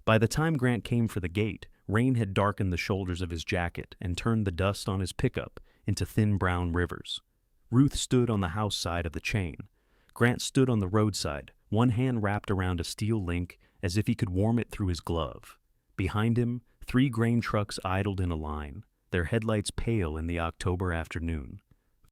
By the time Grant came for the gate, rain had darkened the shoulders of his jacket and turned the dust on his pickup into thin brown rivers. Ruth stood on the house side of the chain. Grant stood on the roadside, one hand wrapped around a steel link as if he could warm it through his glove. Behind him, 3 grain trucks idled in a line, their headlights pale in the October afternoon.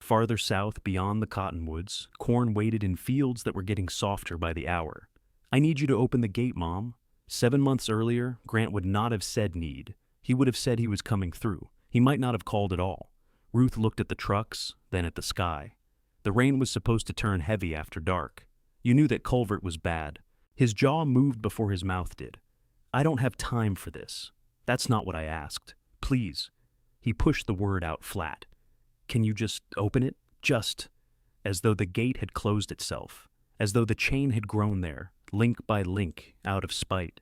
Farther south, beyond the cottonwoods, corn waited in fields that were getting softer by the hour. "I need you to open the gate, Mom." 7 months earlier, Grant would not have said need. He would have said he was coming through. He might not have called at all. Ruth looked at the trucks, then at the sky. The rain was supposed to turn heavy after dark. You knew that Culvert was bad. His jaw moved before his mouth did. "I don't have time for this. That's not what I asked. Please." He pushed the word out flat. "Can you just open it? Just." As though the gate had closed itself. As though the chain had grown there, link by link, out of spite.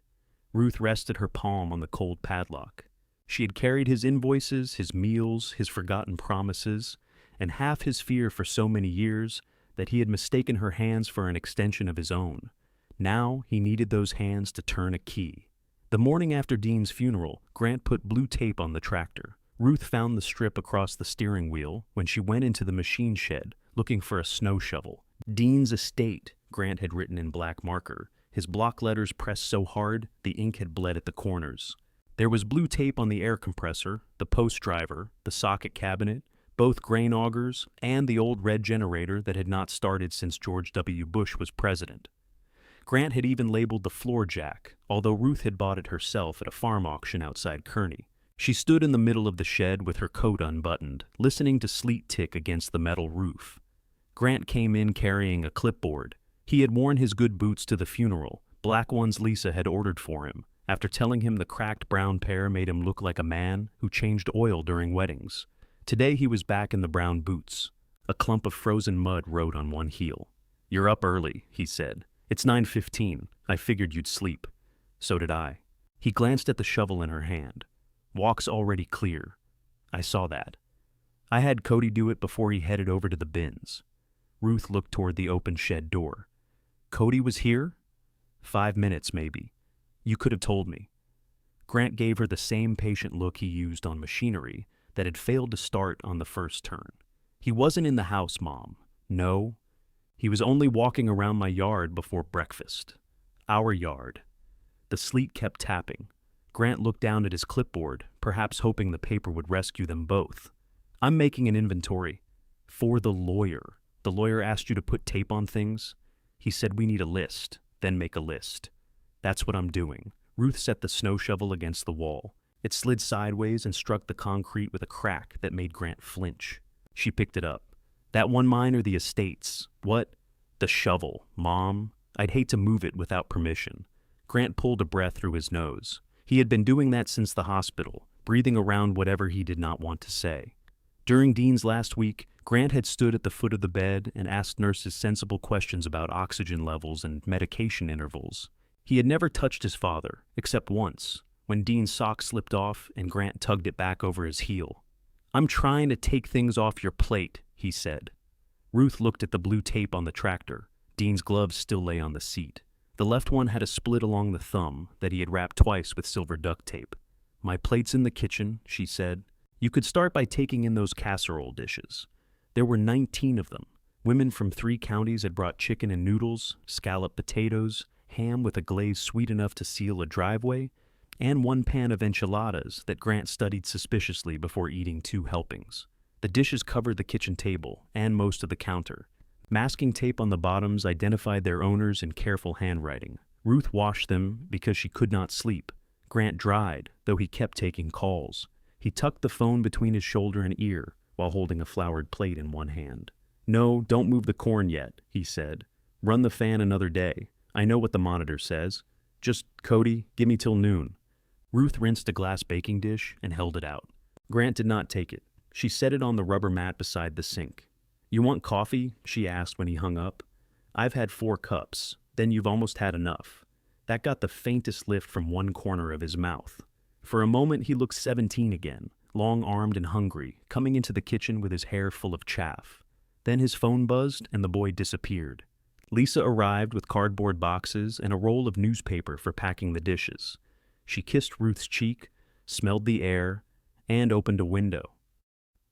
Ruth rested her palm on the cold padlock. She had carried his invoices, his meals, his forgotten promises, and half his fear for so many years that he had mistaken her hands for an extension of his own. Now he needed those hands to turn a key. The morning after Dean's funeral, Grant put blue tape on the tractor. Ruth found the strip across the steering wheel when she went into the machine shed, looking for a snow shovel. "Dean's estate," Grant had written in black marker, his block letters pressed so hard the ink had bled at the corners. There was blue tape on the air compressor, the post driver, the socket cabinet, both grain augers, and the old red generator that had not started since George W. Bush was president. Grant had even labeled the floor jack, although Ruth had bought it herself at a farm auction outside Kearney. She stood in the middle of the shed with her coat unbuttoned, listening to sleet tick against the metal roof. Grant came in carrying a clipboard. He had worn his good boots to the funeral, black ones Lisa had ordered for him, after telling him the cracked brown pair made him look like a man who changed oil during weddings. Today he was back in the brown boots. A clump of frozen mud rode on one heel. "You're up early," he said. "It's 9:15. I figured you'd sleep." "So did I." He glanced at the shovel in her hand. "Walk's already clear." "I saw that. I had Cody do it before he headed over to the bins." Ruth looked toward the open shed door. "Cody was here?" 5 minutes, maybe. You could have told me." Grant gave her the same patient look he used on machinery that had failed to start on the first turn. "He wasn't in the house, Mom. No. He was only walking around my yard before breakfast. Our yard." The sleet kept tapping. Grant looked down at his clipboard, perhaps hoping the paper would rescue them both. "I'm making an inventory." "For the lawyer. The lawyer asked you to put tape on things?" "He said we need a list, then make a list." "That's what I'm doing." Ruth set the snow shovel against the wall. It slid sideways and struck the concrete with a crack that made Grant flinch. She picked it up. "That one mine or the estate's?" "What?" "The shovel, Mom. I'd hate to move it without permission." Grant pulled a breath through his nose. He had been doing that since the hospital, breathing around whatever he did not want to say. During Dean's last week, Grant had stood at the foot of the bed and asked nurses sensible questions about oxygen levels and medication intervals. He had never touched his father, except once, when Dean's sock slipped off and Grant tugged it back over his heel. "I'm trying to take things off your plate," he said. Ruth looked at the blue tape on the tractor. Dean's gloves still lay on the seat. The left one had a split along the thumb that he had wrapped twice with silver duct tape. "My plate's in the kitchen," she said. "You could start by taking in those casserole dishes." There were 19 of them. Women from 3 counties had brought chicken and noodles, scalloped potatoes, ham with a glaze sweet enough to seal a driveway, and 1 pan of enchiladas that Grant studied suspiciously before eating 2 helpings. The dishes covered the kitchen table and most of the counter. Masking tape on the bottoms identified their owners in careful handwriting. Ruth washed them because she could not sleep. Grant dried, though he kept taking calls. He tucked the phone between his shoulder and ear while holding a floured plate in one hand. "No, don't move the corn yet," he said. "Run the fan another day. I know what the monitor says. Just, Cody, give me till noon." Ruth rinsed a glass baking dish and held it out. Grant did not take it. She set it on the rubber mat beside the sink. "You want coffee?" she asked when he hung up. "I've had 4 cups. Then you've almost had enough." That got the faintest lift from one corner of his mouth. For a moment he looked 17 again, long-armed and hungry, coming into the kitchen with his hair full of chaff. Then his phone buzzed and the boy disappeared. Lisa arrived with cardboard boxes and a roll of newspaper for packing the dishes. She kissed Ruth's cheek, smelled the air, and opened a window.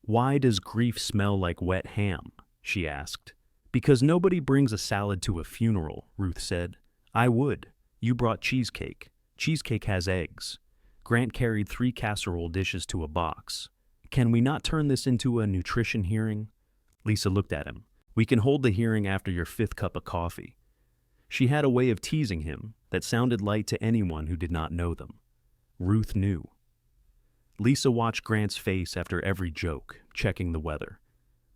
"Why does grief smell like wet ham?" she asked. "Because nobody brings a salad to a funeral," Ruth said. "I would. You brought cheesecake. Cheesecake has eggs." Grant carried 3 casserole dishes to a box. "Can we not turn this into a nutrition hearing?" Lisa looked at him. "We can hold the hearing after your 5th cup of coffee." She had a way of teasing him that sounded light to anyone who did not know them. Ruth knew. Lisa watched Grant's face after every joke, checking the weather.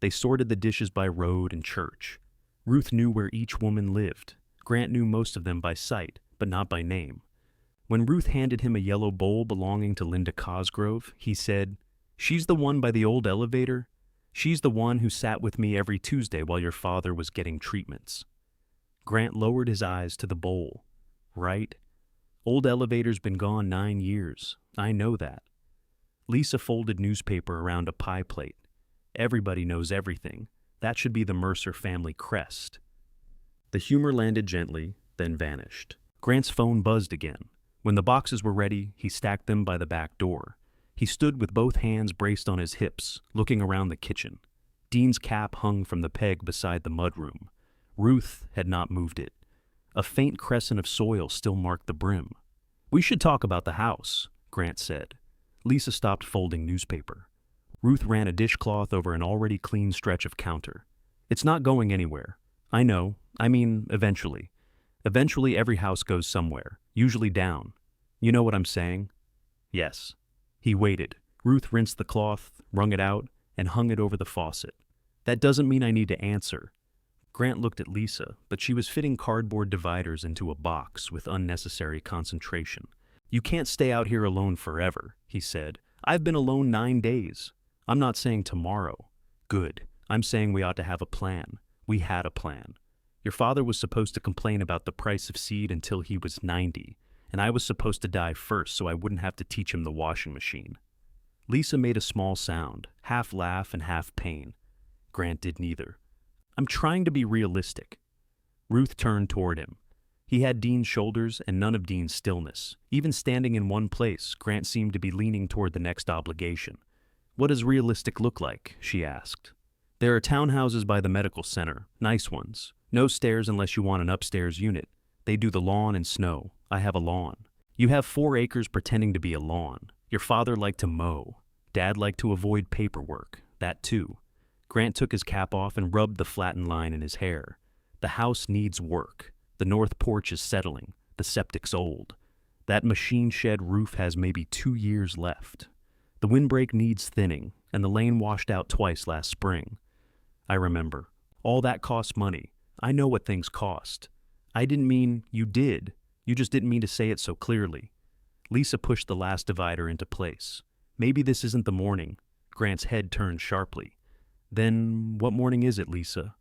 They sorted the dishes by road and church. Ruth knew where each woman lived. Grant knew most of them by sight, but not by name. When Ruth handed him a yellow bowl belonging to Linda Cosgrove, he said, "She's the one by the old elevator? She's the one who sat with me every Tuesday while your father was getting treatments." Grant lowered his eyes to the bowl. "Right? Old elevator's been gone 9 years. I know that." Lisa folded newspaper around a pie plate. "Everybody knows everything. That should be the Mercer family crest." The humor landed gently, then vanished. Grant's phone buzzed again. When the boxes were ready, he stacked them by the back door. He stood with both hands braced on his hips, looking around the kitchen. Dean's cap hung from the peg beside the mudroom. Ruth had not moved it. A faint crescent of soil still marked the brim. "We should talk about the house," Grant said. Lisa stopped folding newspaper. Ruth ran a dishcloth over an already clean stretch of counter. "It's not going anywhere. I know. I mean, eventually. Eventually every house goes somewhere, usually down. You know what I'm saying?" "Yes." He waited. Ruth rinsed the cloth, wrung it out, and hung it over the faucet. "That doesn't mean I need to answer." Grant looked at Lisa, but she was fitting cardboard dividers into a box with unnecessary concentration. "You can't stay out here alone forever," he said. "I've been alone 9 days. I'm not saying tomorrow." "Good. I'm saying we ought to have a plan." We had a plan. Your father was supposed to complain about the price of seed until he was 90, and I was supposed to die first so I wouldn't have to teach him the washing machine. Lisa made a small sound, half laugh and half pain. Grant did neither. "I'm trying to be realistic." Ruth turned toward him. He had Dean's shoulders and none of Dean's stillness. Even standing in one place, Grant seemed to be leaning toward the next obligation. "What does realistic look like?" she asked. "There are townhouses by the medical center, nice ones. No stairs unless you want an upstairs unit. They do the lawn and snow. I have a lawn. You have 4 acres pretending to be a lawn. Your father liked to mow. Dad liked to avoid paperwork. That too." Grant took his cap off and rubbed the flattened line in his hair. "The house needs work. The north porch is settling. The septic's old. That machine shed roof has maybe 2 years left. The windbreak needs thinning, and the lane washed out twice last spring." "I remember. All that costs money. I know what things cost." "I didn't mean you did. You just didn't mean to say it so clearly." Lisa pushed the last divider into place. "Maybe this isn't the morning." Grant's head turned sharply. "Then what morning is it, Lisa?"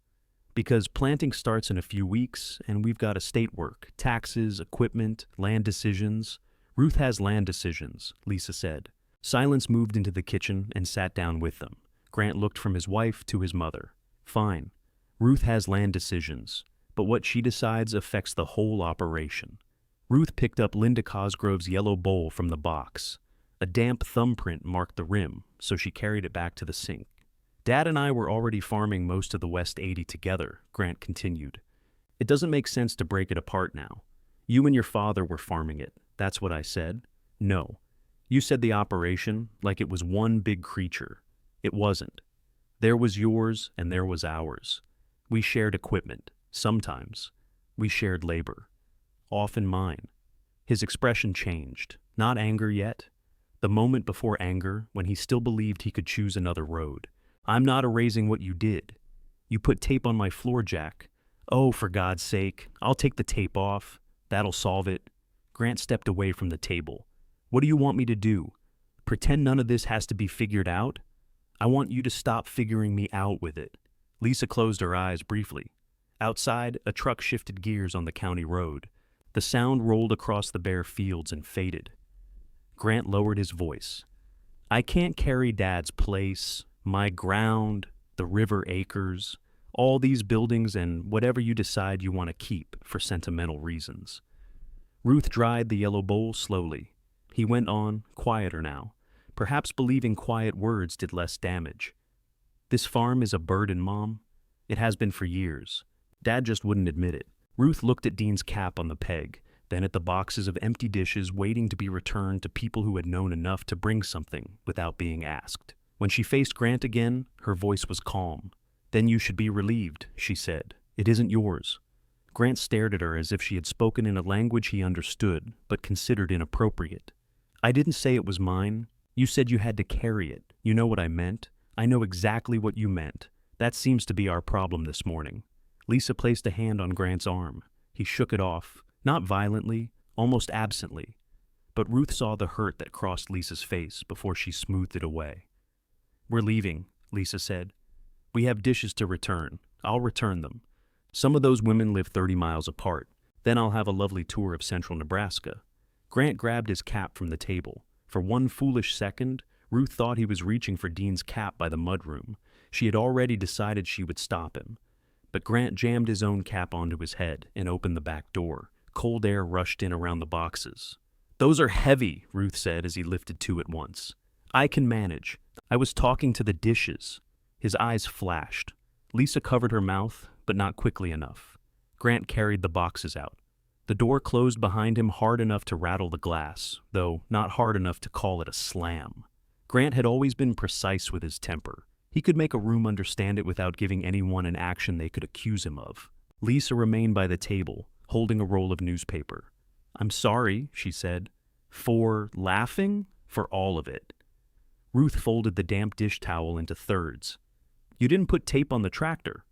"Because planting starts in a few weeks, and we've got estate work, taxes, equipment, land decisions." "Ruth has land decisions," Lisa said. Silence moved into the kitchen and sat down with them. Grant looked from his wife to his mother. "Fine. Ruth has land decisions, but what she decides affects the whole operation." Ruth picked up Linda Cosgrove's yellow bowl from the box. A damp thumbprint marked the rim, so she carried it back to the sink. "Dad and I were already farming most of the West 80 together," Grant continued. "It doesn't make sense to break it apart now. You and your father were farming it. That's what I said." "No. You said the operation like it was one big creature. It wasn't. There was yours and there was ours. We shared equipment. Sometimes. We shared labor. Often mine." His expression changed. Not anger yet. The moment before anger, when he still believed he could choose another road. "I'm not erasing what you did. You put tape on my floor jack. Oh, for God's sake, I'll take the tape off. That'll solve it." Grant stepped away from the table. "What do you want me to do? Pretend none of this has to be figured out? I want you to stop figuring me out with it." Lisa closed her eyes briefly. Outside, a truck shifted gears on the county road. The sound rolled across the bare fields and faded. Grant lowered his voice. "I can't carry Dad's place, my ground, the river acres, all these buildings and whatever you decide you want to keep for sentimental reasons." Ruth dried the yellow bowl slowly. He went on, quieter now, perhaps believing quiet words did less damage. This farm is a burden, Mom. It has been for years. Dad just wouldn't admit it. Ruth looked at Dean's cap on the peg, then at the boxes of empty dishes waiting to be returned to people who had known enough to bring something without being asked. When she faced Grant again, her voice was calm. "Then you should be relieved," she said. "It isn't yours." Grant stared at her as if she had spoken in a language he understood, but considered inappropriate. "I didn't say it was mine. You said you had to carry it. You know what I meant? I know exactly what you meant. That seems to be our problem this morning." Lisa placed a hand on Grant's arm. He shook it off, not violently, almost absently. But Ruth saw the hurt that crossed Lisa's face before she smoothed it away. "We're leaving," Lisa said. "We have dishes to return. I'll return them. Some of those women live 30 miles apart. Then I'll have a lovely tour of central Nebraska." Grant grabbed his cap from the table. For one foolish second, Ruth thought he was reaching for Dean's cap by the mudroom. She had already decided she would stop him. But Grant jammed his own cap onto his head and opened the back door. Cold air rushed in around the boxes. "Those are heavy," Ruth said as he lifted two at once. "I can manage. I was talking to the dishes." His eyes flashed. Lisa covered her mouth, but not quickly enough. Grant carried the boxes out. The door closed behind him hard enough to rattle the glass, though not hard enough to call it a slam. Grant had always been precise with his temper. He could make a room understand it without giving anyone an action they could accuse him of. Lisa remained by the table, holding a roll of newspaper. "I'm sorry," she said. "For laughing? For all of it." Ruth folded the damp dish towel into thirds. "You didn't put tape on the tractor."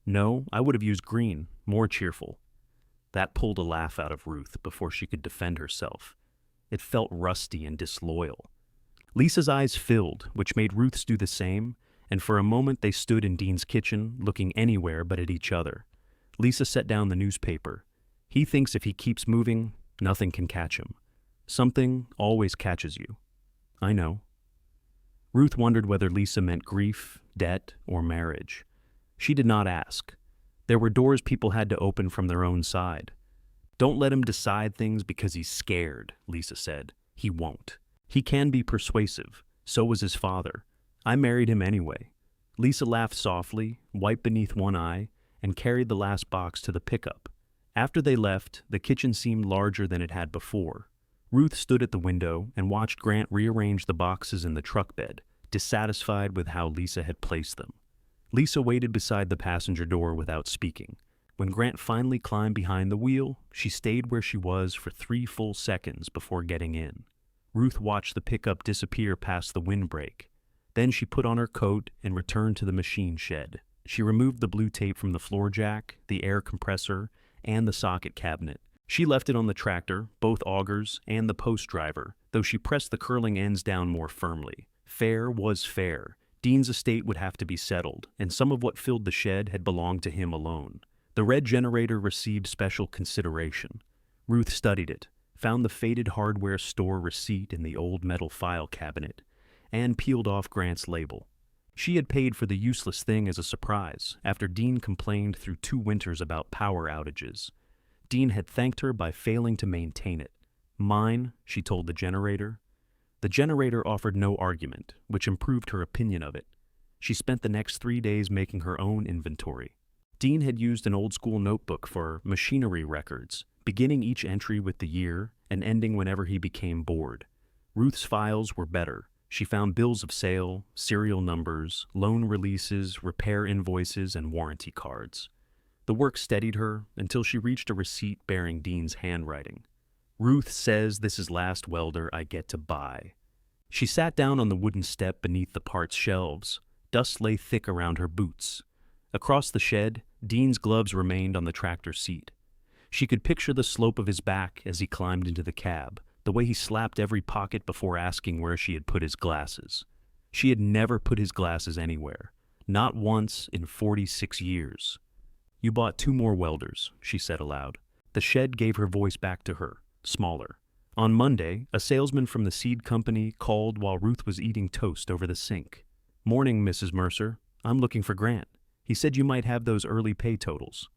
"No, I would have used green, more cheerful." That pulled a laugh out of Ruth before she could defend herself. It felt rusty and disloyal. Lisa's eyes filled, which made Ruth's do the same, and for a moment they stood in Dean's kitchen, looking anywhere but at each other. Lisa set down the newspaper. "He thinks if he keeps moving, nothing can catch him. Something always catches you." "I know." Ruth wondered whether Lisa meant grief, debt, or marriage. She did not ask. There were doors people had to open from their own side. "Don't let him decide things because he's scared," Lisa said. "He won't. He can be persuasive. So was his father. I married him anyway." Lisa laughed softly, wiped beneath one eye, and carried the last box to the pickup. After they left, the kitchen seemed larger than it had before. Ruth stood at the window and watched Grant rearrange the boxes in the truck bed, dissatisfied with how Lisa had placed them. Lisa waited beside the passenger door without speaking. When Grant finally climbed behind the wheel, she stayed where she was for 3 full seconds before getting in. Ruth watched the pickup disappear past the windbreak. Then she put on her coat and returned to the machine shed. She removed the blue tape from the floor jack, the air compressor, and the socket cabinet. She left it on the tractor, both augers, and the post driver, though she pressed the curling ends down more firmly. Fair was fair. Dean's estate would have to be settled, and some of what filled the shed had belonged to him alone. The red generator received special consideration. Ruth studied it, found the faded hardware store receipt in the old metal file cabinet, and peeled off Grant's label. She had paid for the useless thing as a surprise after Dean complained through 2 winters about power outages. Dean had thanked her by failing to maintain it. "Mine," she told the generator. The generator offered no argument, which improved her opinion of it. She spent the next 3 days making her own inventory. Dean had used an old-school notebook for machinery records, beginning each entry with the year and ending whenever he became bored. Ruth's files were better. She found bills of sale, serial numbers, loan releases, repair invoices, and warranty cards. The work steadied her until she reached a receipt bearing Dean's handwriting. "Ruth says this is last welder I get to buy." She sat down on the wooden step beneath the parts shelves. Dust lay thick around her boots. Across the shed, Dean's gloves remained on the tractor seat. She could picture the slope of his back as he climbed into the cab, the way he slapped every pocket before asking where she had put his glasses. She had never put his glasses anywhere, not once in 46 years. "You bought 2 more welders," she said aloud. The shed gave her voice back to her, smaller. On Monday, a salesman from the seed company called while Ruth was eating toast over the sink. "Morning, Mrs. Mercer. I'm looking for Grant. He said you might have those early pay totals."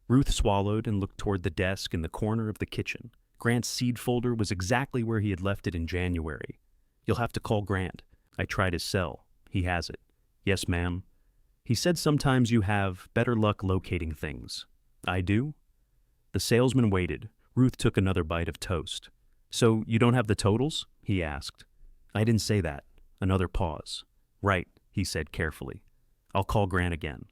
Ruth swallowed and looked toward the desk in the corner of the kitchen. Grant's seed folder was exactly where he had left it in January. You'll have to call Grant. I tried his cell. He has it. Yes, ma'am. He said sometimes you have better luck locating things. I do? The salesman waited. Ruth took another bite of toast. So you don't have the totals? He asked. I didn't say that. Another pause. Right, he said carefully. I'll call Grant again.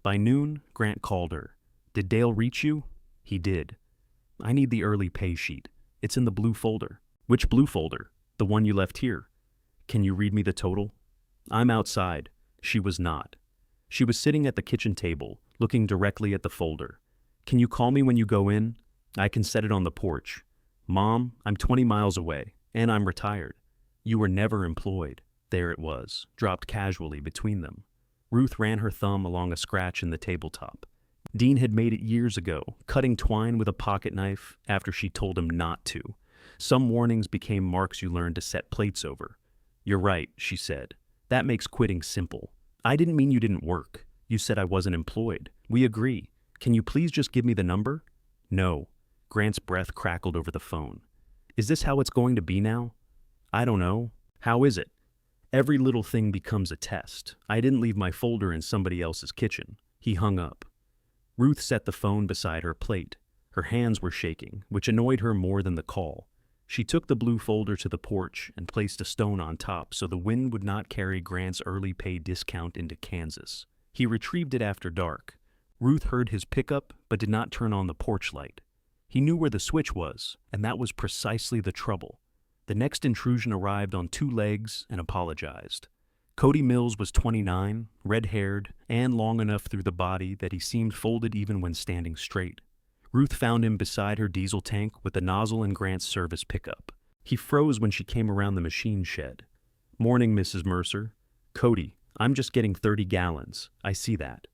By noon, Grant called her. Did Dale reach you? He did. I need the early pay sheet. It's in the blue folder. Which blue folder? The one you left here. Can you read me the total? I'm outside. She was not. She was sitting at the kitchen table, looking directly at the folder. Can you call me when you go in? I can set it on the porch. Mom, I'm 20 miles away, and I'm retired. You were never employed. There it was, dropped casually between them. Ruth ran her thumb along a scratch in the tabletop. Dean had made it years ago, cutting twine with a pocket knife after she told him not to. Some warnings became marks you learned to set plates over. You're right, she said. That makes quitting simple. I didn't mean you didn't work. You said I wasn't employed. We agree. Can you please just give me the number? No. Grant's breath crackled over the phone. Is this how it's going to be now? I don't know. How is it? Every little thing becomes a test. I didn't leave my folder in somebody else's kitchen. He hung up. Ruth set the phone beside her plate. Her hands were shaking, which annoyed her more than the call. She took the blue folder to the porch and placed a stone on top so the wind would not carry Grant's early pay discount into Kansas. He retrieved it after dark. Ruth heard his pickup but did not turn on the porch light. He knew where the switch was, and that was precisely the trouble. The next intrusion arrived on two legs and apologized. Cody Mills was 29, red-haired, and long enough through the body that he seemed folded even when standing straight. Ruth found him beside her diesel tank with the nozzle in Grant's service pickup. He froze when she came around the machine shed. Morning, Mrs. Mercer. Cody, I'm just getting 30 gallons. I see that.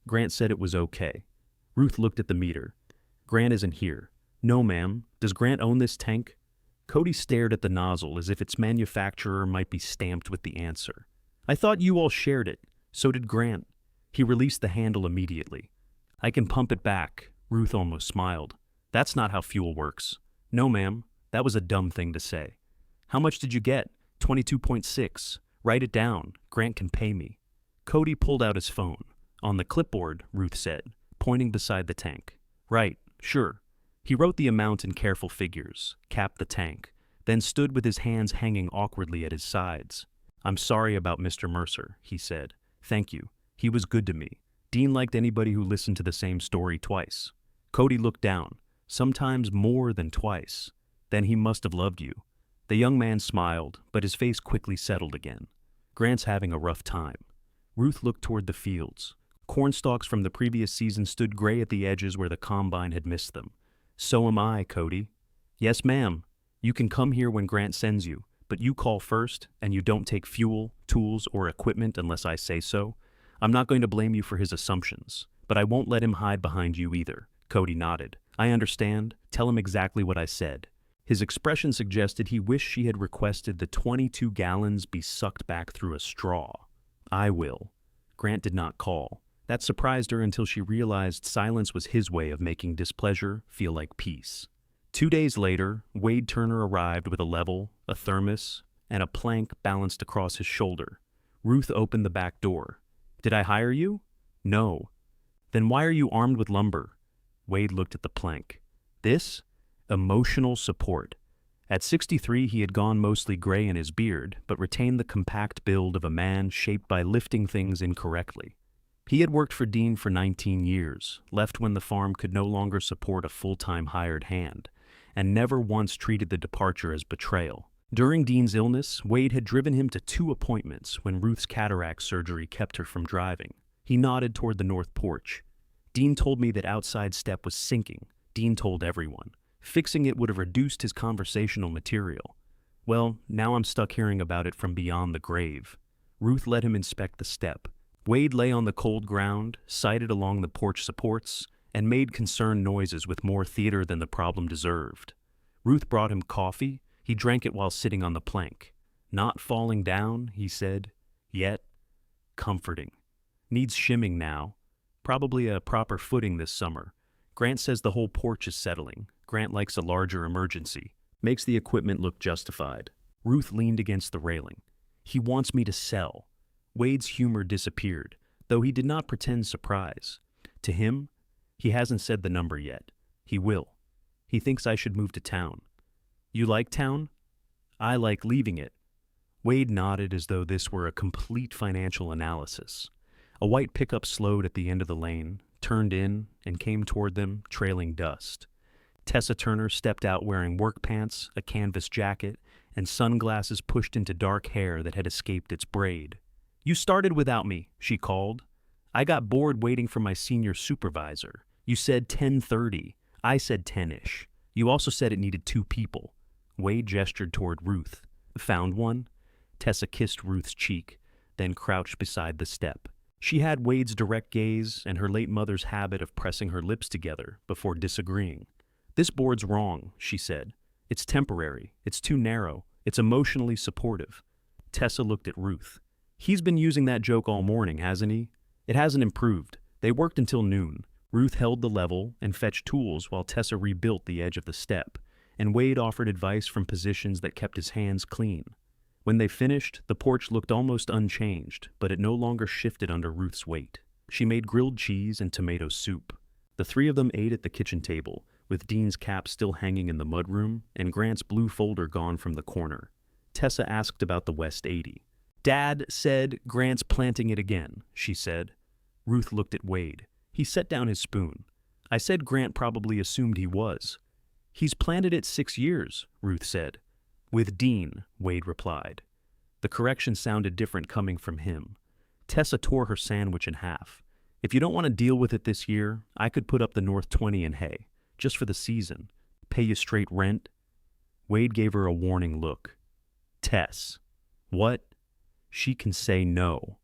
Grant said it was okay. Ruth looked at the meter. Grant isn't here. No, ma'am. Does Grant own this tank? Cody stared at the nozzle as if its manufacturer might be stamped with the answer. I thought you all shared it. So did Grant. He released the handle immediately. I can pump it back. Ruth almost smiled. That's not how fuel works. No, ma'am. That was a dumb thing to say. How much did you get? 22.6. Write it down. Grant can pay me. Cody pulled out his phone. On the clipboard, Ruth said, pointing beside the tank. Right, sure. He wrote the amount in careful figures, capped the tank, then stood with his hands hanging awkwardly at his sides. I'm sorry about Mr. Mercer, he said. Thank you. He was good to me. Dean liked anybody who listened to the same story twice. Cody looked down, sometimes more than twice. Then he must have loved you. The young man smiled, but his face quickly settled again. Grant's having a rough time. Ruth looked toward the fields. Corn stalks from the previous season stood gray at the edges where the combine had missed them. So am I, Cody. Yes, ma'am. You can come here when Grant sends you, but you call first, and you don't take fuel, tools, or equipment unless I say so. I'm not going to blame you for his assumptions, but I won't let him hide behind you either. Cody nodded. I understand. Tell him exactly what I said. His expression suggested he wished she had requested the 22 gallons be sucked back through a straw. I will. Grant did not call. That surprised her until she realized silence was his way of making displeasure feel like peace. 2 days later, Wade Turner arrived with a level, a thermos, and a plank balanced across his shoulder. Ruth opened the back door. Did I hire you? No. Then why are you armed with lumber? Wade looked at the plank. This? Emotional support. At 63, he had gone mostly gray in his beard, but retained the compact build of a man shaped by lifting things incorrectly. He had worked for Dean for 19 years, left when the farm could no longer support a full-time hired hand, and never once treated the departure as betrayal. During Dean's illness, Wade had driven him to 2 appointments when Ruth's cataract surgery kept her from driving. He nodded toward the north porch. Dean told me that outside step was sinking. Dean told everyone. Fixing it would have reduced his conversational material. Well, now I'm stuck hearing about it from beyond the grave. Ruth let him inspect the step. Wade lay on the cold ground, sighted along the porch supports, and made concerned noises with more theater than the problem deserved. Ruth brought him coffee. He drank it while sitting on the plank. Not falling down, he said. Yet. Comforting. Needs shimming now. Probably a proper footing this summer. Grant says the whole porch is settling. Grant likes a larger emergency. Makes the equipment look justified. Ruth leaned against the railing. He wants me to sell. Wade's humor disappeared, though he did not pretend surprise. To him, he hasn't said the number yet. He will. He thinks I should move to town. You like town? I like leaving it. Wade nodded as though this were a complete financial analysis. A white pickup slowed at the end of the lane, turned in, and came toward them, trailing dust. Tessa Turner stepped out wearing work pants, a canvas jacket, and sunglasses pushed into dark hair that had escaped its braid. You started without me, she called. I got bored waiting for my senior supervisor. You said 10:30. I said 10-ish. You also said it needed 2 people. Wade gestured toward Ruth. Found one? Tessa kissed Ruth's cheek, then crouched beside the step. She had Wade's direct gaze and her late mother's habit of pressing her lips together before disagreeing. This board's wrong, she said. It's temporary. It's too narrow. It's emotionally supportive. Tessa looked at Ruth. He's been using that joke all morning, hasn't he? It hasn't improved. They worked until noon. Ruth held the level and fetched tools while Tessa rebuilt the edge of the step, and Wade offered advice from positions that kept his hands clean. When they finished, the porch looked almost unchanged, but it no longer shifted under Ruth's weight. She made grilled cheese and tomato soup. The 3 of them ate at the kitchen table, with Dean's cap still hanging in the mudroom and Grant's blue folder gone from the corner. Tessa asked about the West 80. Dad said Grant's planting it again, she said. Ruth looked at Wade. He set down his spoon. I said Grant probably assumed he was. He's planted it 6 years, Ruth said. With Dean, Wade replied. The correction sounded different coming from him. Tessa tore her sandwich in half. If you don't want to deal with it this year, I could put up the North 20 in hay, just for the season. Pay you straight rent. Wade gave her a warning look. Tess. What? She can say no.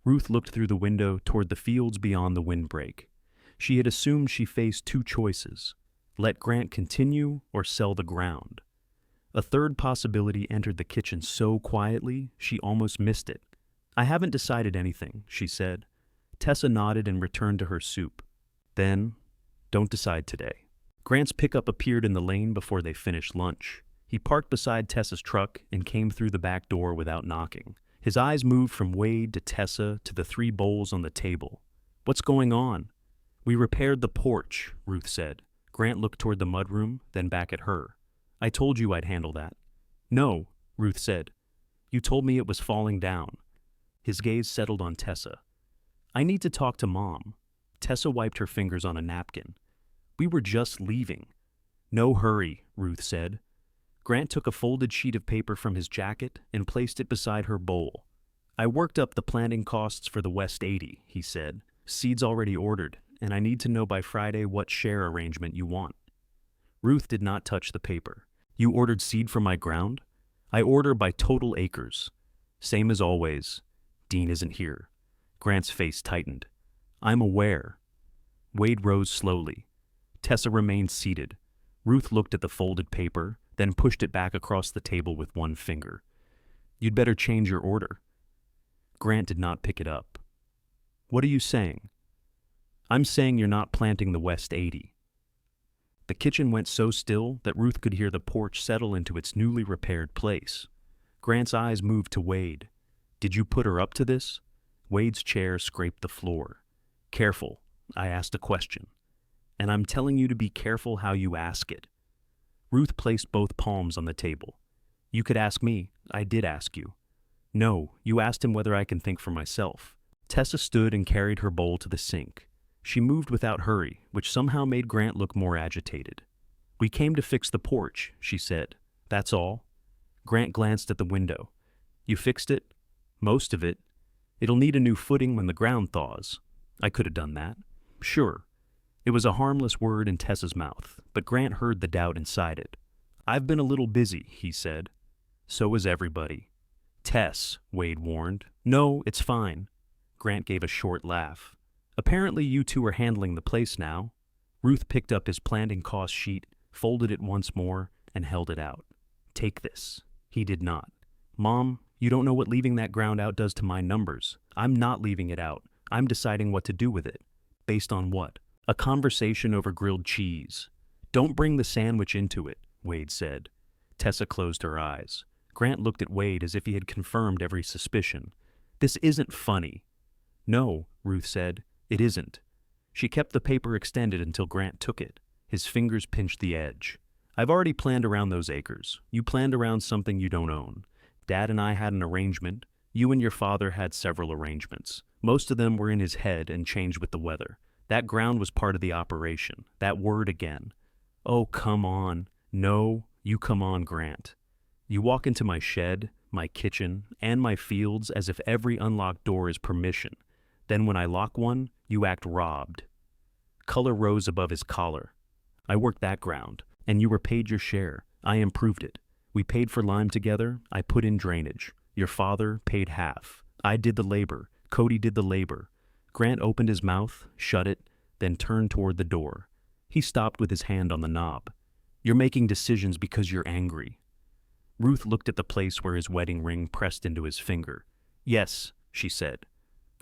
Ruth looked through the window toward the fields beyond the windbreak. She had assumed she faced 2 choices. Let Grant continue or sell the ground. A third possibility entered the kitchen so quietly she almost missed it. I haven't decided anything, she said. Tessa nodded and returned to her soup. Then, don't decide today. Grant's pickup appeared in the lane before they finished lunch. He parked beside Tessa's truck and came through the back door without knocking. His eyes moved from Wade to Tessa to the 3 bowls on the table. What's going on? We repaired the porch, Ruth said. Grant looked toward the mudroom, then back at her. I told you I'd handle that. No, Ruth said. You told me it was falling down. His gaze settled on Tessa. I need to talk to Mom. Tessa wiped her fingers on a napkin. We were just leaving. No hurry, Ruth said. Grant took a folded sheet of paper from his jacket and placed it beside her bowl. I worked up the planting costs for the West 80, he said. Seeds already ordered, and I need to know by Friday what share arrangement you want. Ruth did not touch the paper. You ordered seed for my ground? I order by total acres. Same as always. Dean isn't here. Grant's face tightened. I'm aware. Wade rose slowly. Tessa remained seated. Ruth looked at the folded paper, then pushed it back across the table with one finger. You'd better change your order. Grant did not pick it up. What are you saying? I'm saying you're not planting the West 80. The kitchen went so still that Ruth could hear the porch settle into its newly repaired place. Grant's eyes moved to Wade. Did you put her up to this? Wade's chair scraped the floor. Careful, I asked a question. And I'm telling you to be careful how you ask it. Ruth placed both palms on the table. You could ask me. I did ask you. No, you asked him whether I can think for myself. Tessa stood and carried her bowl to the sink. She moved without hurry, which somehow made Grant look more agitated. We came to fix the porch, she said. That's all. Grant glanced at the window. You fixed it? Most of it. It'll need a new footing when the ground thaws. I could have done that. Sure. It was a harmless word in Tessa's mouth, but Grant heard the doubt inside it. I've been a little busy, he said. So was everybody. Tess, Wade warned. No, it's fine. Grant gave a short laugh. Apparently you 2 are handling the place now. Ruth picked up his planting cost sheet, folded it once more, and held it out. Take this. He did not. Mom, you don't know what leaving that ground out does to my numbers. I'm not leaving it out. I'm deciding what to do with it. Based on what? A conversation over grilled cheese. Don't bring the sandwich into it, Wade said. Tessa closed her eyes. Grant looked at Wade as if he had confirmed every suspicion. This isn't funny. No, Ruth said. It isn't. She kept the paper extended until Grant took it. His fingers pinched the edge. I've already planned around those acres. You planned around something you don't own. Dad and I had an arrangement. You and your father had several arrangements. Most of them were in his head and changed with the weather. That ground was part of the operation. That word again. Oh, come on. No, you come on, Grant. You walk into my shed, my kitchen, and my fields as if every unlocked door is permission. Then when I lock one, you act robbed. Color rose above his collar. I worked that ground, and you were paid your share. I improved it. We paid for lime together. I put in drainage. Your father paid half. I did the labor. Cody did the labor. Grant opened his mouth, shut it, then turned toward the door. He stopped with his hand on the knob. You're making decisions because you're angry. Ruth looked at the place where his wedding ring pressed into his finger. Yes, she said.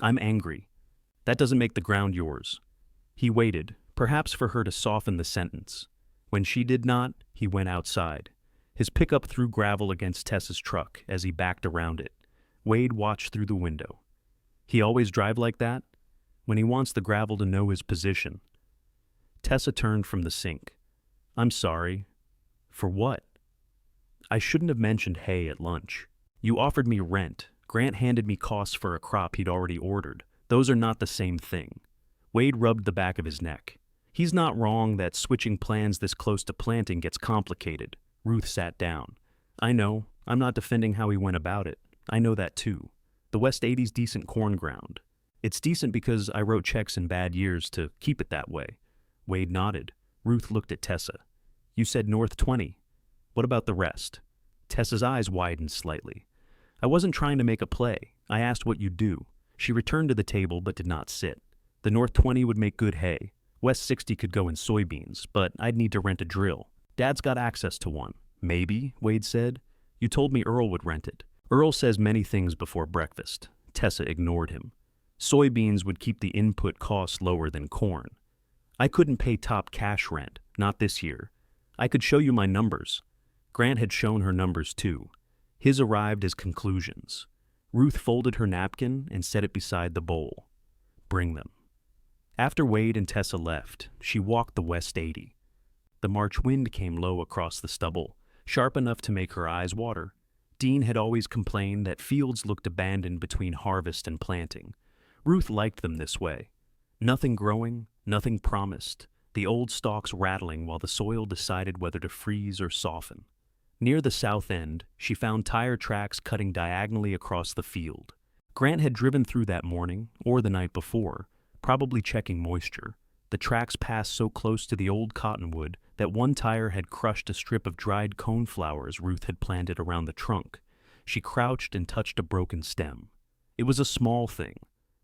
I'm angry. That doesn't make the ground yours. He waited, perhaps for her to soften the sentence. When she did not, he went outside. His pickup threw gravel against Tessa's truck as he backed around it. Wade watched through the window. He always drive like that? When he wants the gravel to know his position. Tessa turned from the sink. I'm sorry. For what? I shouldn't have mentioned hay at lunch. You offered me rent. Grant handed me costs for a crop he'd already ordered. Those are not the same thing. Wade rubbed the back of his neck. He's not wrong that switching plans this close to planting gets complicated. Ruth sat down. I know. I'm not defending how he went about it. I know that too. The West 80's decent corn ground. It's decent because I wrote checks in bad years to keep it that way. Wade nodded. Ruth looked at Tessa. You said North 20. What about the rest? Tessa's eyes widened slightly. I wasn't trying to make a play. I asked what you'd do. She returned to the table but did not sit. The North 20 would make good hay. West 60 could go in soybeans, but I'd need to rent a drill. Dad's got access to one. Maybe, Wade said. You told me Earl would rent it. Earl says many things before breakfast. Tessa ignored him. Soybeans would keep the input costs lower than corn. I couldn't pay top cash rent, not this year. I could show you my numbers. Grant had shown her numbers too. His arrived as conclusions. Ruth folded her napkin and set it beside the bowl. Bring them. After Wade and Tessa left, she walked the West 80. The March wind came low across the stubble, sharp enough to make her eyes water. Dean had always complained that fields looked abandoned between harvest and planting. Ruth liked them this way. Nothing growing, nothing promised, the old stalks rattling while the soil decided whether to freeze or soften. Near the south end, she found tire tracks cutting diagonally across the field. Grant had driven through that morning, or the night before, probably checking moisture. The tracks passed so close to the old cottonwood that one tire had crushed a strip of dried coneflowers Ruth had planted around the trunk. She crouched and touched a broken stem. It was a small thing.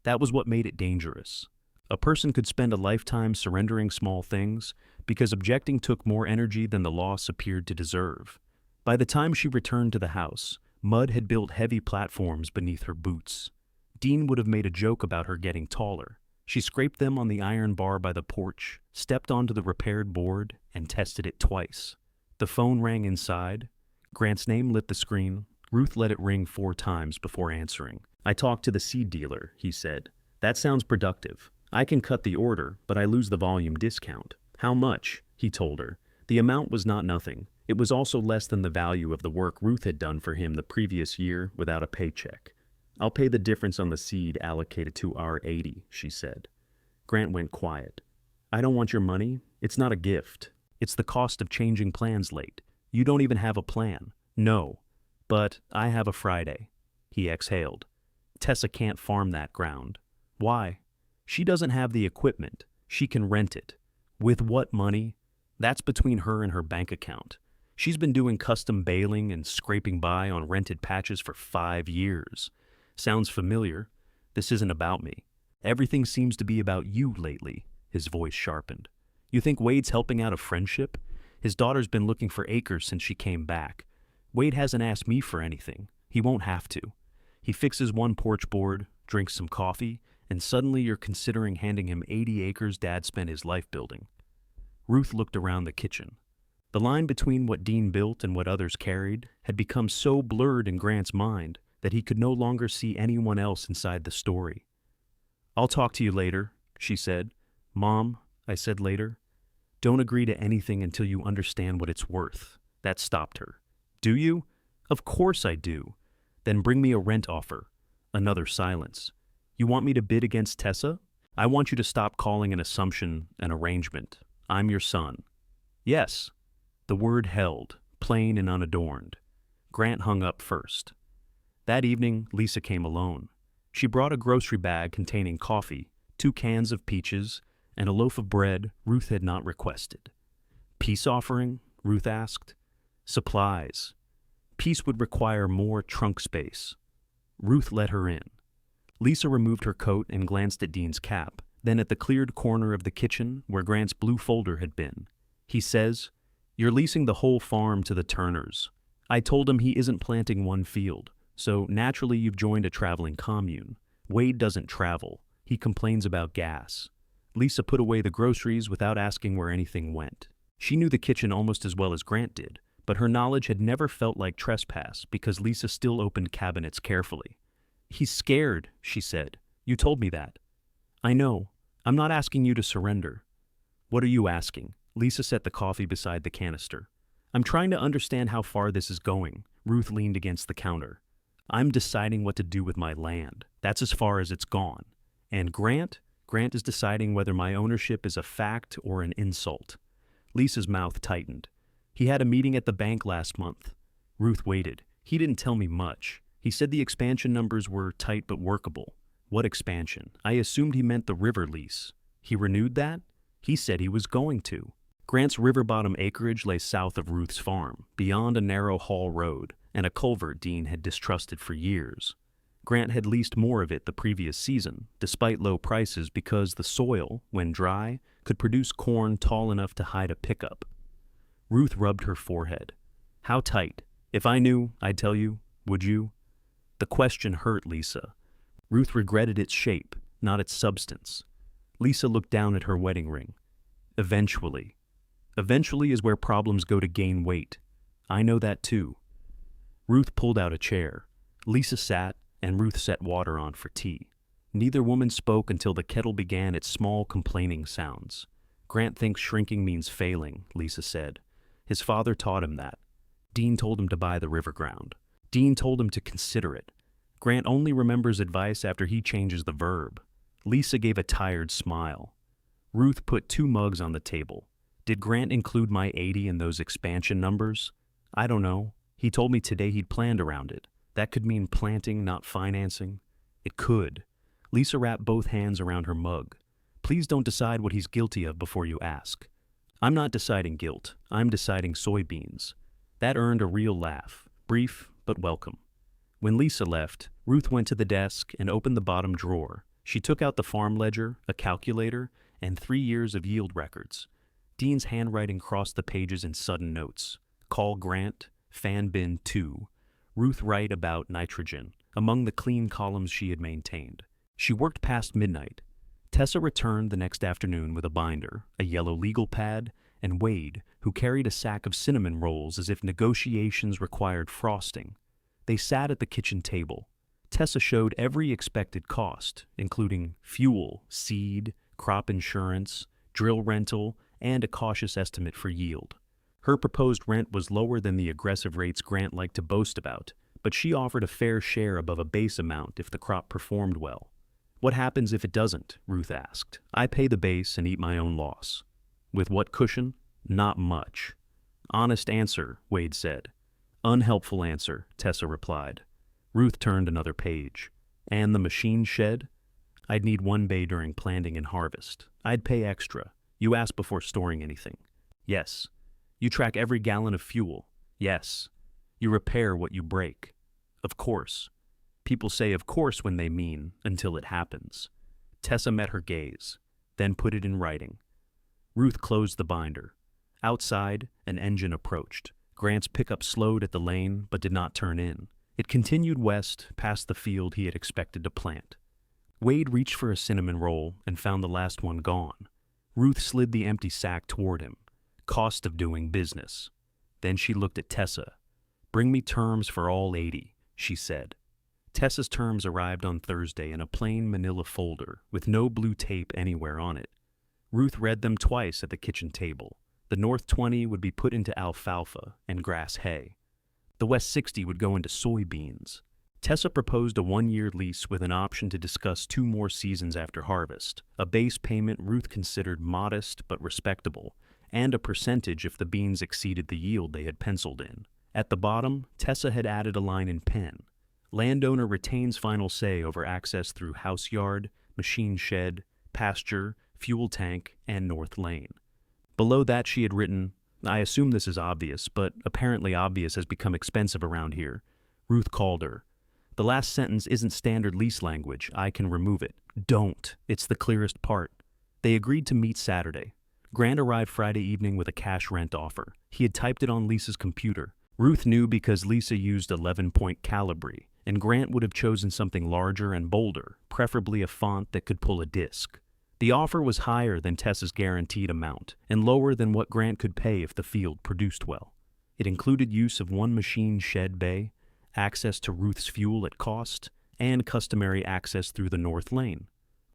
That was what made it dangerous. A person could spend a lifetime surrendering small things because objecting took more energy than the loss appeared to deserve. By the time she returned to the house, mud had built heavy platforms beneath her boots. Dean would have made a joke about her getting taller. She scraped them on the iron bar by the porch, stepped onto the repaired board, and tested it twice. The phone rang inside. Grant's name lit the screen. Ruth let it ring 4 times before answering. I talked to the seed dealer, he said. That sounds productive. I can cut the order, but I lose the volume discount. How much? He told her. The amount was not nothing. It was also less than the value of the work Ruth had done for him the previous year without a paycheck. I'll pay the difference on the seed allocated to R80, she said. Grant went quiet. I don't want your money. It's not a gift. It's the cost of changing plans late. You don't even have a plan. No. But I have a Friday. He exhaled. Tessa can't farm that ground. Why? She doesn't have the equipment. She can rent it. With what money? That's between her and her bank account. She's been doing custom baling and scraping by on rented patches for 5 years. Sounds familiar. This isn't about me. Everything seems to be about you lately. His voice sharpened. You think Wade's helping out a friendship? His daughter's been looking for acres since she came back. Wade hasn't asked me for anything. He won't have to. He fixes one porch board, drinks some coffee, and suddenly you're considering handing him 80 acres Dad spent his life building. Ruth looked around the kitchen. The line between what Dean built and what others carried had become so blurred in Grant's mind that he could no longer see anyone else inside the story. "I'll talk to you later," she said. "Mom," I said later, "don't agree to anything until you understand what it's worth." That stopped her. "Do you?" "Of course I do." "Then bring me a rent offer." Another silence. "You want me to bid against Tessa?" "I want you to stop calling an assumption an arrangement. I'm your son." "Yes." The word held, plain and unadorned. Grant hung up first. That evening, Lisa came alone. She brought a grocery bag containing coffee, 2 cans of peaches, and a loaf of bread Ruth had not requested. "Peace offering?" Ruth asked. "Supplies. Peace would require more trunk space." Ruth let her in. Lisa removed her coat and glanced at Dean's cap, then at the cleared corner of the kitchen where Grant's blue folder had been. "He says, you're leasing the whole farm to the Turners. I told him he isn't planting one field, so naturally you've joined a traveling commune. Wade doesn't travel. He complains about gas." Lisa put away the groceries without asking where anything went. She knew the kitchen almost as well as Grant did, but her knowledge had never felt like trespass because Lisa still opened cabinets carefully. "He's scared," she said. "You told me that." "I know. I'm not asking you to surrender." "What are you asking?" Lisa set the coffee beside the canister. "I'm trying to understand how far this is going." Ruth leaned against the counter. "I'm deciding what to do with my land. That's as far as it's gone. And Grant is deciding whether my ownership is a fact or an insult." Lisa's mouth tightened. "He had a meeting at the bank last month." Ruth waited. "He didn't tell me much. He said the expansion numbers were tight but workable." "What expansion?" "I assumed he meant the river lease." "He renewed that?" "He said he was going to." Grant's river bottom acreage lay south of Ruth's farm, beyond a narrow haul road and a culvert Dean had distrusted for years. Grant had leased more of it the previous season, despite low prices, because the soil, when dry, could produce corn tall enough to hide a pickup. Ruth rubbed her forehead. "How tight? If I knew, I'd tell you. Would you?" The question hurt Lisa. Ruth regretted its shape, not its substance. Lisa looked down at her wedding ring. "Eventually. Eventually is where problems go to gain weight. I know that too." Ruth pulled out a chair. Lisa sat, and Ruth set water on for tea. Neither woman spoke until the kettle began its small complaining sounds. "Grant thinks shrinking means failing," Lisa said. "His father taught him that. Dean told him to buy the river ground. Dean told him to consider it. Grant only remembers advice after he changes the verb." Lisa gave a tired smile. Ruth put 2 mugs on the table. "Did Grant include my 80 in those expansion numbers?" "I don't know. He told me today he'd planned around it. That could mean planting, not financing." "It could." Lisa wrapped both hands around her mug. "Please don't decide what he's guilty of before you ask." "I'm not deciding guilt. I'm deciding soybeans." That earned a real laugh, brief but welcome. When Lisa left, Ruth went to the desk and opened the bottom drawer. She took out the farm ledger, a calculator, and 3 years of yield records. Dean's handwriting crossed the pages in sudden notes. "Call Grant, fan bin 2. Ruth write about nitrogen," among the clean columns she had maintained. She worked past midnight. Tessa returned the next afternoon with a binder, a yellow legal pad, and Wade, who carried a sack of cinnamon rolls as if negotiations required frosting. They sat at the kitchen table. Tessa showed every expected cost, including fuel, seed, crop insurance, drill rental, and a cautious estimate for yield. Her proposed rent was lower than the aggressive rates Grant liked to boast about, but she offered a fair share above a base amount if the crop performed well. "What happens if it doesn't?" Ruth asked. "I pay the base and eat my own loss." "With what cushion?" "Not much." "Honest answer," Wade said. "Unhelpful answer," Tessa replied. Ruth turned another page. "And the machine shed?" "I'd need 1 bay during planting and harvest. I'd pay extra. You ask before storing anything." "Yes." "You track every gallon of fuel." "Yes." "You repair what you break." "Of course." People say "of course" when they mean until it happens. Tessa met her gaze, then put it in writing. Ruth closed the binder. Outside, an engine approached. Grant's pickup slowed at the lane but did not turn in. It continued west past the field he had expected to plant. Wade reached for a cinnamon roll and found the last one gone. Ruth slid the empty sack toward him. Cost of doing business. Then she looked at Tessa. Bring me terms for all 80, she said. Tessa's terms arrived on Thursday in a plain manila folder with no blue tape anywhere on it. Ruth read them twice at the kitchen table. The North 20 would be put into alfalfa and grass hay. The West 60 would go into soybeans. Tessa proposed a 1-year lease with an option to discuss 2 more seasons after harvest, a base payment Ruth considered modest but respectable, and a percentage if the beans exceeded the yield they had penciled in. At the bottom, Tessa had added a line in pen. Landowner retains final say over access through house yard, machine shed, pasture, fuel tank, and north lane. Below that she had written, I assume this is obvious, but apparently obvious has become expensive around here. Ruth called her. The last sentence isn't standard lease language. I can remove it. Don't. It's the clearest part. They agreed to meet Saturday. Grant arrived Friday evening with a cash rent offer. He had typed it on Lisa's computer. Ruth knew because Lisa used 11-point Calibri, and Grant would have chosen something larger and bolder, preferably a font that could pull a disc. The offer was higher than Tessa's guaranteed amount, and lower than what Grant could pay if the field produced well. It included use of 1 machine shed bay, access to Ruth's fuel at cost, and customary access through the north lane.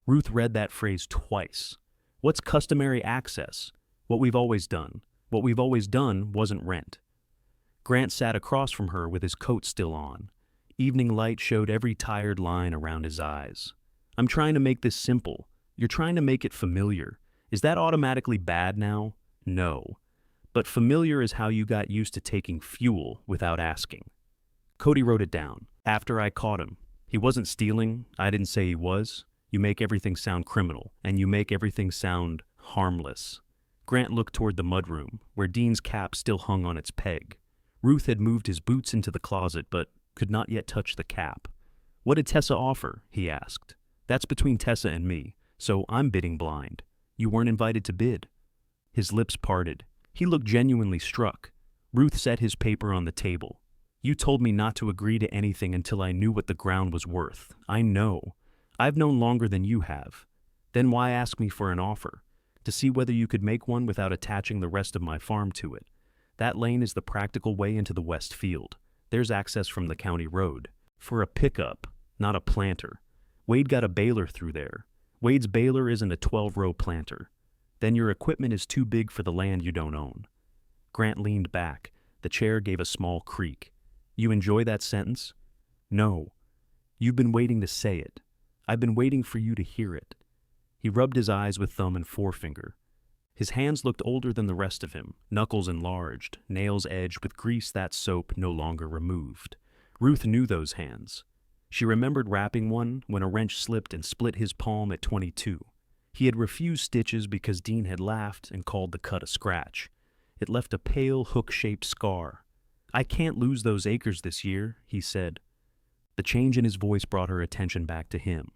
Ruth read that phrase twice. What's customary access? What we've always done. What we've always done wasn't rent. Grant sat across from her with his coat still on. Evening light showed every tired line around his eyes. I'm trying to make this simple. You're trying to make it familiar. Is that automatically bad now? No. But familiar is how you got used to taking fuel without asking. Cody wrote it down. After I caught him. He wasn't stealing. I didn't say he was. You make everything sound criminal, and you make everything sound harmless. Grant looked toward the mudroom, where Dean's cap still hung on its peg. Ruth had moved his boots into the closet, but could not yet touch the cap. What did Tessa offer? He asked. That's between Tessa and me, so I'm bidding blind. You weren't invited to bid. His lips parted. He looked genuinely struck. Ruth set his paper on the table. You told me not to agree to anything until I knew what the ground was worth. I know. I've known longer than you have. Then why ask me for an offer? To see whether you could make one without attaching the rest of my farm to it. That lane is the practical way into the west field. There's access from the county road. For a pickup, not a planter. Wade got a baler through there. Wade's baler isn't a 12-row planter. Then your equipment is too big for the land you don't own. Grant leaned back. The chair gave a small creak. You enjoy that sentence? No. You've been waiting to say it. I've been waiting for you to hear it. He rubbed his eyes with thumb and forefinger. His hands looked older than the rest of him, knuckles enlarged, nails edged with grease that soap no longer removed. Ruth knew those hands. She remembered wrapping one when a wrench slipped and split his palm at 22. He had refused stitches because Dean had laughed and called the cut a scratch. It left a pale, hook-shaped scar. I can't lose those acres this year, he said. The change in his voice brought her attention back to him.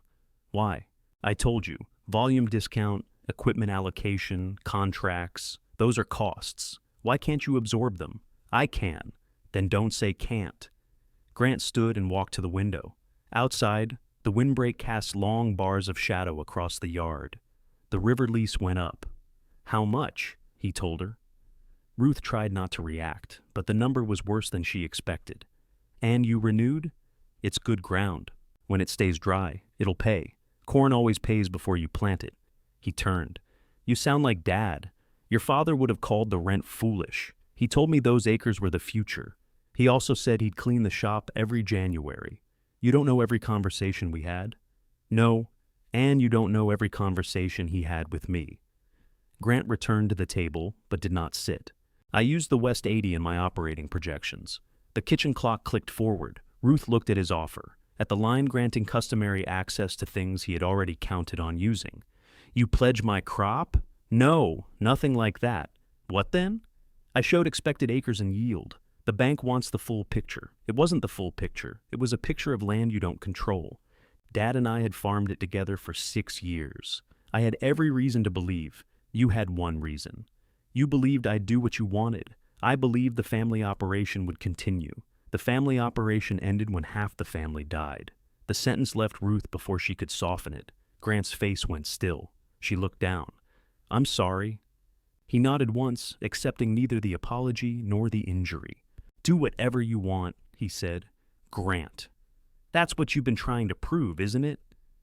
Why? I told you. Volume discount, equipment allocation, contracts, those are costs. Why can't you absorb them? I can. Then don't say can't. Grant stood and walked to the window. Outside, the windbreak cast long bars of shadow across the yard. The river lease went up. How much? He told her. Ruth tried not to react, but the number was worse than she expected. And you renewed? It's good ground. When it stays dry, it'll pay. Corn always pays before you plant it. He turned. You sound like Dad. Your father would have called the rent foolish. He told me those acres were the future. He also said he'd clean the shop every January. You don't know every conversation we had? No, and you don't know every conversation he had with me. Grant returned to the table, but did not sit. I used the West 80 in my operating projections. The kitchen clock clicked forward. Ruth looked at his offer, at the line granting customary access to things he had already counted on using. You pledge my crop? No, nothing like that. What then? I showed expected acres and yield. The bank wants the full picture. It wasn't the full picture. It was a picture of land you don't control. Dad and I had farmed it together for 6 years. I had every reason to believe. You had one reason. You believed I'd do what you wanted. I believed the family operation would continue. The family operation ended when half the family died. The sentence left Ruth before she could soften it. Grant's face went still. She looked down. I'm sorry. He nodded once, accepting neither the apology nor the injury. Do whatever you want, he said. Grant. That's what you've been trying to prove, isn't it?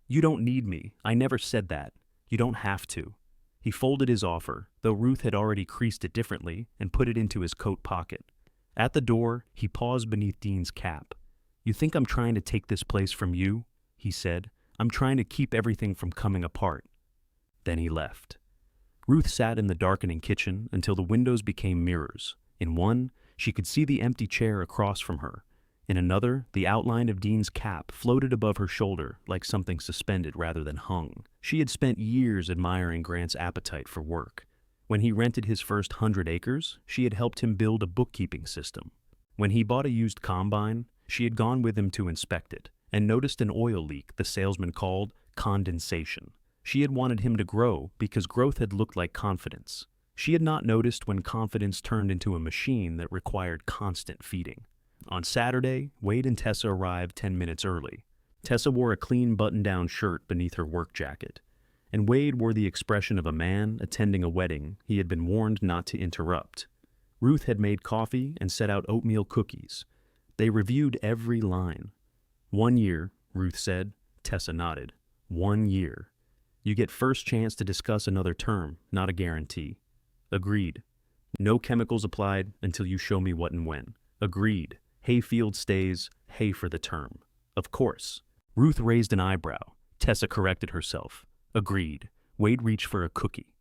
You don't need me. I never said that. You don't have to. He folded his offer, though Ruth had already creased it differently, and put it into his coat pocket. At the door, he paused beneath Dean's cap. You think I'm trying to take this place from you? He said. I'm trying to keep everything from coming apart. Then he left. Ruth sat in the darkening kitchen until the windows became mirrors. In one, she could see the empty chair across from her. In another, the outline of Dean's cap floated above her shoulder like something suspended rather than hung. She had spent years admiring Grant's appetite for work. When he rented his first 100 acres, she had helped him build a bookkeeping system. When he bought a used combine, she had gone with him to inspect it and noticed an oil leak the salesman called condensation. She had wanted him to grow because growth had looked like confidence. She had not noticed when confidence turned into a machine that required constant feeding. On Saturday, Wade and Tessa arrived 10 minutes early. Tessa wore a clean button-down shirt beneath her work jacket, and Wade wore the expression of a man attending a wedding he had been warned not to interrupt. Ruth had made coffee and set out oatmeal cookies. They reviewed every line. 1 year, Ruth said. Tessa nodded. 1 year. You get first chance to discuss another term, not a guarantee. Agreed. No chemicals applied until you show me what and when. Agreed. Hayfield stays, hay for the term. Of course. Ruth raised an eyebrow. Tessa corrected herself. Agreed. Wade reached for a cookie.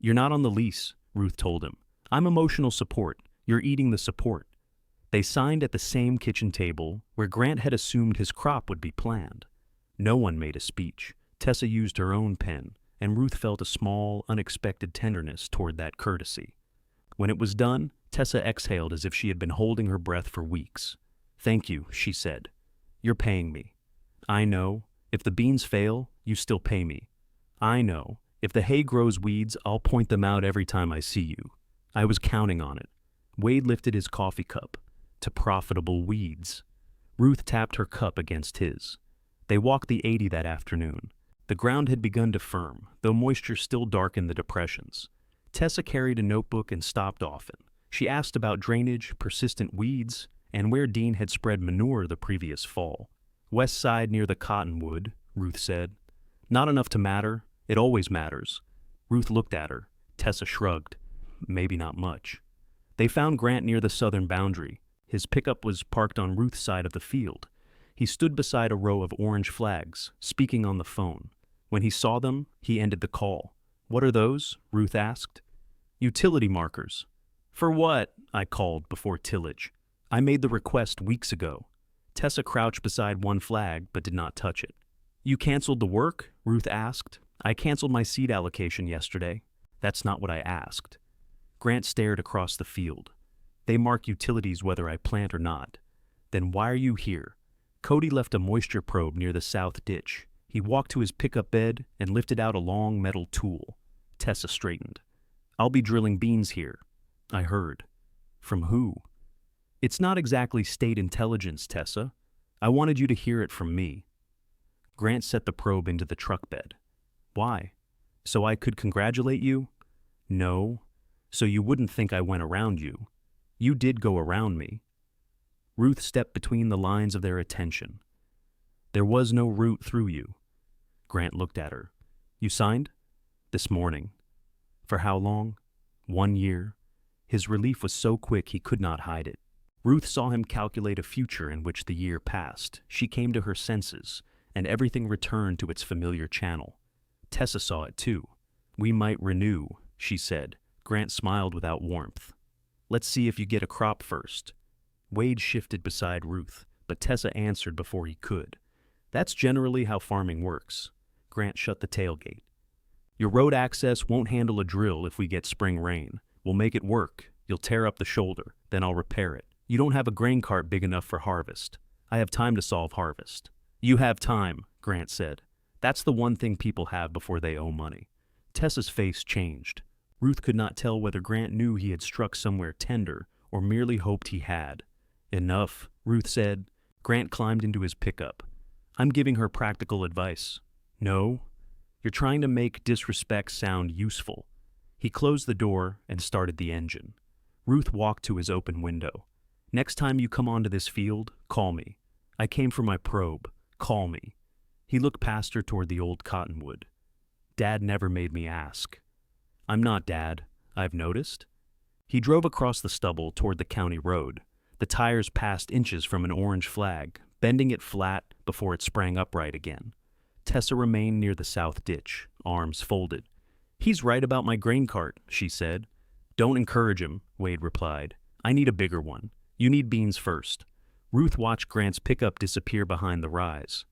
You're not on the lease, Ruth told him. I'm emotional support. You're eating the support. They signed at the same kitchen table where Grant had assumed his crop would be planned. No one made a speech. Tessa used her own pen, and Ruth felt a small, unexpected tenderness toward that courtesy. When it was done, Tessa exhaled as if she had been holding her breath for weeks. Thank you, she said. You're paying me. I know. If the beans fail, you still pay me. I know. If the hay grows weeds, I'll point them out every time I see you. I was counting on it. Wade lifted his coffee cup. To profitable weeds. Ruth tapped her cup against his. They walked the 80 that afternoon. The ground had begun to firm, though moisture still darkened the depressions. Tessa carried a notebook and stopped often. She asked about drainage, persistent weeds, and where Dean had spread manure the previous fall. West side near the cottonwood, Ruth said. Not enough to matter. It always matters. Ruth looked at her. Tessa shrugged. Maybe not much. They found Grant near the southern boundary. His pickup was parked on Ruth's side of the field. He stood beside a row of orange flags, speaking on the phone. When he saw them, he ended the call. What are those? Ruth asked. Utility markers. For what? I called before tillage. I made the request weeks ago. Tessa crouched beside one flag but did not touch it. You canceled the work? Ruth asked. I canceled my seed allocation yesterday. That's not what I asked. Grant stared across the field. They mark utilities whether I plant or not. Then why are you here? Cody left a moisture probe near the south ditch. He walked to his pickup bed and lifted out a long metal tool. Tessa straightened. I'll be drilling beans here. I heard. From who? It's not exactly state intelligence, Tessa. I wanted you to hear it from me. Grant set the probe into the truck bed. Why? So I could congratulate you? No. So you wouldn't think I went around you. You did go around me. Ruth stepped between the lines of their attention. There was no route through you. Grant looked at her. You signed? This morning. For how long? 1 year. His relief was so quick he could not hide it. Ruth saw him calculate a future in which the year passed. She came to her senses, and everything returned to its familiar channel. Tessa saw it too. We might renew, she said. Grant smiled without warmth. Let's see if you get a crop first. Wade shifted beside Ruth, but Tessa answered before he could. That's generally how farming works. Grant shut the tailgate. Your road access won't handle a drill if we get spring rain. We'll make it work. You'll tear up the shoulder, then I'll repair it. You don't have a grain cart big enough for harvest. I have time to solve harvest. You have time, Grant said. That's the one thing people have before they owe money. Tessa's face changed. Ruth could not tell whether Grant knew he had struck somewhere tender or merely hoped he had. Enough, Ruth said. Grant climbed into his pickup. I'm giving her practical advice. No? You're trying to make disrespect sound useful. He closed the door and started the engine. Ruth walked to his open window. "Next time you come onto this field, call me. I came for my probe. Call me." He looked past her toward the old cottonwood. "Dad never made me ask." "I'm not Dad. I've noticed." He drove across the stubble toward the county road. The tires passed inches from an orange flag, bending it flat before it sprang upright again. Tessa remained near the south ditch, arms folded. "He's right about my grain cart," she said. "Don't encourage him," Wade replied. "I need a bigger one. You need beans first." Ruth watched Grant's pickup disappear behind the rise.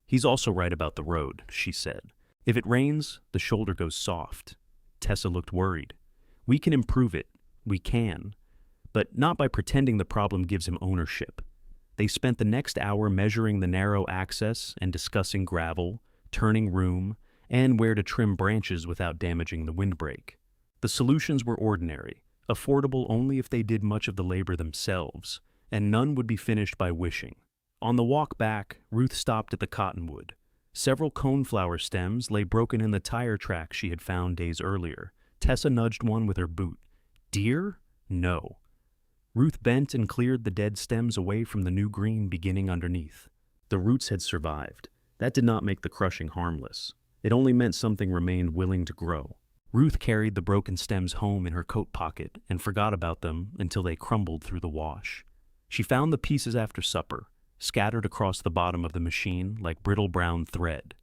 "He's also right about the road," she said. "If it rains, the shoulder goes soft." Tessa looked worried. "We can improve it. We can. But not by pretending the problem gives him ownership." They spent the next hour measuring the narrow access and discussing gravel, turning room, and where to trim branches without damaging the windbreak. The solutions were ordinary, affordable only if they did much of the labor themselves, and none would be finished by wishing. On the walk back, Ruth stopped at the cottonwood. Several coneflower stems lay broken in the tire track she had found days earlier. Tessa nudged one with her boot. "Deer? No." Ruth bent and cleared the dead stems away from the new green beginning underneath. The roots had survived. That did not make the crushing harmless. It only meant something remained willing to grow. Ruth carried the broken stems home in her coat pocket and forgot about them until they crumbled through the wash. She found the pieces after supper, scattered across the bottom of the machine like brittle brown thread.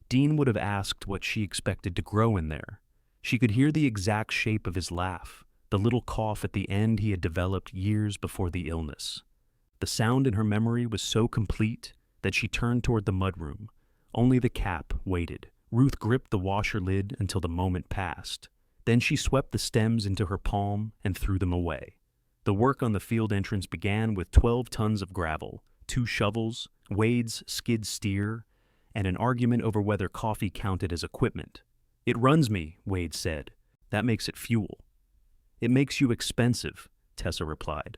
Dean would have asked what she expected to grow in there. She could hear the exact shape of his laugh, the little cough at the end he had developed years before the illness. The sound in her memory was so complete that she turned toward the mudroom. Only the cap waited. Ruth gripped the washer lid until the moment passed. Then she swept the stems into her palm and threw them away. The work on the field entrance began with 12 tons of gravel, 2 shovels, Wade's skid steer, and an argument over whether coffee counted as equipment. "It runs me," Wade said. "That makes it fuel." "It makes you expensive," Tessa replied.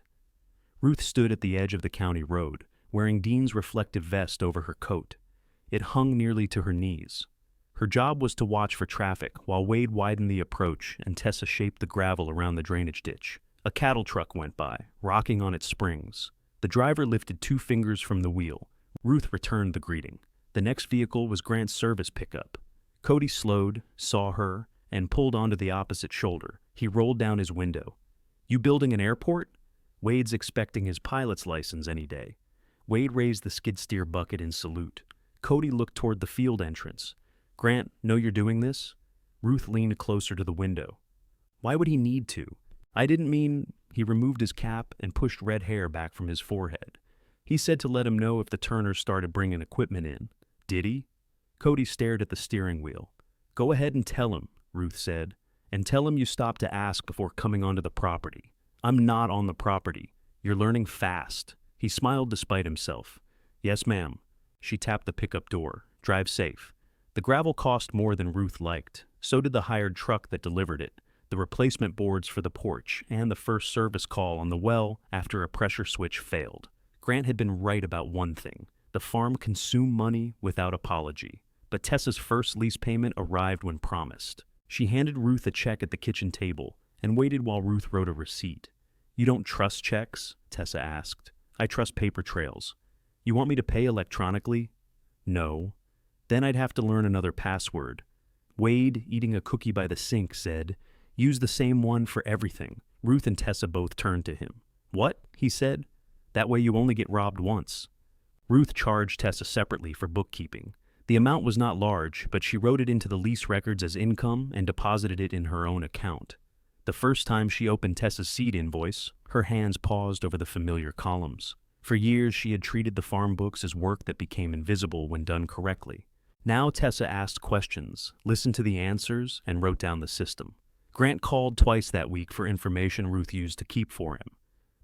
Ruth stood at the edge of the county road, wearing Dean's reflective vest over her coat. It hung nearly to her knees. Her job was to watch for traffic while Wade widened the approach and Tessa shaped the gravel around the drainage ditch. A cattle truck went by, rocking on its springs. The driver lifted 2 fingers from the wheel. Ruth returned the greeting. The next vehicle was Grant's service pickup. Cody slowed, saw her, and pulled onto the opposite shoulder. He rolled down his window. "You building an airport?" Wade's expecting his pilot's license any day. Wade raised the skid steer bucket in salute. Cody looked toward the field entrance. "Grant, know you're doing this?" Ruth leaned closer to the window. "Why would he need to?" "I didn't mean—" He removed his cap and pushed red hair back from his forehead. "He said to let him know if the Turners started bringing equipment in." "Did he?" Cody stared at the steering wheel. "Go ahead and tell him," Ruth said. "And tell him you stopped to ask before coming onto the property." "I'm not on the property. You're learning fast." He smiled despite himself. "Yes, ma'am." She tapped the pickup door. "Drive safe." The gravel cost more than Ruth liked. So did the hired truck that delivered it, the replacement boards for the porch, and the first service call on the well after a pressure switch failed. Grant had been right about one thing. The farm consumed money without apology. But Tessa's first lease payment arrived when promised. She handed Ruth a check at the kitchen table and waited while Ruth wrote a receipt. "You don't trust checks?" Tessa asked. "I trust paper trails." "You want me to pay electronically?" "No." "Then I'd have to learn another password." Wade, eating a cookie by the sink, said, "Use the same one for everything." Ruth and Tessa both turned to him. "What?" he said. "That way you only get robbed once." Ruth charged Tessa separately for bookkeeping. The amount was not large, but she wrote it into the lease records as income and deposited it in her own account. The first time she opened Tessa's seed invoice, her hands paused over the familiar columns. For years she had treated the farm books as work that became invisible when done correctly. Now Tessa asked questions, listened to the answers, and wrote down the system. Grant called twice that week for information Ruth used to keep for him.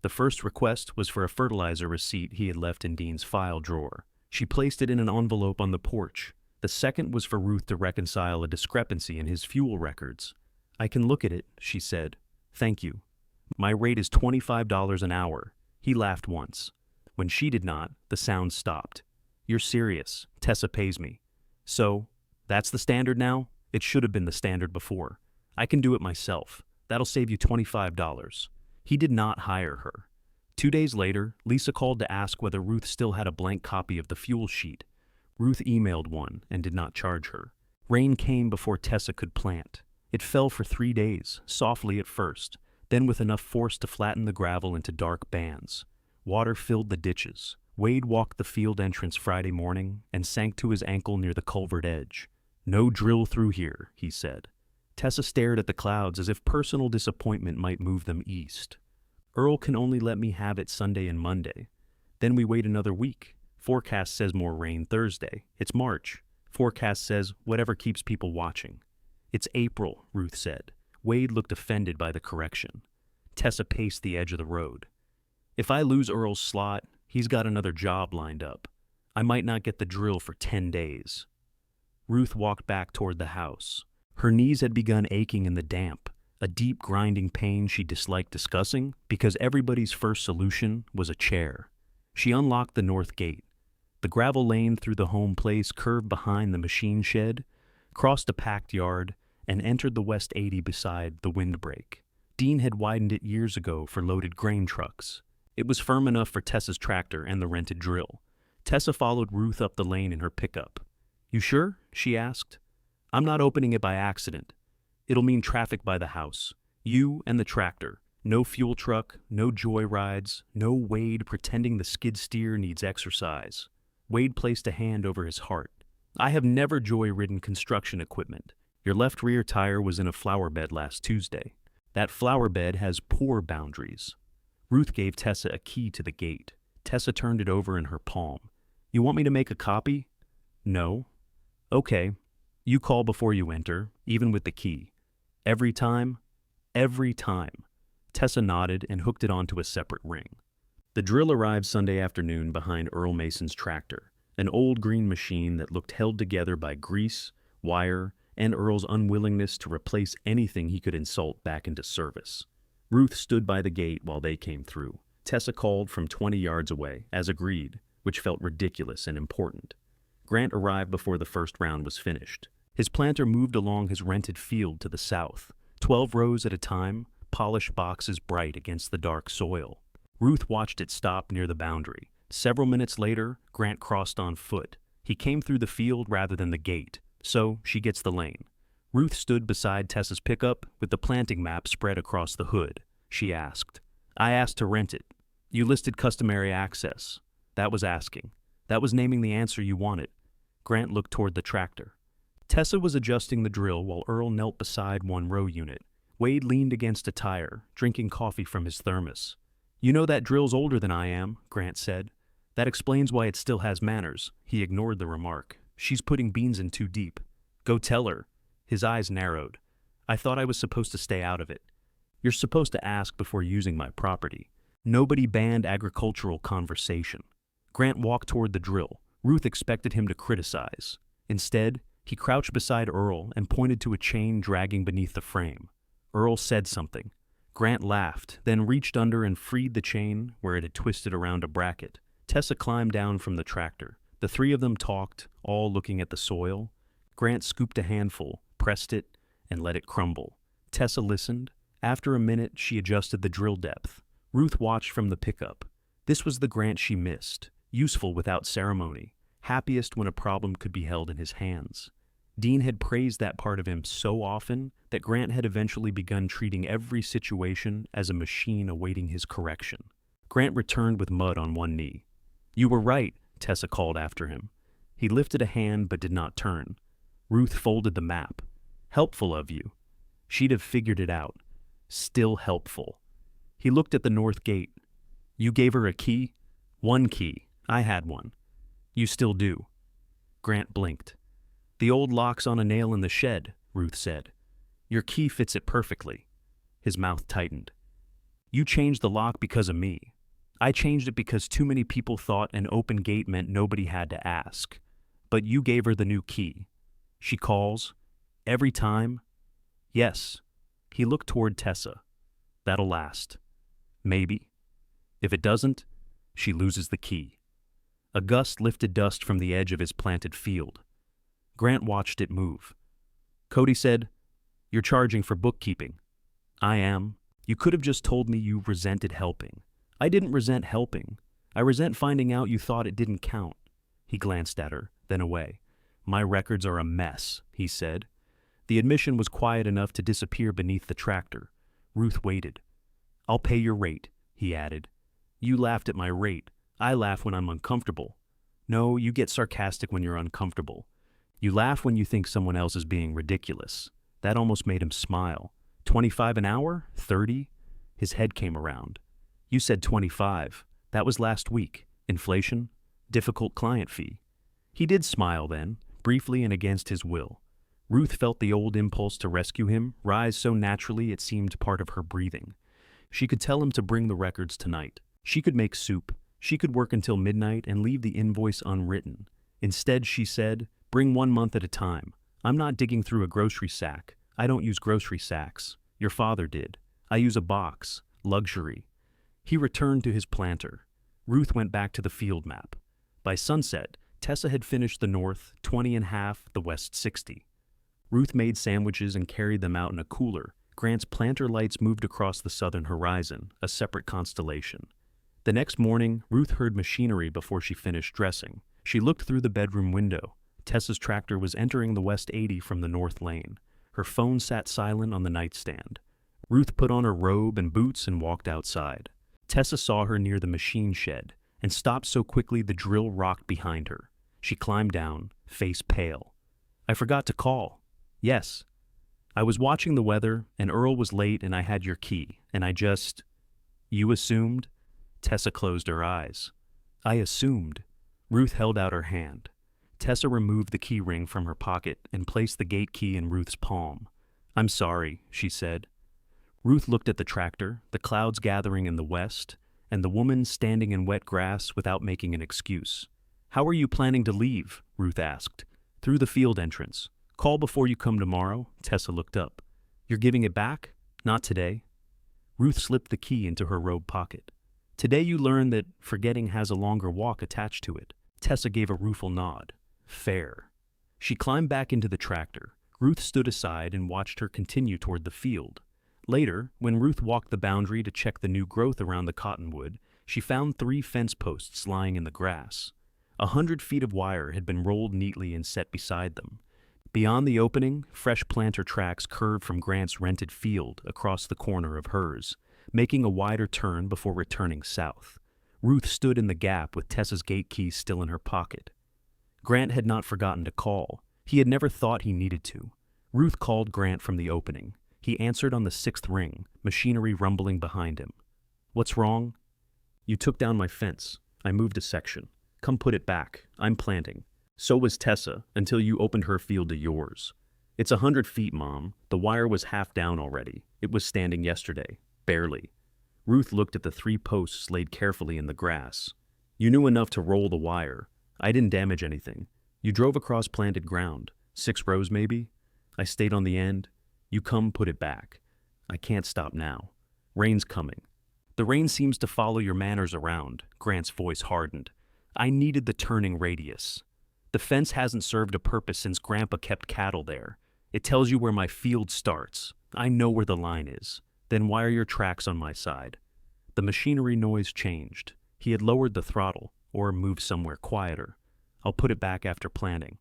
The first request was for a fertilizer receipt he had left in Dean's file drawer. She placed it in an envelope on the porch. The second was for Ruth to reconcile a discrepancy in his fuel records. "I can look at it," she said. "Thank you." "My rate is $25 an hour." He laughed once. When she did not, the sound stopped. "You're serious. Tessa pays me." "So, that's the standard now?" "It should have been the standard before." I can do it myself. That'll save you $25. He did not hire her. 2 days later, Lisa called to ask whether Ruth still had a blank copy of the fuel sheet. Ruth emailed one and did not charge her. Rain came before Tessa could plant. It fell for 3 days, softly at first, then with enough force to flatten the gravel into dark bands. Water filled the ditches. Wade walked the field entrance Friday morning and sank to his ankle near the culvert edge. "No drill through here," he said. Tessa stared at the clouds as if personal disappointment might move them east. "Earl can only let me have it Sunday and Monday. Then we wait another week. Forecast says more rain Thursday. It's March. Forecast says whatever keeps people watching." "It's April," Ruth said. Wade looked offended by the correction. Tessa paced the edge of the road. "If I lose Earl's slot, he's got another job lined up. I might not get the drill for 10 days. Ruth walked back toward the house. Her knees had begun aching in the damp, a deep grinding pain she disliked discussing because everybody's first solution was a chair. She unlocked the north gate. The gravel lane through the home place curved behind the machine shed, crossed a packed yard, and entered the west 80 beside the windbreak. Dean had widened it years ago for loaded grain trucks. It was firm enough for Tessa's tractor and the rented drill. Tessa followed Ruth up the lane in her pickup. "You sure?" she asked. "I'm not opening it by accident. It'll mean traffic by the house. You and the tractor. No fuel truck, no joy rides, no Wade pretending the skid steer needs exercise." Wade placed a hand over his heart. "I have never joy-ridden construction equipment. Your left rear tire was in a flower bed last Tuesday. That flower bed has poor boundaries." Ruth gave Tessa a key to the gate. Tessa turned it over in her palm. "You want me to make a copy?" "No." "Okay. You call before you enter, even with the key. Every time?" "Every time." Tessa nodded and hooked it onto a separate ring. The drill arrived Sunday afternoon behind Earl Mason's tractor, an old green machine that looked held together by grease, wire, and Earl's unwillingness to replace anything he could insult back into service. Ruth stood by the gate while they came through. Tessa called from 20 yards away, as agreed, which felt ridiculous and important. Grant arrived before the first round was finished. His planter moved along his rented field to the south, 12 rows at a time, polished boxes bright against the dark soil. Ruth watched it stop near the boundary. Several minutes later, Grant crossed on foot. He came through the field rather than the gate, so she gets the lane. Ruth stood beside Tessa's pickup with the planting map spread across the hood. She asked, "I asked to rent it. You listed customary access. That was asking. That was naming the answer you wanted." Grant looked toward the tractor. Tessa was adjusting the drill while Earl knelt beside one row unit. Wade leaned against a tire, drinking coffee from his thermos. "You know that drill's older than I am," Grant said. "That explains why it still has manners." He ignored the remark. "She's putting beans in too deep. Go tell her." His eyes narrowed. "I thought I was supposed to stay out of it." "You're supposed to ask before using my property." Nobody banned agricultural conversation. Grant walked toward the drill. Ruth expected him to criticize. Instead, he crouched beside Earl and pointed to a chain dragging beneath the frame. Earl said something. Grant laughed, then reached under and freed the chain where it had twisted around a bracket. Tessa climbed down from the tractor. The three of them talked, all looking at the soil. Grant scooped a handful, pressed it, and let it crumble. Tessa listened. After a minute, she adjusted the drill depth. Ruth watched from the pickup. This was the Grant she missed, useful without ceremony, happiest when a problem could be held in his hands. Dean had praised that part of him so often that Grant had eventually begun treating every situation as a machine awaiting his correction. Grant returned with mud on one knee. "You were right," Tessa called after him. He lifted a hand but did not turn. Ruth folded the map. "Helpful of you." She'd have figured it out. Still helpful. He looked at the north gate. "You gave her a key?" "One key. I had one." "You still do." Grant blinked. "The old lock's on a nail in the shed," Ruth said. "Your key fits it perfectly." His mouth tightened. "You changed the lock because of me. I changed it because too many people thought an open gate meant nobody had to ask. But you gave her the new key. She calls? Every time?" "Yes." He looked toward Tessa. "That'll last." "Maybe. If it doesn't, she loses the key." A gust lifted dust from the edge of his planted field. Grant watched it move. Cody said, You're charging for bookkeeping. I am. You could have just told me you resented helping. I didn't resent helping. I resent finding out you thought it didn't count. He glanced at her, then away. My records are a mess, he said. The admission was quiet enough to disappear beneath the tractor. Ruth waited. I'll pay your rate, he added. You laughed at my rate. I laugh when I'm uncomfortable. No, you get sarcastic when you're uncomfortable. You laugh when you think someone else is being ridiculous. That almost made him smile. 25 an hour? 30? His head came around. You said 25. That was last week. Inflation? Difficult client fee. He did smile then, briefly and against his will. Ruth felt the old impulse to rescue him rise so naturally it seemed part of her breathing. She could tell him to bring the records tonight. She could make soup. She could work until midnight and leave the invoice unwritten. Instead, she said, bring 1 month at a time. I'm not digging through a grocery sack. I don't use grocery sacks. Your father did. I use a box. Luxury. He returned to his planter. Ruth went back to the field map. By sunset, Tessa had finished the north 20 and half, the west 60. Ruth made sandwiches and carried them out in a cooler. Grant's planter lights moved across the southern horizon, a separate constellation. The next morning, Ruth heard machinery before she finished dressing. She looked through the bedroom window. Tessa's tractor was entering the west 80 from the north lane. Her phone sat silent on the nightstand. Ruth put on her robe and boots and walked outside. Tessa saw her near the machine shed and stopped so quickly the drill rocked behind her. She climbed down, face pale. I forgot to call. Yes. I was watching the weather, and Earl was late, and I had your key, and I just... You assumed? Tessa closed her eyes. I assumed. Ruth held out her hand. Tessa removed the key ring from her pocket and placed the gate key in Ruth's palm. I'm sorry, she said. Ruth looked at the tractor, the clouds gathering in the west, and the woman standing in wet grass without making an excuse. How are you planning to leave? Ruth asked. Through the field entrance. Call before you come tomorrow. Tessa looked up. You're giving it back? Not today. Ruth slipped the key into her robe pocket. Today you learn that forgetting has a longer walk attached to it. Tessa gave a rueful nod. Fair. She climbed back into the tractor. Ruth stood aside and watched her continue toward the field. Later, when Ruth walked the boundary to check the new growth around the cottonwood, she found 3 fence posts lying in the grass. 100 feet of wire had been rolled neatly and set beside them. Beyond the opening, fresh planter tracks curved from Grant's rented field across the corner of hers, making a wider turn before returning south. Ruth stood in the gap with Tessa's gate key still in her pocket. Grant had not forgotten to call. He had never thought he needed to. Ruth called Grant from the opening. He answered on the 6th ring, machinery rumbling behind him. What's wrong? You took down my fence. I moved a section. Come put it back. I'm planting. So was Tessa, until you opened her field to yours. It's 100 feet, Mom. The wire was half down already. It was standing yesterday. Barely. Ruth looked at the 3 posts laid carefully in the grass. You knew enough to roll the wire. I didn't damage anything. You drove across planted ground. 6 rows, maybe? I stayed on the end. You come put it back. I can't stop now. Rain's coming. The rain seems to follow your manners around. Grant's voice hardened. I needed the turning radius. The fence hasn't served a purpose since Grandpa kept cattle there. It tells you where my field starts. I know where the line is. Then why are your tracks on my side? The machinery noise changed. He had lowered the throttle, or moved somewhere quieter. I'll put it back after planting.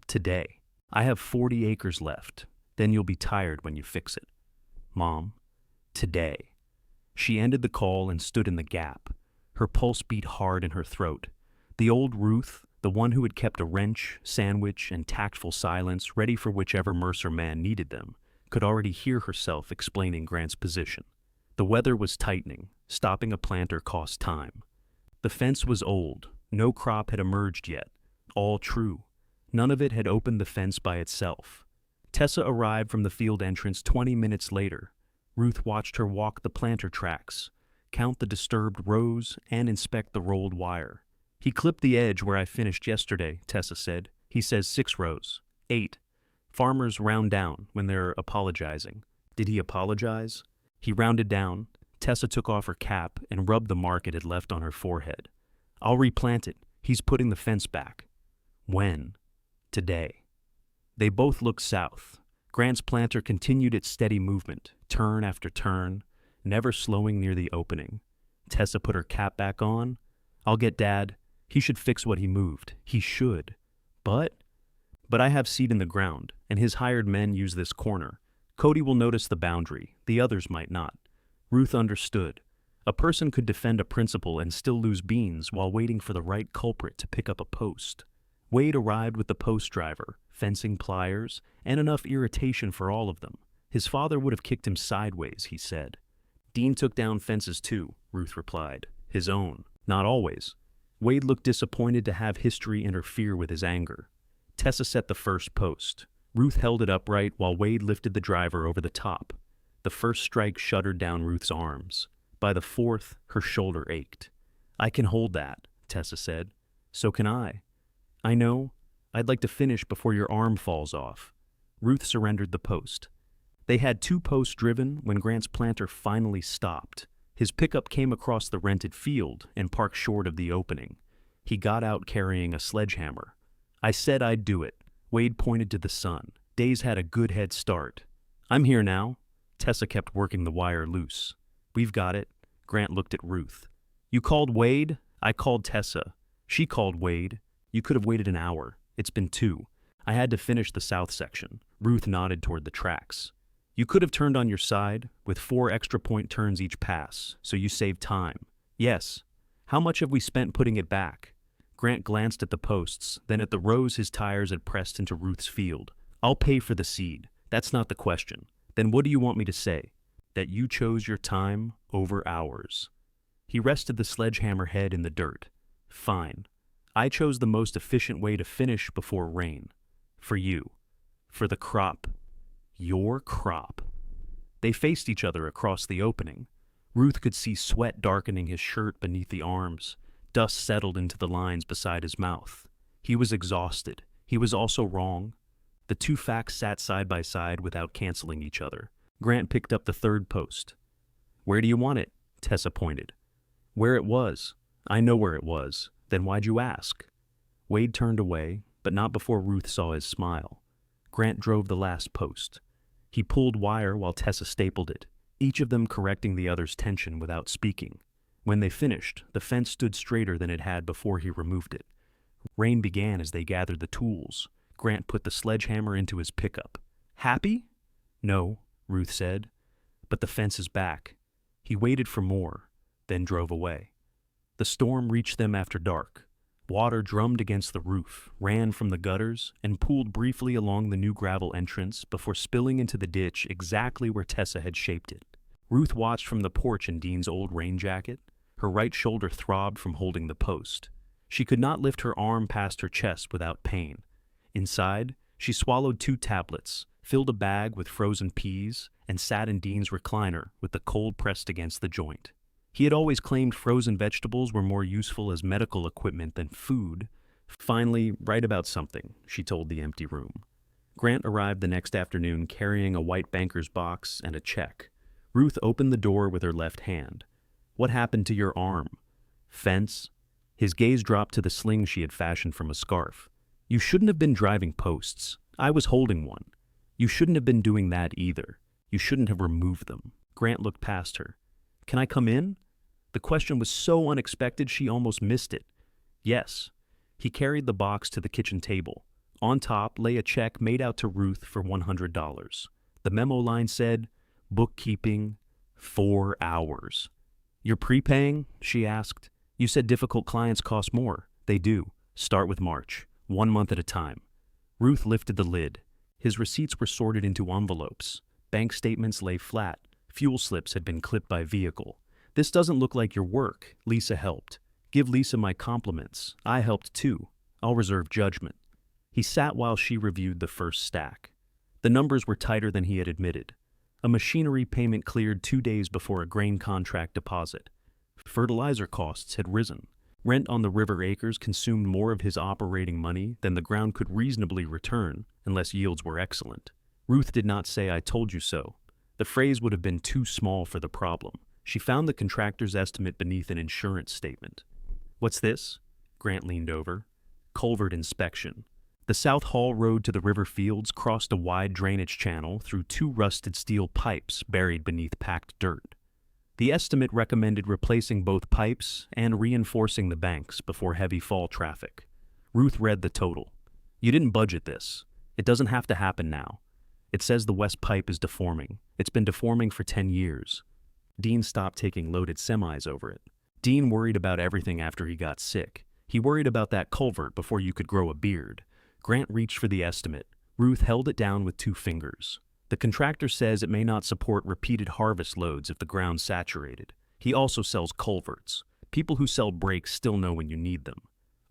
Today. I have 40 acres left. Then you'll be tired when you fix it. Mom. Today. She ended the call and stood in the gap. Her pulse beat hard in her throat. The old Ruth, the one who had kept a wrench, sandwich, and tactful silence ready for whichever Mercer man needed them, could already hear herself explaining Grant's position. The weather was tightening. Stopping a planter cost time. The fence was old. No crop had emerged yet. All true. None of it had opened the fence by itself. Tessa arrived from the field entrance 20 minutes later. Ruth watched her walk the planter tracks, count the disturbed rows, and inspect the rolled wire. He clipped the edge where I finished yesterday, Tessa said. He says 6 rows. 8. Farmers round down when they're apologizing. Did he apologize? He rounded down. Tessa took off her cap and rubbed the mark it had left on her forehead. I'll replant it. He's putting the fence back. When? Today. They both looked south. Grant's planter continued its steady movement, turn after turn, never slowing near the opening. Tessa put her cap back on. "I'll get Dad. He should fix what he moved. He should. But I have seed in the ground, and his hired men use this corner. Cody will notice the boundary. The others might not." Ruth understood. A person could defend a principal and still lose beans while waiting for the right culprit to pick up a post. Wade arrived with the post driver, fencing pliers, and enough irritation for all of them. His father would have kicked him sideways, he said. "Dean took down fences too," Ruth replied. "His own. Not always." Wade looked disappointed to have history interfere with his anger. Tessa set the first post. Ruth held it upright while Wade lifted the driver over the top. The first strike shuddered down Ruth's arms. By the fourth, her shoulder ached. "I can hold that," Tessa said. "So can I." "I know. I'd like to finish before your arm falls off." Ruth surrendered the post. They had 2 posts driven when Grant's planter finally stopped. His pickup came across the rented field and parked short of the opening. He got out carrying a sledgehammer. "I said I'd do it." Wade pointed to the sun. Days had a good head start. "I'm here now." Tessa kept working the wire loose. "We've got it." Grant looked at Ruth. "You called Wade?" "I called Tessa. She called Wade. You could have waited an hour. It's been 2. I had to finish the south section." Ruth nodded toward the tracks. "You could have turned on your side, with 4 extra point turns each pass, so you saved time." "Yes." "How much have we spent putting it back?" Grant glanced at the posts, then at the rows his tires had pressed into Ruth's field. "I'll pay for the seed. That's not the question. Then what do you want me to say?" "That you chose your time over ours." He rested the sledgehammer head in the dirt. "Fine. I chose the most efficient way to finish before rain. For you. For the crop. Your crop." They faced each other across the opening. Ruth could see sweat darkening his shirt beneath the arms. Dust settled into the lines beside his mouth. He was exhausted. He was also wrong. The 2 facts sat side by side without canceling each other. Grant picked up the 3rd post. "Where do you want it?" Tessa pointed. "Where it was." "I know where it was. Then why'd you ask?" Wade turned away, but not before Ruth saw his smile. Grant drove the last post. He pulled wire while Tessa stapled it, each of them correcting the other's tension without speaking. When they finished, the fence stood straighter than it had before he removed it. Rain began as they gathered the tools. Grant put the sledgehammer into his pickup. "Happy?" "No," Ruth said. "But the fence is back." He waited for more, then drove away. The storm reached them after dark. Water drummed against the roof, ran from the gutters, and pooled briefly along the new gravel entrance before spilling into the ditch exactly where Tessa had shaped it. Ruth watched from the porch in Dean's old rain jacket. Her right shoulder throbbed from holding the post. She could not lift her arm past her chest without pain. Inside, she swallowed 2 tablets, filled a bag with frozen peas, and sat in Dean's recliner with the cold pressed against the joint. He had always claimed frozen vegetables were more useful as medical equipment than food. "Finally, write about something," she told the empty room. Grant arrived the next afternoon carrying a white banker's box and a check. Ruth opened the door with her left hand. "What happened to your arm?" "Fence." His gaze dropped to the sling she had fashioned from a scarf. "You shouldn't have been driving posts. I was holding one. You shouldn't have been doing that either. You shouldn't have removed them." Grant looked past her. "Can I come in?" The question was so unexpected she almost missed it. "Yes." He carried the box to the kitchen table. On top lay a check made out to Ruth for $100. The memo line said, "Bookkeeping, 4 hours." "You're prepaying?" she asked. "You said difficult clients cost more." "They do. Start with March. 1 month at a time." Ruth lifted the lid. His receipts were sorted into envelopes. Bank statements lay flat. Fuel slips had been clipped by vehicle. "This doesn't look like your work." Lisa helped. "Give Lisa my compliments. I helped too. I'll reserve judgment." He sat while she reviewed the first stack. The numbers were tighter than he had admitted. A machinery payment cleared 2 days before a grain contract deposit. Fertilizer costs had risen. Rent on the river acres consumed more of his operating money than the ground could reasonably return, unless yields were excellent. Ruth did not say, "I told you so." The phrase would have been too small for the problem. She found the contractor's estimate beneath an insurance statement. "What's this?" Grant leaned over. "Culvert inspection." The South Hall road to the river fields crossed a wide drainage channel through two rusted steel pipes buried beneath packed dirt. The estimate recommended replacing both pipes and reinforcing the banks before heavy fall traffic. Ruth read the total. You didn't budget this. It doesn't have to happen now. It says the west pipe is deforming. It's been deforming for 10 years. Dean stopped taking loaded semis over it. Dean worried about everything after he got sick. He worried about that culvert before you could grow a beard. Grant reached for the estimate. Ruth held it down with 2 fingers. The contractor says it may not support repeated harvest loads if the ground's saturated. He also sells culverts. People who sell breaks still know when you need them.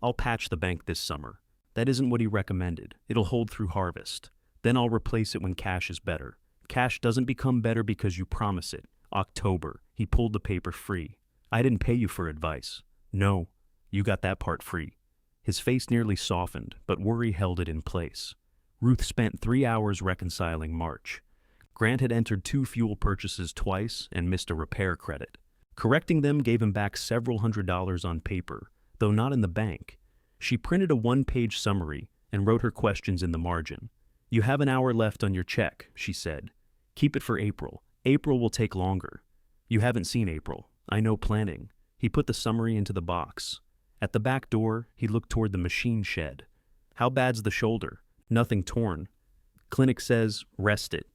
I'll patch the bank this summer. That isn't what he recommended. It'll hold through harvest. Then I'll replace it when cash is better. Cash doesn't become better because you promise it. October. He pulled the paper free. I didn't pay you for advice. No, you got that part free. His face nearly softened, but worry held it in place. Ruth spent 3 hours reconciling March. Grant had entered 2 fuel purchases twice and missed a repair credit. Correcting them gave him back several $100s on paper, though not in the bank. She printed a 1-page summary and wrote her questions in the margin. You have an hour left on your check, she said. Keep it for April. April will take longer. You haven't seen April. I know planning. He put the summary into the box. At the back door, he looked toward the machine shed. How bad's the shoulder? Nothing torn. Clinic says, rest it.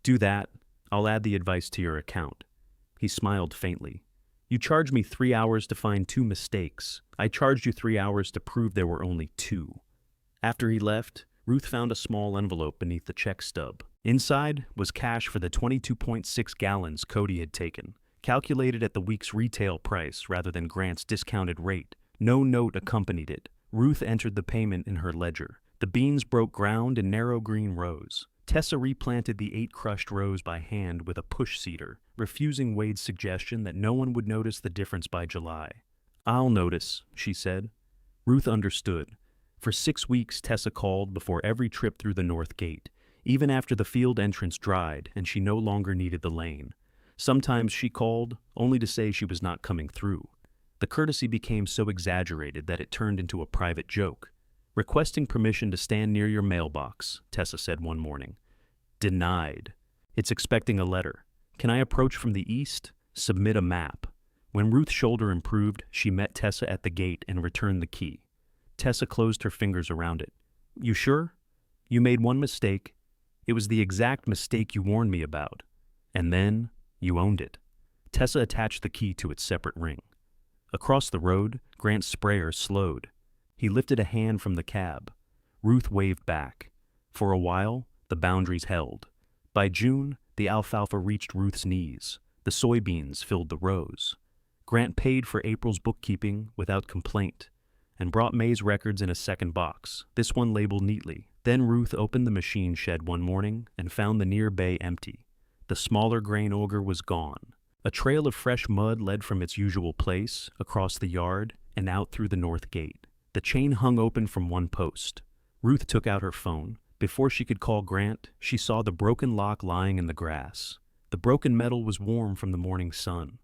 Do that. I'll add the advice to your account. He smiled faintly. You charged me 3 hours to find 2 mistakes. I charged you 3 hours to prove there were only 2. After he left, Ruth found a small envelope beneath the check stub. Inside was cash for the 22.6 gallons Cody had taken, calculated at the week's retail price rather than Grant's discounted rate. No note accompanied it. Ruth entered the payment in her ledger. The beans broke ground in narrow green rows. Tessa replanted the 8 crushed rows by hand with a push seeder, refusing Wade's suggestion that no one would notice the difference by July. I'll notice, she said. Ruth understood. For 6 weeks, Tessa called before every trip through the north gate, even after the field entrance dried and she no longer needed the lane. Sometimes she called, only to say she was not coming through. The courtesy became so exaggerated that it turned into a private joke. Requesting permission to stand near your mailbox, Tessa said one morning. Denied. It's expecting a letter. Can I approach from the east? Submit a map. When Ruth's shoulder improved, she met Tessa at the gate and returned the key. Tessa closed her fingers around it. You sure? You made one mistake. It was the exact mistake you warned me about. And then, you owned it. Tessa attached the key to its separate ring. Across the road, Grant's sprayer slowed. He lifted a hand from the cab. Ruth waved back. For a while, the boundaries held. By June, the alfalfa reached Ruth's knees. The soybeans filled the rows. Grant paid for April's bookkeeping without complaint and brought May's records in a second box, this one labeled neatly. Then Ruth opened the machine shed one morning and found the near bay empty. The smaller grain auger was gone. A trail of fresh mud led from its usual place, across the yard, and out through the north gate. The chain hung open from one post. Ruth took out her phone. Before she could call Grant, she saw the broken lock lying in the grass. The broken metal was warm from the morning sun.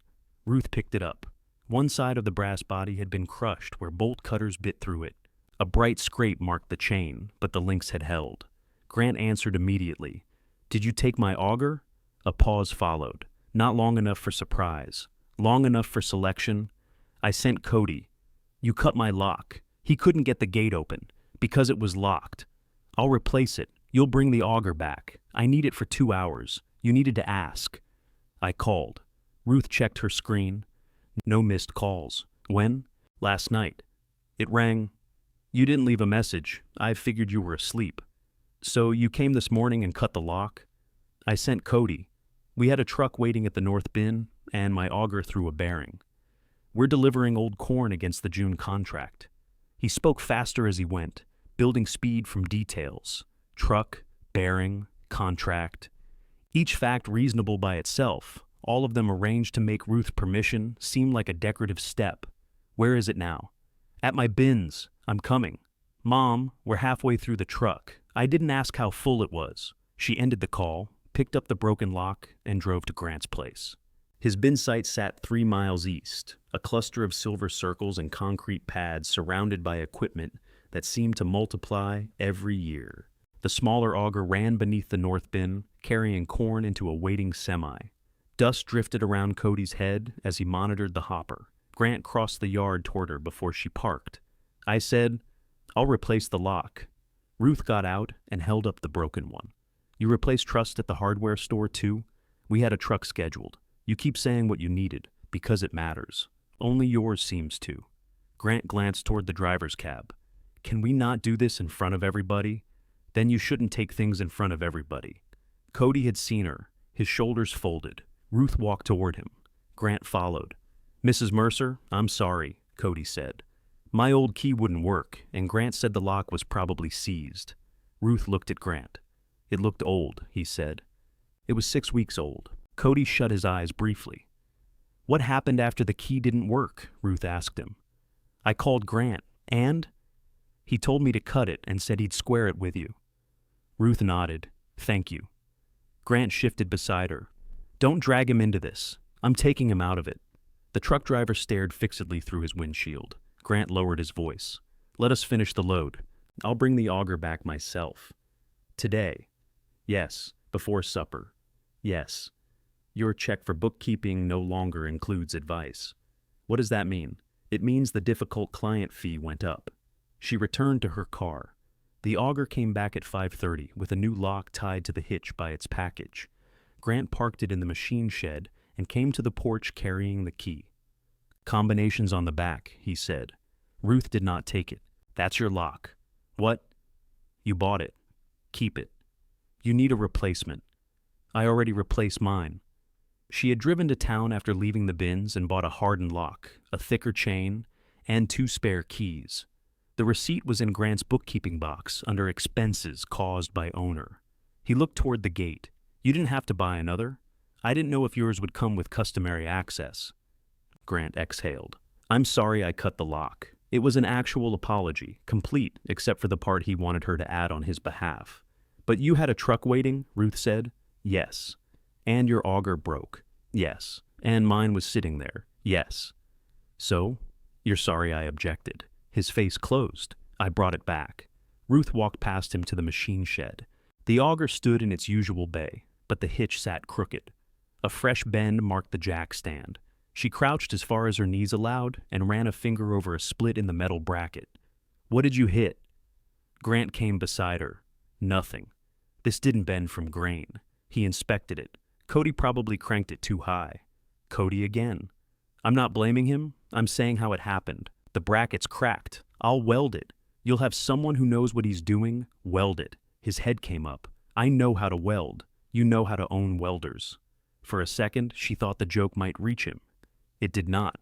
Ruth picked it up. One side of the brass body had been crushed where bolt cutters bit through it. A bright scrape marked the chain, but the links had held. Grant answered immediately. Did you take my auger? A pause followed. Not long enough for surprise. Long enough for selection. I sent Cody. You cut my lock. He couldn't get the gate open, because it was locked. I'll replace it. You'll bring the auger back. I need it for 2 hours. You needed to ask. I called. Ruth checked her screen. No missed calls. When? Last night. It rang. You didn't leave a message. I figured you were asleep. So you came this morning and cut the lock? I sent Cody. We had a truck waiting at the north bin, and my auger threw a bearing. We're delivering old corn against the June contract. He spoke faster as he went, building speed from details. Truck, bearing, contract. Each fact reasonable by itself, all of them arranged to make Ruth's permission seem like a decorative step. Where is it now? At my bins. I'm coming. Mom, we're halfway through the truck. I didn't ask how full it was. She ended the call, picked up the broken lock, and drove to Grant's place. His bin site sat 3 miles east, a cluster of silver circles and concrete pads surrounded by equipment that seemed to multiply every year. The smaller auger ran beneath the north bin, carrying corn into a waiting semi. Dust drifted around Cody's head as he monitored the hopper. Grant crossed the yard toward her before she parked. I said, "I'll replace the lock." Ruth got out and held up the broken one. "You replaced trust at the hardware store too? We had a truck scheduled. You keep saying what you needed, because it matters. Only yours seems to." Grant glanced toward the driver's cab. "Can we not do this in front of everybody?" "Then you shouldn't take things in front of everybody." Cody had seen her, his shoulders folded. Ruth walked toward him. Grant followed. "Mrs. Mercer, I'm sorry," Cody said. "My old key wouldn't work, and Grant said the lock was probably seized." Ruth looked at Grant. "It looked old," he said. "It was 6 weeks old." Cody shut his eyes briefly. "What happened after the key didn't work?" Ruth asked him. "I called Grant, and he told me to cut it and said he'd square it with you." Ruth nodded. "Thank you." Grant shifted beside her. "Don't drag him into this. I'm taking him out of it." The truck driver stared fixedly through his windshield. Grant lowered his voice. "Let us finish the load. I'll bring the auger back myself." "Today?" "Yes. Before supper." "Yes. Your check for bookkeeping no longer includes advice." "What does that mean?" "It means the difficult client fee went up." She returned to her car. The auger came back at 5:30 with a new lock tied to the hitch by its package. Grant parked it in the machine shed and came to the porch carrying the key. "Combinations on the back," he said. Ruth did not take it. "That's your lock." "What?" "You bought it. Keep it. You need a replacement." "I already replaced mine." She had driven to town after leaving the bins and bought a hardened lock, a thicker chain, and 2 spare keys. The receipt was in Grant's bookkeeping box under expenses caused by owner. He looked toward the gate. "You didn't have to buy another. I didn't know if yours would come with customary access." Grant exhaled. "I'm sorry I cut the lock. It was an actual apology, complete except for the part he wanted her to add on his behalf." "But you had a truck waiting," Ruth said. "Yes." "And your auger broke." "Yes." "And mine was sitting there." "Yes." "So, you're sorry I objected." His face closed. "I brought it back." Ruth walked past him to the machine shed. The auger stood in its usual bay, but the hitch sat crooked. A fresh bend marked the jack stand. She crouched as far as her knees allowed and ran a finger over a split in the metal bracket. "What did you hit?" Grant came beside her. "Nothing. This didn't bend from grain." He inspected it. "Cody probably cranked it too high." Cody again. "I'm not blaming him. I'm saying how it happened. The bracket's cracked. I'll weld it. You'll have someone who knows what he's doing weld it." His head came up. "I know how to weld. You know how to own welders." For a second, she thought the joke might reach him. It did not.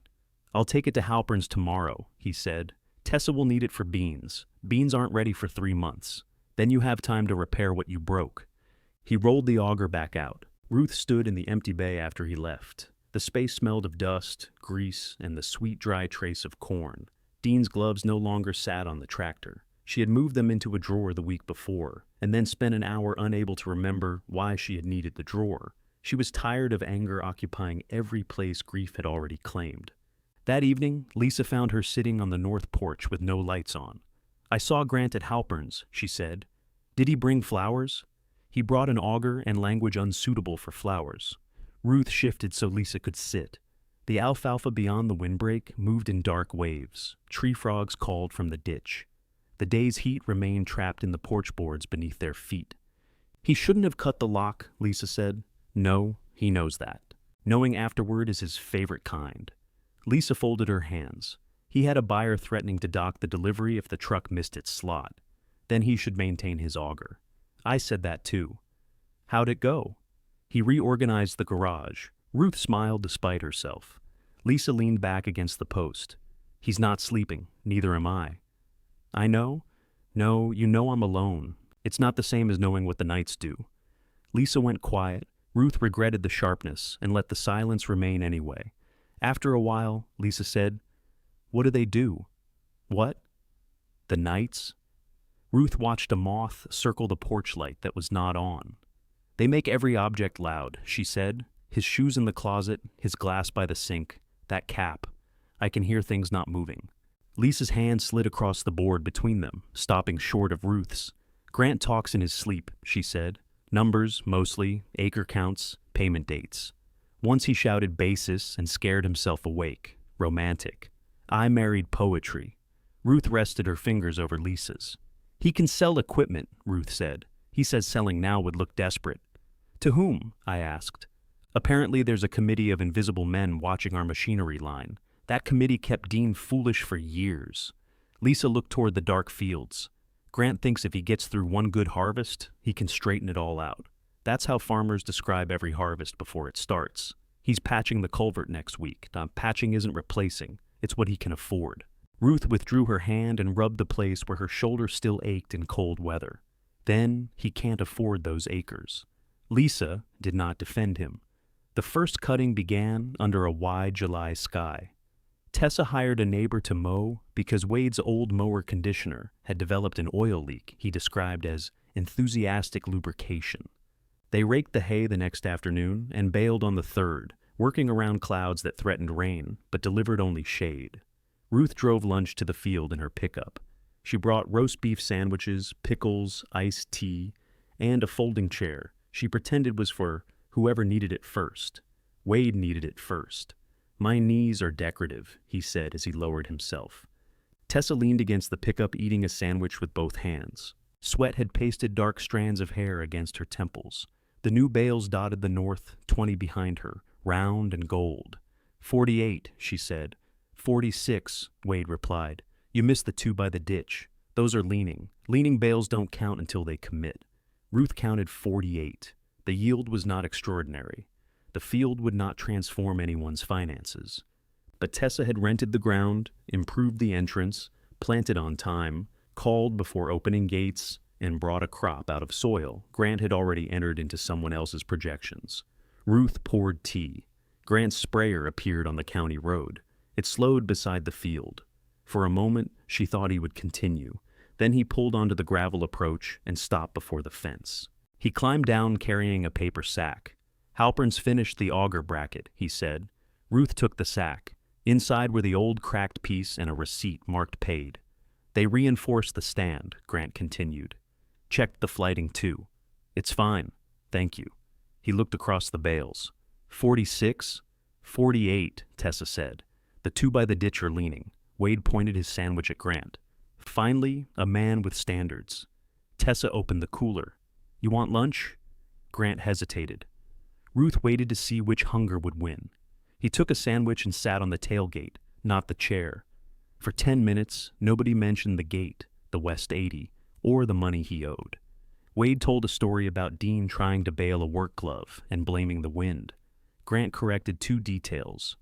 "I'll take it to Halpern's tomorrow," he said. "Tessa will need it for beans. Beans aren't ready for 3 months. Then you have time to repair what you broke." He rolled the auger back out. Ruth stood in the empty bay after he left. The space smelled of dust, grease, and the sweet dry trace of corn. Dean's gloves no longer sat on the tractor. She had moved them into a drawer the week before, and then spent an hour unable to remember why she had needed the drawer. She was tired of anger occupying every place grief had already claimed. That evening, Lisa found her sitting on the north porch with no lights on. "I saw Grant at Halpern's," she said. "Did he bring flowers?" "He brought an auger and language unsuitable for flowers." Ruth shifted so Lisa could sit. The alfalfa beyond the windbreak moved in dark waves. Tree frogs called from the ditch. The day's heat remained trapped in the porch boards beneath their feet. "He shouldn't have cut the lock," Lisa said. "No, he knows that. Knowing afterward is his favorite kind." Lisa folded her hands. He had a buyer threatening to dock the delivery if the truck missed its slot. Then he should maintain his auger. I said that too. "How'd it go?" "He reorganized the garage." Ruth smiled despite herself. Lisa leaned back against the post. "He's not sleeping. Neither am I." "I know? No, you know I'm alone. It's not the same as knowing what the nights do." Lisa went quiet. Ruth regretted the sharpness and let the silence remain anyway. After a while, Lisa said, "What do they do?" "What?" "The nights?" Ruth watched a moth circle the porch light that was not on. "They make every object loud," she said. "His shoes in the closet, his glass by the sink, that cap. I can hear things not moving." Lisa's hand slid across the board between them, stopping short of Ruth's. Grant talks in his sleep, she said. Numbers, mostly, acre counts, payment dates. Once he shouted basis and scared himself awake. Romantic. I married poetry. Ruth rested her fingers over Lisa's. He can sell equipment, Ruth said. He says selling now would look desperate. To whom? I asked. Apparently there's a committee of invisible men watching our machinery line. That committee kept Dean foolish for years. Lisa looked toward the dark fields. Grant thinks if he gets through one good harvest, he can straighten it all out. That's how farmers describe every harvest before it starts. He's patching the culvert next week. Now, patching isn't replacing. It's what he can afford. Ruth withdrew her hand and rubbed the place where her shoulder still ached in cold weather. Then he can't afford those acres. Lisa did not defend him. The first cutting began under a wide July sky. Tessa hired a neighbor to mow because Wade's old mower conditioner had developed an oil leak he described as enthusiastic lubrication. They raked the hay the next afternoon and baled on the third, working around clouds that threatened rain but delivered only shade. Ruth drove lunch to the field in her pickup. She brought roast beef sandwiches, pickles, iced tea, and a folding chair she pretended was for whoever needed it first. Wade needed it first. My knees are decorative, he said as he lowered himself. Tessa leaned against the pickup eating a sandwich with both hands. Sweat had pasted dark strands of hair against her temples. The new bales dotted the north, 20 behind her, round and gold. 48, she said. 46, Wade replied. You missed the two by the ditch. Those are leaning. Leaning bales don't count until they commit. Ruth counted 48. The yield was not extraordinary. The field would not transform anyone's finances. But Tessa had rented the ground, improved the entrance, planted on time, called before opening gates, and brought a crop out of soil Grant had already entered into someone else's projections. Ruth poured tea. Grant's sprayer appeared on the county road. It slowed beside the field. For a moment, she thought he would continue. Then he pulled onto the gravel approach and stopped before the fence. He climbed down carrying a paper sack. Halpern's finished the auger bracket, he said. Ruth took the sack. Inside were the old cracked piece and a receipt marked paid. They reinforced the stand, Grant continued. Checked the flighting too. It's fine, thank you. He looked across the bales. 46? 48, Tessa said. The two by the ditch are leaning. Wade pointed his sandwich at Grant. Finally, a man with standards. Tessa opened the cooler. You want lunch? Grant hesitated. Ruth waited to see which hunger would win. He took a sandwich and sat on the tailgate, not the chair. For 10 minutes, nobody mentioned the gate, the West 80, or the money he owed. Wade told a story about Dean trying to bail a work glove and blaming the wind. Grant corrected 2 details.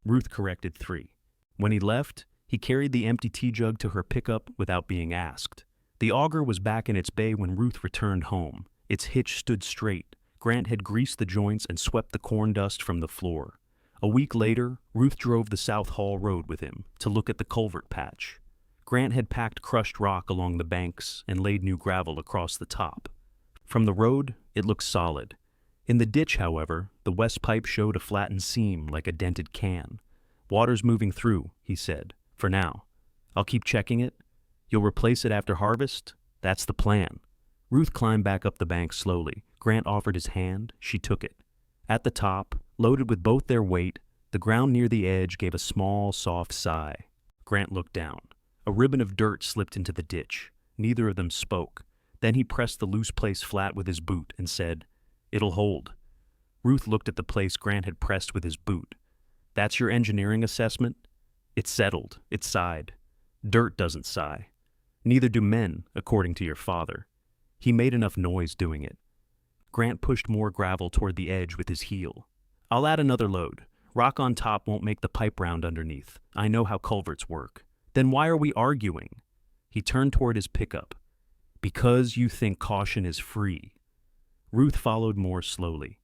Ruth corrected 3. When he left, he carried the empty tea jug to her pickup without being asked. The auger was back in its bay when Ruth returned home. Its hitch stood straight. Grant had greased the joints and swept the corn dust from the floor. A week later, Ruth drove the South Hall Road with him to look at the culvert patch. Grant had packed crushed rock along the banks and laid new gravel across the top. From the road, it looked solid. In the ditch, however, the west pipe showed a flattened seam like a dented can. Water's moving through, he said, for now. I'll keep checking it. You'll replace it after harvest? That's the plan. Ruth climbed back up the bank slowly. Grant offered his hand. She took it. At the top, loaded with both their weight, the ground near the edge gave a small, soft sigh. Grant looked down. A ribbon of dirt slipped into the ditch. Neither of them spoke. Then he pressed the loose place flat with his boot and said, It'll hold. Ruth looked at the place Grant had pressed with his boot. That's your engineering assessment? It settled. It sighed. Dirt doesn't sigh. Neither do men, according to your father. He made enough noise doing it. Grant pushed more gravel toward the edge with his heel. I'll add another load. Rock on top won't make the pipe round underneath. I know how culverts work. Then why are we arguing? He turned toward his pickup. Because you think caution is free. Ruth followed more slowly.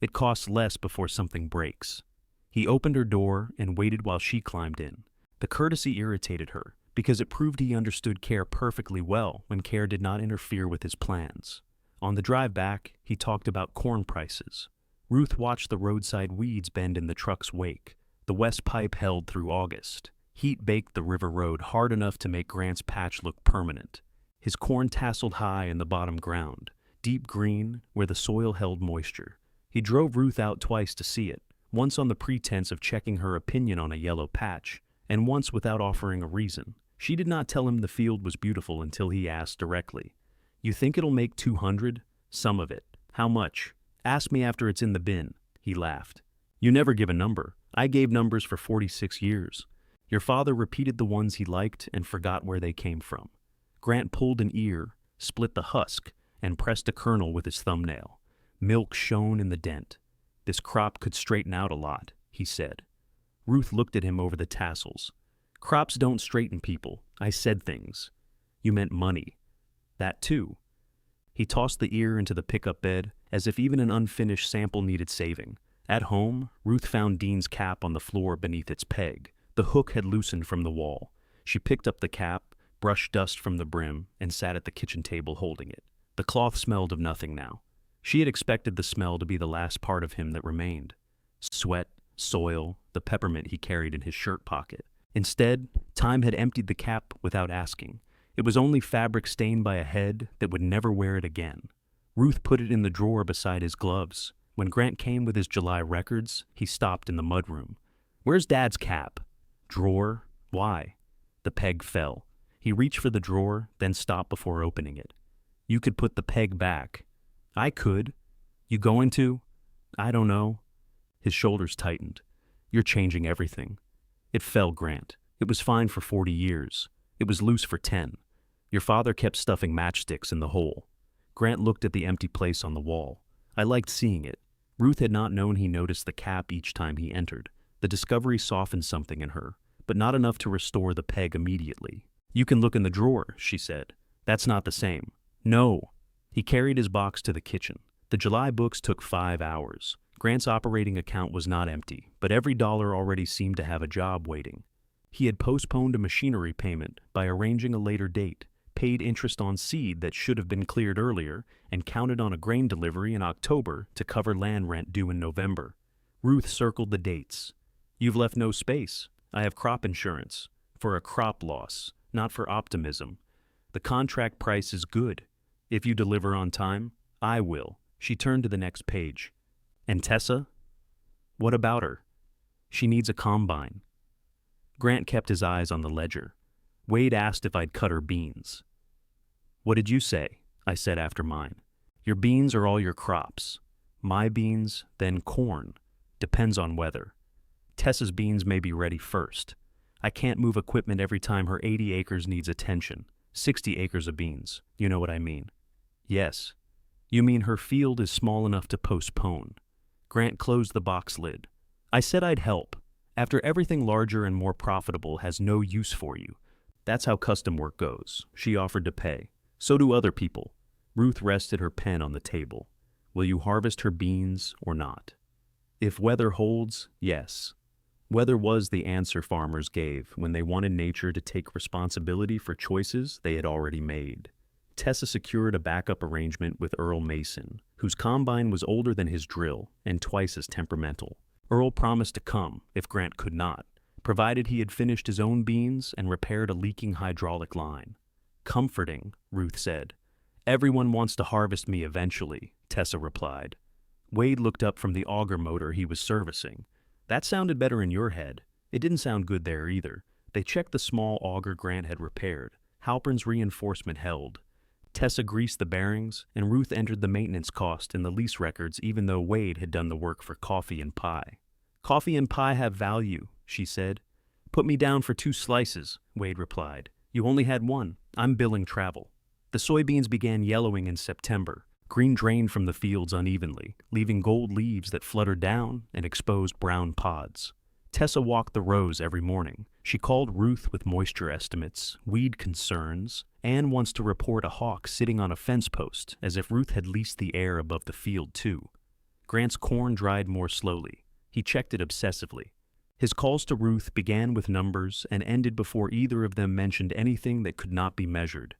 It costs less before something breaks. He opened her door and waited while she climbed in. The courtesy irritated her, because it proved he understood Care perfectly well when Care did not interfere with his plans. On the drive back, he talked about corn prices. Ruth watched the roadside weeds bend in the truck's wake. The west pipe held through August. Heat baked the river road hard enough to make Grant's patch look permanent. His corn tasseled high in the bottom ground, deep green where the soil held moisture. He drove Ruth out twice to see it, once on the pretense of checking her opinion on a yellow patch, and once without offering a reason. She did not tell him the field was beautiful until he asked directly, "You think it'll make 200? Some of it. How much? Ask me after it's in the bin." He laughed. "You never give a number. I gave numbers for 46 years. Your father repeated the ones he liked and forgot where they came from." Grant pulled an ear, split the husk, and pressed a kernel with his thumbnail. Milk shone in the dent. "This crop could straighten out a lot," he said. Ruth looked at him over the tassels. "Crops don't straighten people. I said things." "You meant money." "That too." He tossed the ear into the pickup bed, as if even an unfinished sample needed saving. At home, Ruth found Dean's cap on the floor beneath its peg. The hook had loosened from the wall. She picked up the cap, brushed dust from the brim, and sat at the kitchen table holding it. The cloth smelled of nothing now. She had expected the smell to be the last part of him that remained. Sweat, soil, the peppermint he carried in his shirt pocket. Instead, time had emptied the cap without asking. It was only fabric stained by a head that would never wear it again. Ruth put it in the drawer beside his gloves. When Grant came with his July records, he stopped in the mudroom. "Where's Dad's cap?" "Drawer? Why?" The peg fell. He reached for the drawer, then stopped before opening it. "You could put the peg back." "I could." "You going to?" "I don't know." His shoulders tightened. "You're changing everything." It fell, Grant. It was fine for 40 years. It was loose for 10. Your father kept stuffing matchsticks in the hole. Grant looked at the empty place on the wall. I liked seeing it. Ruth had not known he noticed the cap each time he entered. The discovery softened something in her, but not enough to restore the peg immediately. "You can look in the drawer," she said. "That's not the same." "No." He carried his box to the kitchen. The July books took 5 hours. Grant's operating account was not empty, but every dollar already seemed to have a job waiting. He had postponed a machinery payment by arranging a later date, paid interest on seed that should have been cleared earlier, and counted on a grain delivery in October to cover land rent due in November. Ruth circled the dates. "You've left no space. I have crop insurance. For a crop loss, not for optimism. The contract price is good. If you deliver on time, I will." She turned to the next page. "And Tessa? What about her?" "She needs a combine." Grant kept his eyes on the ledger. "Wade asked if I'd cut her beans." "What did you say?" I said after mine. "Your beans are all your crops. My beans, then corn. Depends on weather. Tessa's beans may be ready first. I can't move equipment every time her 80 acres needs attention. 60 acres of beans. You know what I mean?" "Yes." "You mean her field is small enough to postpone." Grant closed the box lid. "I said I'd help. After everything larger and more profitable has no use for you. That's how custom work goes." She offered to pay. "So do other people." Ruth rested her pen on the table. "Will you harvest her beans or not?" "If weather holds, yes." Weather was the answer farmers gave when they wanted nature to take responsibility for choices they had already made. Tessa secured a backup arrangement with Earl Mason, whose combine was older than his drill and twice as temperamental. Earl promised to come if Grant could not, provided he had finished his own beans and repaired a leaking hydraulic line. "Comforting," Ruth said. "Everyone wants to harvest me eventually," Tessa replied. Wade looked up from the auger motor he was servicing. "That sounded better in your head." It didn't sound good there either. They checked the small auger Grant had repaired. Halpern's reinforcement held. Tessa greased the bearings, and Ruth entered the maintenance cost in the lease records even though Wade had done the work for coffee and pie. "Coffee and pie have value," she said. "Put me down for 2 slices, Wade replied. "You only had 1. I'm billing travel." The soybeans began yellowing in September. Green drained from the fields unevenly, leaving gold leaves that fluttered down and exposed brown pods. Tessa walked the rows every morning. She called Ruth with moisture estimates, weed concerns, and wants to report a hawk sitting on a fence post, as if Ruth had leased the air above the field too. Grant's corn dried more slowly. He checked it obsessively. His calls to Ruth began with numbers and ended before either of them mentioned anything that could not be measured.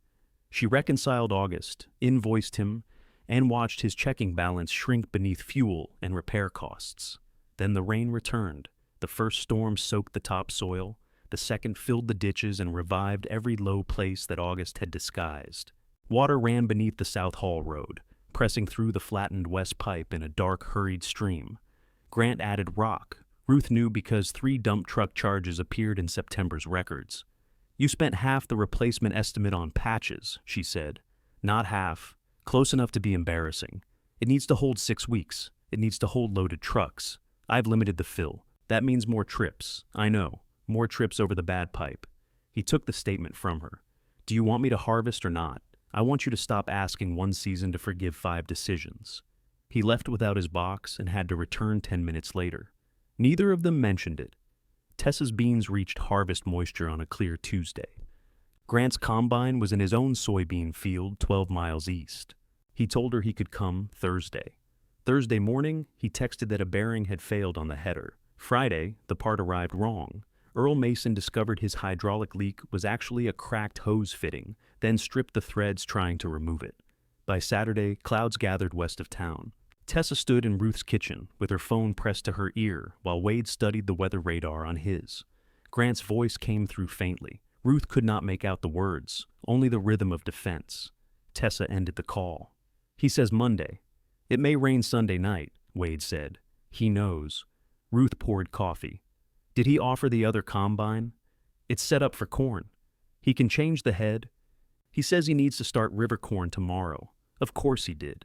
She reconciled August, invoiced him, and watched his checking balance shrink beneath fuel and repair costs. Then the rain returned. The first storm soaked the topsoil. The second filled the ditches and revived every low place that August had disguised. Water ran beneath the South Hall Road, pressing through the flattened west pipe in a dark, hurried stream. Grant added rock. Ruth knew because 3 dump truck charges appeared in September's records. "You spent half the replacement estimate on patches," she said. "Not half. Close enough to be embarrassing. It needs to hold 6 weeks. It needs to hold loaded trucks. I've limited the fill. That means more trips. I know. More trips over the bad pipe." He took the statement from her. "Do you want me to harvest or not? I want you to stop asking one season to forgive 5 decisions." He left without his box and had to return 10 minutes later. Neither of them mentioned it. Tessa's beans reached harvest moisture on a clear Tuesday. Grant's combine was in his own soybean field 12 miles east. He told her he could come Thursday. Thursday morning, he texted that a bearing had failed on the header. Friday, the part arrived wrong. Earl Mason discovered his hydraulic leak was actually a cracked hose fitting, then stripped the threads trying to remove it. By Saturday, clouds gathered west of town. Tessa stood in Ruth's kitchen with her phone pressed to her ear while Wade studied the weather radar on his. Grant's voice came through faintly. Ruth could not make out the words, only the rhythm of defense. Tessa ended the call. "He says Monday. It may rain Sunday night," Wade said. "He knows." Ruth poured coffee. "Did he offer the other combine?" "It's set up for corn. He can change the head. He says he needs to start river corn tomorrow." Of course he did.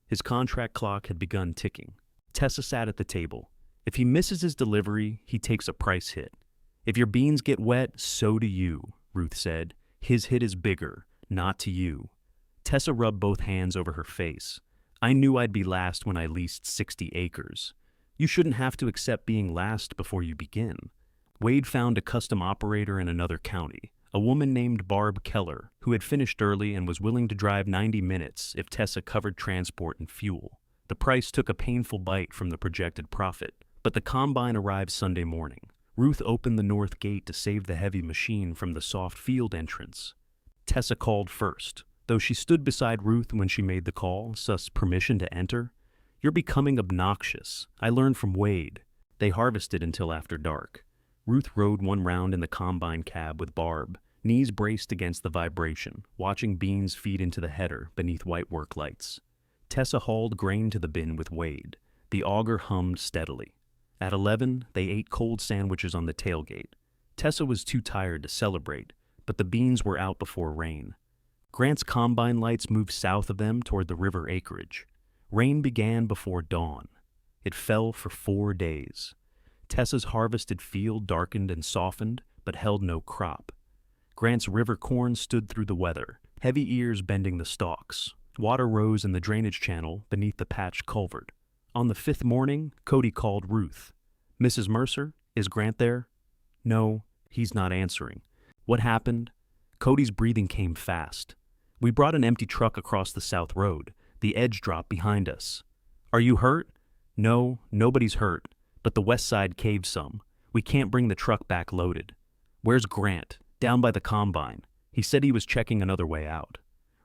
His contract clock had begun ticking. Tessa sat at the table. "If he misses his delivery, he takes a price hit. If your beans get wet, so do you," Ruth said. "His hit is bigger, not to you." Tessa rubbed both hands over her face. "I knew I'd be last when I leased 60 acres. You shouldn't have to accept being last before you begin." Wade found a custom operator in another county, a woman named Barb Keller, who had finished early and was willing to drive 90 minutes if Tessa covered transport and fuel. The price took a painful bite from the projected profit, but the combine arrived Sunday morning. Ruth opened the north gate to save the heavy machine from the soft field entrance. Tessa called first, though she stood beside Ruth when she made the call, sus permission to enter. "You're becoming obnoxious. I learned from Wade." They harvested until after dark. Ruth rode one round in the combine cab with Barb, knees braced against the vibration, watching beans feed into the header beneath white work lights. Tessa hauled grain to the bin with Wade. The auger hummed steadily. At 11, they ate cold sandwiches on the tailgate. Tessa was too tired to celebrate, but the beans were out before rain. Grant's combine lights moved south of them toward the river acreage. Rain began before dawn. It fell for 4 days. Tessa's harvested field darkened and softened, but held no crop. Grant's river corn stood through the weather, heavy ears bending the stalks. Water rose in the drainage channel beneath the patched culvert. On the 5th morning, Cody called Ruth. "Mrs. Mercer, is Grant there?" "No, he's not answering." "What happened?" Cody's breathing came fast. "We brought an empty truck across the south road. The edge dropped behind us." "Are you hurt?" "No, nobody's hurt, but the west side caved some. We can't bring the truck back loaded." "Where's Grant?" "Down by the combine. He said he was checking another way out."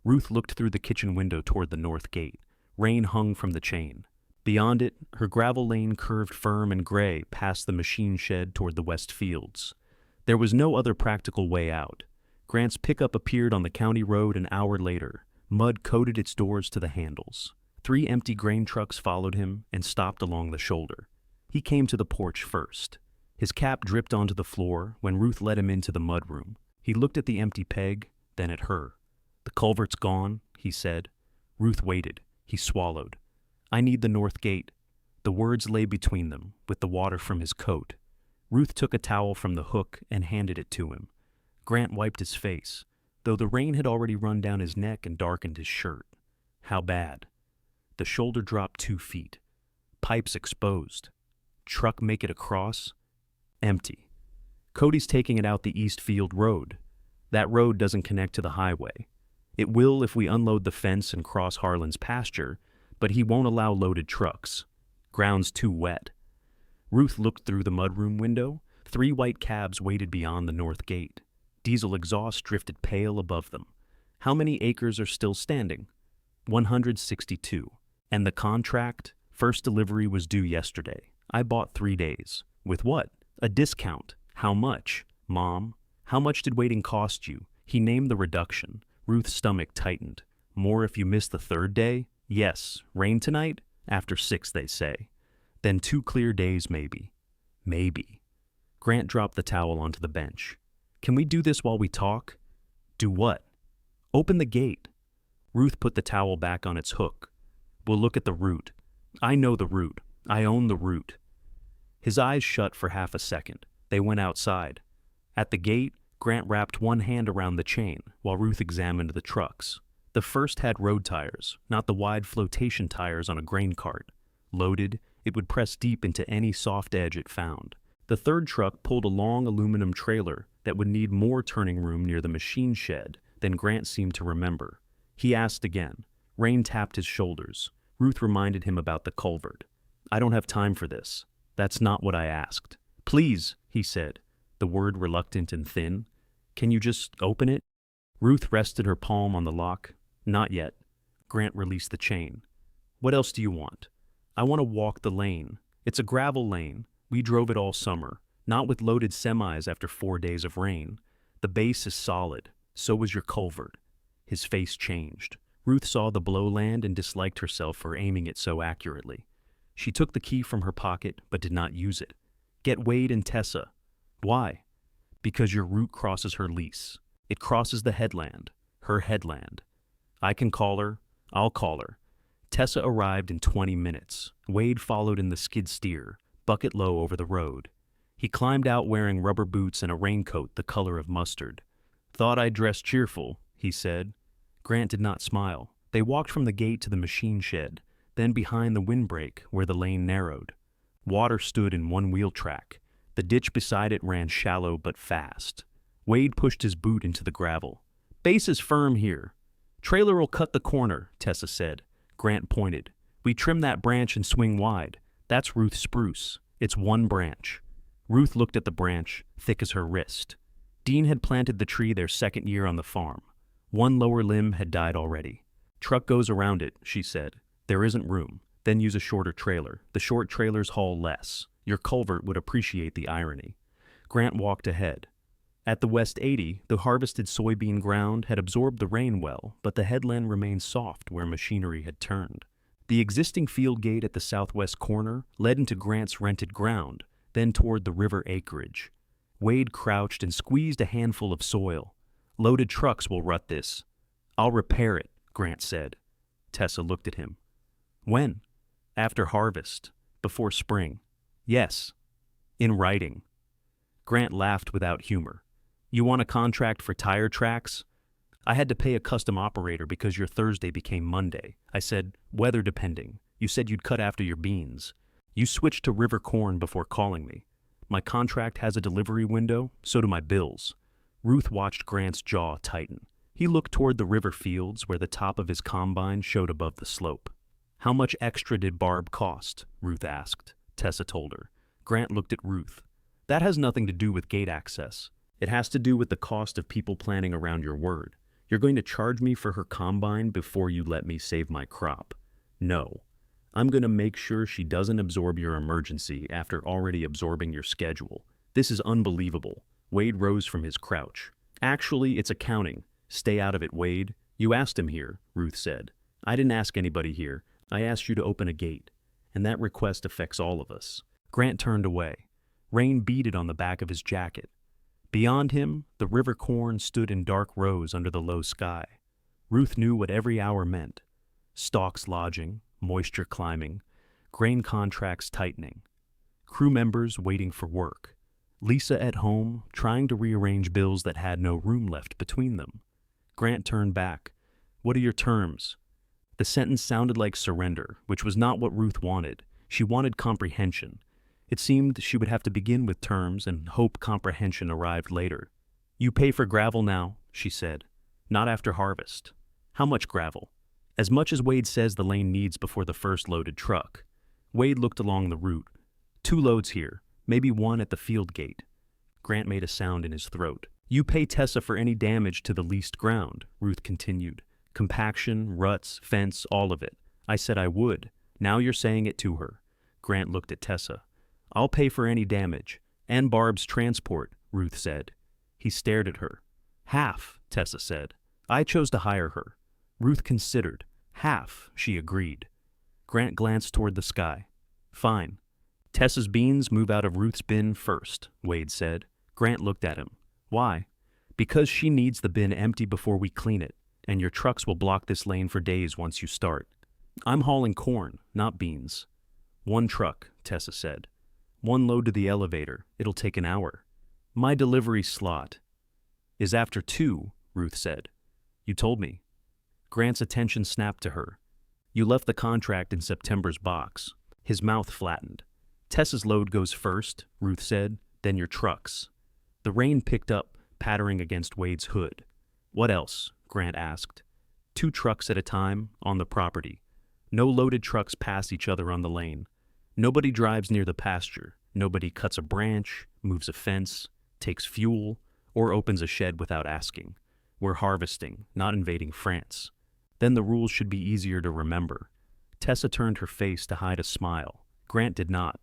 Ruth looked through the kitchen window toward the north gate. Rain hung from the chain. Beyond it, her gravel lane curved firm and gray past the machine shed toward the west fields. There was no other practical way out. Grant's pickup appeared on the county road an hour later. Mud coated its doors to the handles. 3 empty grain trucks followed him and stopped along the shoulder. He came to the porch first. His cap dripped onto the floor when Ruth led him into the mudroom. He looked at the empty peg, then at her. "The culvert's gone," he said. Ruth waited. He swallowed. "I need the north gate." The words lay between them, with the water from his coat. Ruth took a towel from the hook and handed it to him. Grant wiped his face, though the rain had already run down his neck and darkened his shirt. "How bad?" The shoulder dropped 2 feet. Pipes exposed. "Truck make it across?" "Empty." "Cody's taking it out the East Field Road. That road doesn't connect to the highway. It will if we unload the fence and cross Harlan's pasture, but he won't allow loaded trucks. Ground's too wet." Ruth looked through the mudroom window. 3 white cabs waited beyond the north gate. Diesel exhaust drifted pale above them. "How many acres are still standing?" 162. "And the contract? First delivery was due yesterday. I bought 3 days." "With what?" "A discount." "How much?" Mom, how much did waiting cost you? He named the reduction. Ruth's stomach tightened. More if you miss the third day? Yes. Rain tonight? After 6, they say. Then 2 clear days, maybe. Maybe. Grant dropped the towel onto the bench. Can we do this while we talk? Do what? Open the gate. Ruth put the towel back on its hook. We'll look at the route. I know the route. I own the route. His eyes shut for half a second. They went outside. At the gate, Grant wrapped one hand around the chain while Ruth examined the trucks. The first had road tires, not the wide flotation tires on a grain cart. Loaded, it would press deep into any soft edge it found. The third truck pulled a long aluminum trailer that would need more turning room near the machine shed than Grant seemed to remember. He asked again. Rain tapped his shoulders. Ruth reminded him about the culvert. I don't have time for this. That's not what I asked. Please, he said, the word reluctant and thin. Can you just open it? Ruth rested her palm on the lock. Not yet. Grant released the chain. What else do you want? I want to walk the lane. It's a gravel lane. We drove it all summer, not with loaded semis after 4 days of rain. The base is solid. So was your culvert. His face changed. Ruth saw the blow land and disliked herself for aiming it so accurately. She took the key from her pocket but did not use it. Get Wade and Tessa. Why? Because your route crosses her lease. It crosses the headland. Her headland. I can call her. I'll call her. Tessa arrived in 20 minutes. Wade followed in the skid steer, bucket low over the road. He climbed out wearing rubber boots and a raincoat the color of mustard. Thought I'd dress cheerful, he said. Grant did not smile. They walked from the gate to the machine shed, then behind the windbreak where the lane narrowed. Water stood in one wheel track. The ditch beside it ran shallow but fast. Wade pushed his boot into the gravel. Base is firm here. Trailer'll cut the corner, Tessa said. Grant pointed. We trim that branch and swing wide. That's Ruth's spruce. It's one branch. Ruth looked at the branch, thick as her wrist. Dean had planted the tree their second year on the farm. One lower limb had died already. Truck goes around it, she said. There isn't room. Then use a shorter trailer. The short trailers haul less. Your culvert would appreciate the irony. Grant walked ahead. At the West 80, the harvested soybean ground had absorbed the rain well, but the headland remained soft where machinery had turned. The existing field gate at the southwest corner led into Grant's rented ground, then toward the river acreage. Wade crouched and squeezed a handful of soil. Loaded trucks will rut this. I'll repair it, Grant said. Tessa looked at him. When? After harvest. Before spring. Yes. In writing. Grant laughed without humor. You want a contract for tire tracks? I had to pay a custom operator because your Thursday became Monday. I said, weather depending. You said you'd cut after your beans. You switched to river corn before calling me. My contract has a delivery window, so do my bills. Ruth watched Grant's jaw tighten. He looked toward the river fields where the top of his combine showed above the slope. How much extra did Barb cost? Ruth asked. Tessa told her. Grant looked at Ruth. That has nothing to do with gate access. It has to do with the cost of people planning around your word. You're going to charge me for her combine before you let me save my crop. No. I'm going to make sure she doesn't absorb your emergency after already absorbing your schedule. This is unbelievable. Wade rose from his crouch. Actually, it's accounting. Stay out of it, Wade. You asked him here, Ruth said. I didn't ask anybody here. I asked you to open a gate. And that request affects all of us. Grant turned away. Rain beaded on the back of his jacket. Beyond him, the river corn stood in dark rows under the low sky. Ruth knew what every hour meant. Stalks lodging, moisture climbing, grain contracts tightening. Crew members waiting for work. Lisa at home, trying to rearrange bills that had no room left between them. Grant turned back. What are your terms? The sentence sounded like surrender, which was not what Ruth wanted. She wanted comprehension. It seemed she would have to begin with terms and hope comprehension arrived later. You pay for gravel now, she said. Not after harvest. How much gravel? As much as Wade says the lane needs before the first loaded truck. Wade looked along the route. 2 loads here, maybe 1 at the field gate. Grant made a sound in his throat. You pay Tessa for any damage to the leased ground, Ruth continued. Compaction, ruts, fence, all of it. I said I would. Now you're saying it to her. Grant looked at Tessa. I'll pay for any damage. And Barb's transport, Ruth said. He stared at her. Half, Tessa said. I chose to hire her. Ruth considered. Half, she agreed. Grant glanced toward the sky. Fine. Tessa's beans move out of Ruth's bin first, Wade said. Grant looked at him. Why? Because she needs the bin empty before we clean it, and your trucks will block this lane for days once you start. I'm hauling corn, not beans. One truck, Tessa said. One load to the elevator. It'll take an hour. My delivery slot is after 2, Ruth said. You told me. Grant's attention snapped to her. You left the contract in September's box. His mouth flattened. Tessa's load goes first, Ruth said, then your trucks. The rain picked up, pattering against Wade's hood. What else? Grant asked. 2 trucks at a time, on the property. No loaded trucks pass each other on the lane. Nobody drives near the pasture. Nobody cuts a branch, moves a fence, takes fuel, or opens a shed without asking. We're harvesting, not invading France. Then the rules should be easier to remember. Tessa turned her face to hide a smile. Grant did not.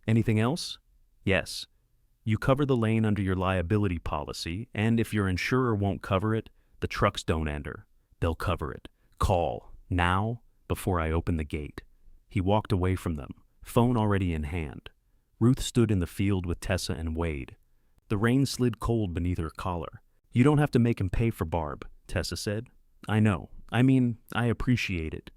Anything else? Yes. You cover the lane under your liability policy, and if your insurer won't cover it, the trucks don't enter. They'll cover it. Call, now, before I open the gate. He walked away from them, phone already in hand. Ruth stood in the field with Tessa and Wade. The rain slid cold beneath her collar. You don't have to make him pay for Barb, Tessa said. I know. I mean, I appreciate it.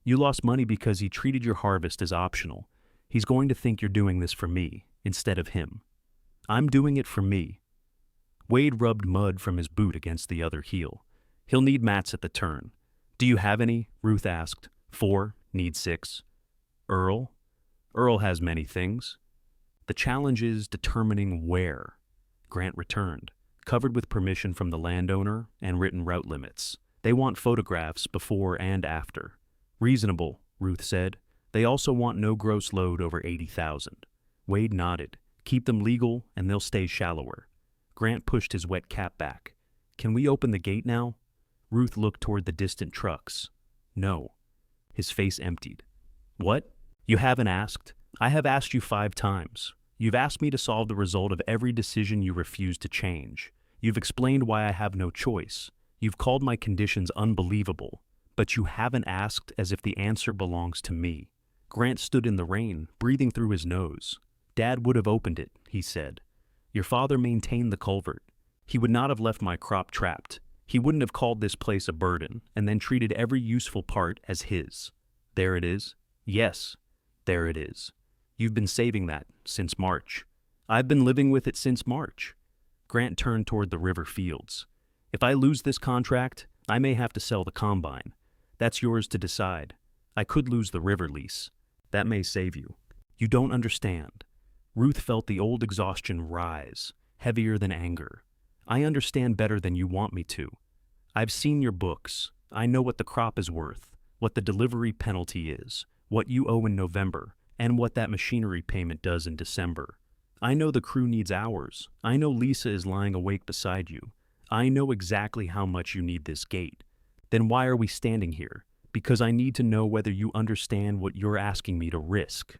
You lost money because he treated your harvest as optional. He's going to think you're doing this for me, instead of him. I'm doing it for me. Wade rubbed mud from his boot against the other heel. He'll need mats at the turn. Do you have any? Ruth asked. 4, need 6. Earl? Earl has many things. The challenge is determining where. Grant returned, covered with permission from the landowner and written route limits. They want photographs before and after. Reasonable, Ruth said. They also want no gross load over 80,000. Wade nodded. Keep them legal and they'll stay shallower. Grant pushed his wet cap back. Can we open the gate now? Ruth looked toward the distant trucks. No. His face emptied. What? You haven't asked? I have asked you 5 times. You've asked me to solve the result of every decision you refuse to change. You've explained why I have no choice. You've called my conditions unbelievable, but you haven't asked as if the answer belongs to me. Grant stood in the rain, breathing through his nose. Dad would have opened it, he said. Your father maintained the culvert. He would not have left my crop trapped. He wouldn't have called this place a burden and then treated every useful part as his. There it is. Yes, there it is. You've been saving that since March. I've been living with it since March. Grant turned toward the river fields. If I lose this contract, I may have to sell the combine. That's yours to decide. I could lose the river lease. That may save you. You don't understand. Ruth felt the old exhaustion rise, heavier than anger. I understand better than you want me to. I've seen your books. I know what the crop is worth, what the delivery penalty is, what you owe in November, and what that machinery payment does in December. I know the crew needs hours. I know Lisa is lying awake beside you. I know exactly how much you need this gate. Then why are we standing here? Because I need to know whether you understand what you're asking me to risk.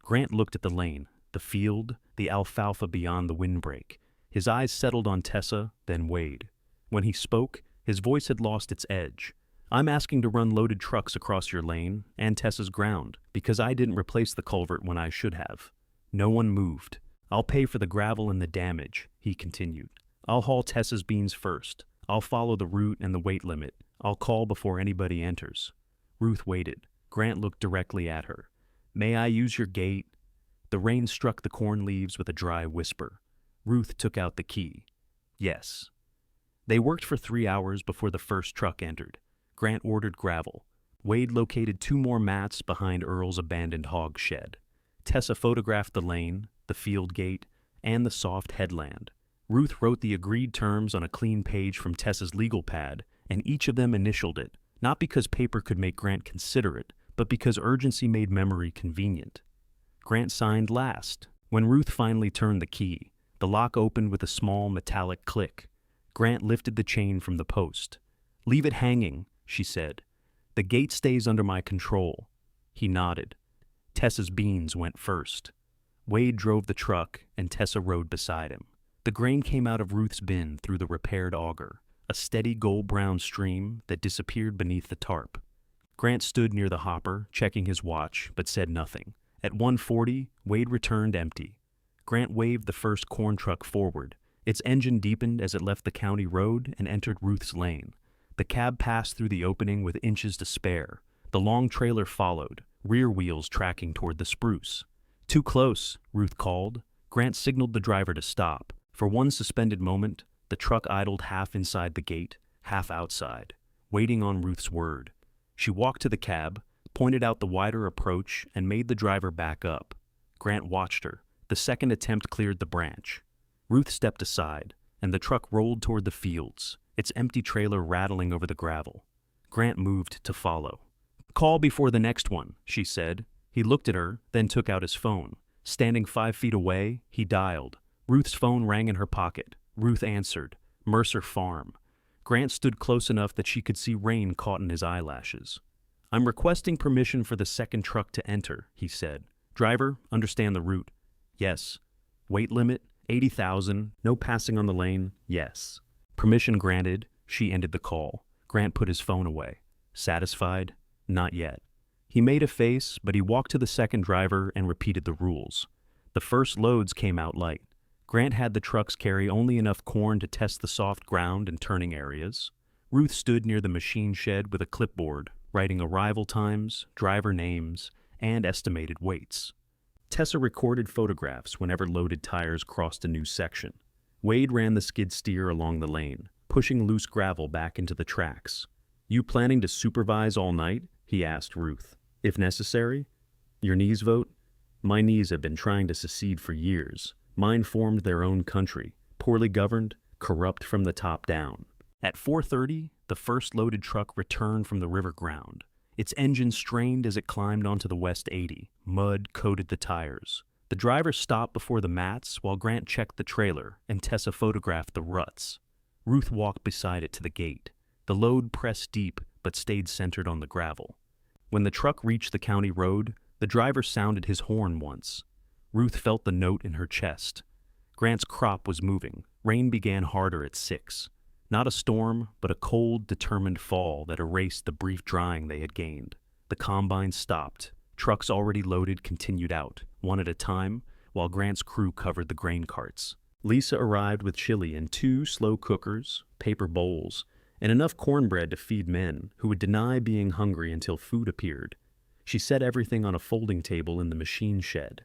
Grant looked at the lane, the field, the alfalfa beyond the windbreak. His eyes settled on Tessa, then Wade. When he spoke, his voice had lost its edge. I'm asking to run loaded trucks across your lane and Tessa's ground because I didn't replace the culvert when I should have. No one moved. I'll pay for the gravel and the damage, he continued. I'll haul Tessa's beans first. I'll follow the route and the weight limit. I'll call before anybody enters. Ruth waited. Grant looked directly at her. May I use your gate? The rain struck the corn leaves with a dry whisper. Ruth took out the key. Yes. They worked for 3 hours before the first truck entered. Grant ordered gravel. Wade located 2 more mats behind Earl's abandoned hog shed. Tessa photographed the lane, the field gate, and the soft headland. Ruth wrote the agreed terms on a clean page from Tessa's legal pad, and each of them initialed it, not because paper could make Grant considerate, but because urgency made memory convenient. Grant signed last. When Ruth finally turned the key, the lock opened with a small metallic click. Grant lifted the chain from the post. Leave it hanging, she said. The gate stays under my control. He nodded. Tessa's beans went first. Wade drove the truck, and Tessa rode beside him. The grain came out of Ruth's bin through the repaired auger, a steady gold-brown stream that disappeared beneath the tarp. Grant stood near the hopper, checking his watch, but said nothing. At 1:40, Wade returned empty. Grant waved the first corn truck forward. Its engine deepened as it left the county road and entered Ruth's lane. The cab passed through the opening with inches to spare. The long trailer followed, rear wheels tracking toward the spruce. "Too close," Ruth called. Grant signaled the driver to stop. For one suspended moment, the truck idled half inside the gate, half outside, waiting on Ruth's word. She walked to the cab, pointed out the wider approach, and made the driver back up. Grant watched her. The second attempt cleared the branch. Ruth stepped aside, and the truck rolled toward the fields, its empty trailer rattling over the gravel. Grant moved to follow. "Call before the next one," she said. He looked at her, then took out his phone. Standing 5 feet away, he dialed. Ruth's phone rang in her pocket. Ruth answered. Mercer Farm. Grant stood close enough that she could see rain caught in his eyelashes. "I'm requesting permission for the second truck to enter," he said. "Driver, understand the route?" "Yes." "Weight limit? 80,000. No passing on the lane?" "Yes." Permission granted. She ended the call. Grant put his phone away. Satisfied? Not yet. He made a face, but he walked to the second driver and repeated the rules. The first loads came out light. Grant had the trucks carry only enough corn to test the soft ground and turning areas. Ruth stood near the machine shed with a clipboard, writing arrival times, driver names, and estimated weights. Tessa recorded photographs whenever loaded tires crossed a new section. Wade ran the skid steer along the lane, pushing loose gravel back into the tracks. "You planning to supervise all night?" he asked Ruth. "If necessary?" "Your knees vote?" "My knees have been trying to secede for years. Mine formed their own country, poorly governed, corrupt from the top down." At 4:30, the first loaded truck returned from the river ground. Its engine strained as it climbed onto the West 80. Mud coated the tires. The driver stopped before the mats while Grant checked the trailer and Tessa photographed the ruts. Ruth walked beside it to the gate. The load pressed deep but stayed centered on the gravel. When the truck reached the county road, the driver sounded his horn once. Ruth felt the note in her chest. Grant's crop was moving. Rain began harder at 6. Not a storm, but a cold, determined fall that erased the brief drying they had gained. The combine stopped. Trucks already loaded continued out, one at a time, while Grant's crew covered the grain carts. Lisa arrived with chili in 2 slow cookers, paper bowls, and enough cornbread to feed men who would deny being hungry until food appeared. She set everything on a folding table in the machine shed.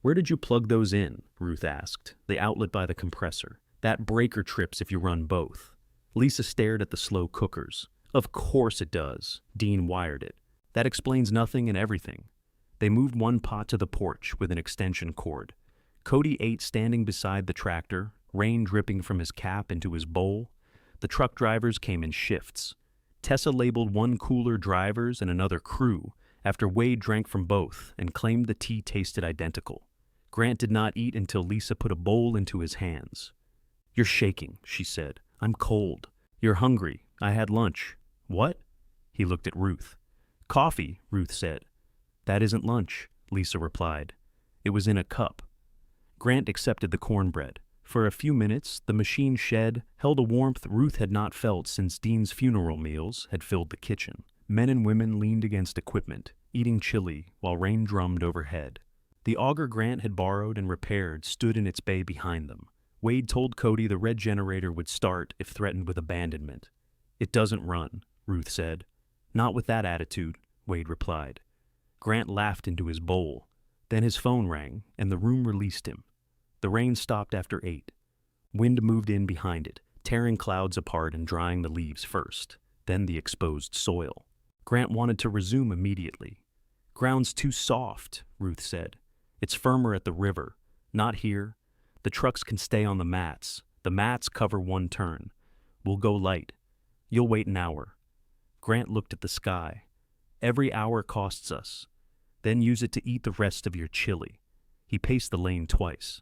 "Where did you plug those in?" Ruth asked. "The outlet by the compressor. That breaker trips if you run both." Lisa stared at the slow cookers. "Of course it does." Dean wired it. "That explains nothing and everything." They moved one pot to the porch with an extension cord. Cody ate standing beside the tractor, rain dripping from his cap into his bowl. The truck drivers came in shifts. Tessa labeled one cooler drivers and another crew, after Wade drank from both and claimed the tea tasted identical. Grant did not eat until Lisa put a bowl into his hands. "You're shaking," she said. "I'm cold." "You're hungry. I had lunch." "What?" He looked at Ruth. "Coffee," Ruth said. "That isn't lunch," Lisa replied. "It was in a cup." Grant accepted the cornbread. For a few minutes, the machine shed held a warmth Ruth had not felt since Dean's funeral meals had filled the kitchen. Men and women leaned against equipment, eating chili while rain drummed overhead. The auger Grant had borrowed and repaired stood in its bay behind them. Wade told Cody the red generator would start if threatened with abandonment. "It doesn't run," Ruth said. "Not with that attitude," Wade replied. Grant laughed into his bowl. Then his phone rang, and the room released him. The rain stopped after 8. Wind moved in behind it, tearing clouds apart and drying the leaves first, then the exposed soil. Grant wanted to resume immediately. "Ground's too soft," Ruth said. "It's firmer at the river. Not here. The trucks can stay on the mats. The mats cover one turn. We'll go light. You'll wait an hour." Grant looked at the sky. "Every hour costs us. Then use it to eat the rest of your chili." He paced the lane twice.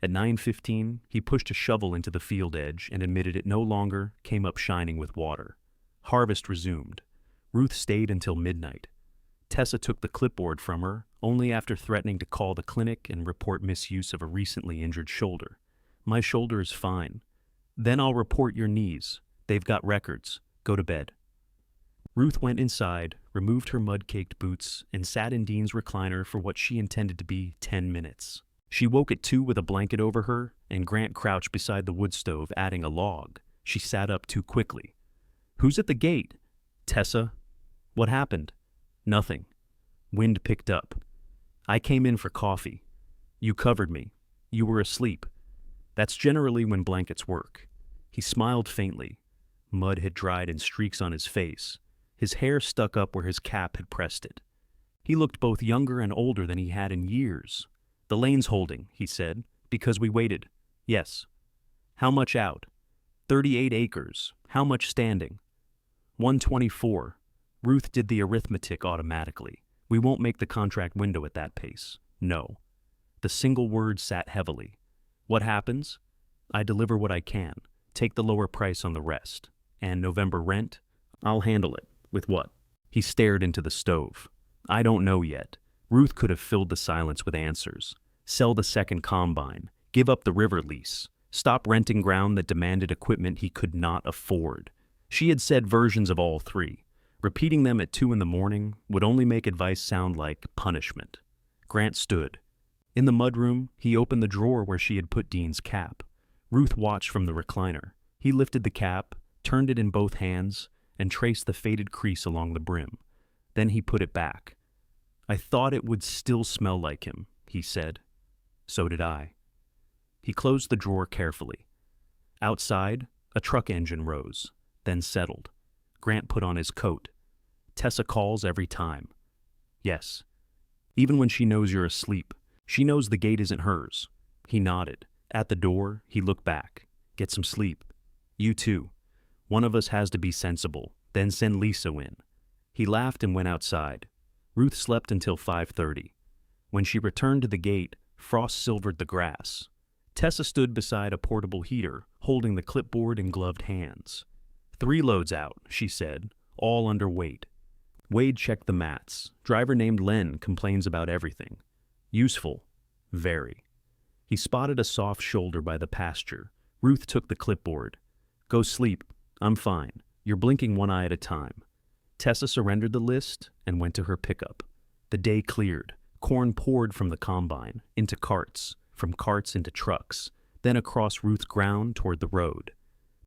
At 9:15, he pushed a shovel into the field edge and admitted it no longer came up shining with water. Harvest resumed. Ruth stayed until midnight. Tessa took the clipboard from her, only after threatening to call the clinic and report misuse of a recently injured shoulder. My shoulder is fine. Then I'll report your knees. They've got records. Go to bed. Ruth went inside, removed her mud-caked boots, and sat in Dean's recliner for what she intended to be 10 minutes. She woke at 2 with a blanket over her, and Grant crouched beside the wood stove, adding a log. She sat up too quickly. Who's at the gate? Tessa. What happened? Nothing. Wind picked up. I came in for coffee. You covered me. You were asleep. That's generally when blankets work. He smiled faintly. Mud had dried in streaks on his face. His hair stuck up where his cap had pressed it. He looked both younger and older than he had in years. The lane's holding, he said, because we waited. Yes. How much out? 38 acres. How much standing? 124. Ruth did the arithmetic automatically. We won't make the contract window at that pace. No. The single word sat heavily. What happens? I deliver what I can. Take the lower price on the rest. And November rent? I'll handle it. With what? He stared into the stove. I don't know yet. Ruth could have filled the silence with answers. Sell the second combine. Give up the river lease. Stop renting ground that demanded equipment he could not afford. She had said versions of all three. Repeating them at 2 in the morning would only make advice sound like punishment. Grant stood. In the mudroom, he opened the drawer where she had put Dean's cap. Ruth watched from the recliner. He lifted the cap, turned it in both hands, and traced the faded crease along the brim. Then he put it back. I thought it would still smell like him, he said. So did I. He closed the drawer carefully. Outside, a truck engine rose, then settled. Grant put on his coat. Tessa calls every time. Yes. Even when she knows you're asleep, she knows the gate isn't hers. He nodded. At the door, he looked back. Get some sleep. You too. One of us has to be sensible, then send Lisa in. He laughed and went outside. Ruth slept until 5:30. When she returned to the gate, frost silvered the grass. Tessa stood beside a portable heater, holding the clipboard in gloved hands. 3 loads out, she said, all underweight. Wade checked the mats. Driver named Len complains about everything. Useful. Very. He spotted a soft shoulder by the pasture. Ruth took the clipboard. Go sleep. I'm fine. You're blinking one eye at a time. Tessa surrendered the list and went to her pickup. The day cleared. Corn poured from the combine, into carts, from carts into trucks, then across Ruth's ground toward the road.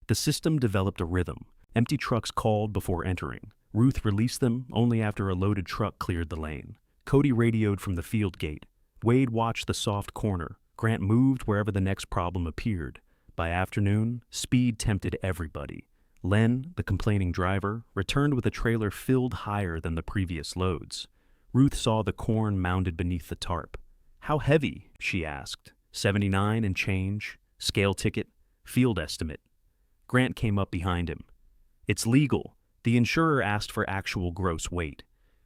The system developed a rhythm. Empty trucks called before entering. Ruth released them only after a loaded truck cleared the lane. Cody radioed from the field gate. Wade watched the soft corner. Grant moved wherever the next problem appeared. By afternoon, speed tempted everybody. Len, the complaining driver, returned with a trailer filled higher than the previous loads. Ruth saw the corn mounded beneath the tarp. How heavy? She asked. 79 and change. Scale ticket. Field estimate. Grant came up behind him. It's legal. The insurer asked for actual gross weight.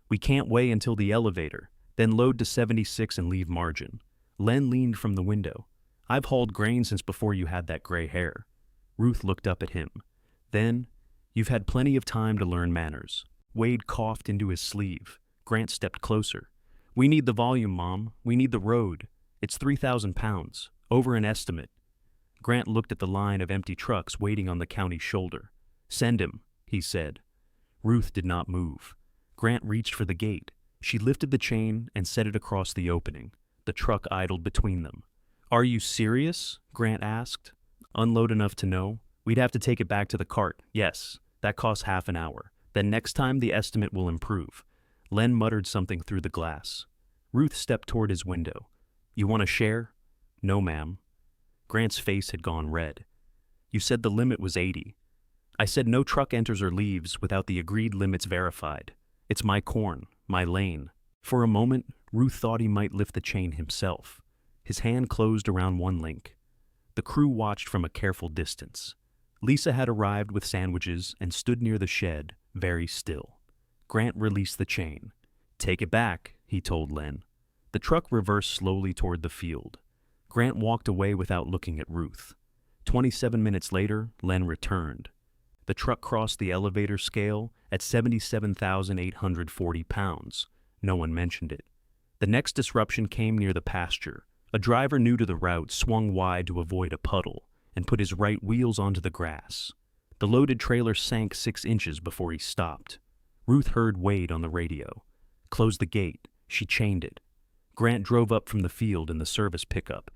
We can't weigh until the elevator, then load to 76 and leave margin. Len leaned from the window. I've hauled grain since before you had that gray hair. Ruth looked up at him. Then, you've had plenty of time to learn manners. Wade coughed into his sleeve. Grant stepped closer. We need the volume, Mom. We need the road. It's 3,000 pounds. Over an estimate. Grant looked at the line of empty trucks waiting on the county's shoulder. Send him, he said. Ruth did not move. Grant reached for the gate. She lifted the chain and set it across the opening. The truck idled between them. Are you serious? Grant asked. Unload enough to know. We'd have to take it back to the cart. Yes, that costs half an hour. Then next time the estimate will improve. Len muttered something through the glass. Ruth stepped toward his window. You want to share? No, ma'am. Grant's face had gone red. You said the limit was 80. I said no truck enters or leaves without the agreed limits verified. It's my corn, my lane. For a moment, Ruth thought he might lift the chain himself. His hand closed around one link. The crew watched from a careful distance. Lisa had arrived with sandwiches and stood near the shed, very still. Grant released the chain. Take it back, he told Len. The truck reversed slowly toward the field. Grant walked away without looking at Ruth. 27 minutes later, Len returned. The truck crossed the elevator scale at 77,840 pounds. No one mentioned it. The next disruption came near the pasture. A driver new to the route swung wide to avoid a puddle and put his right wheels onto the grass. The loaded trailer sank 6 inches before he stopped. Ruth heard Wade on the radio. Close the gate. She chained it. Grant drove up from the field in the service pickup.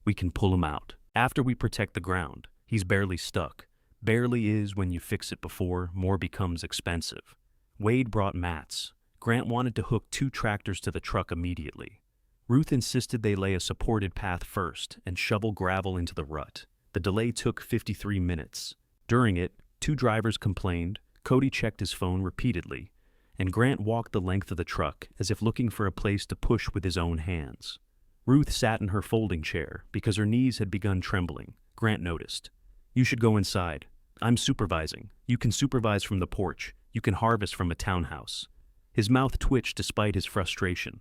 We can pull him out. After we protect the ground, he's barely stuck. Barely is when you fix it before more becomes expensive. Wade brought mats. Grant wanted to hook 2 tractors to the truck immediately. Ruth insisted they lay a supported path first and shovel gravel into the rut. The delay took 53 minutes. During it, 2 drivers complained, Cody checked his phone repeatedly, and Grant walked the length of the truck as if looking for a place to push with his own hands. Ruth sat in her folding chair because her knees had begun trembling. Grant noticed. You should go inside. I'm supervising. You can supervise from the porch. You can harvest from a townhouse. His mouth twitched despite his frustration.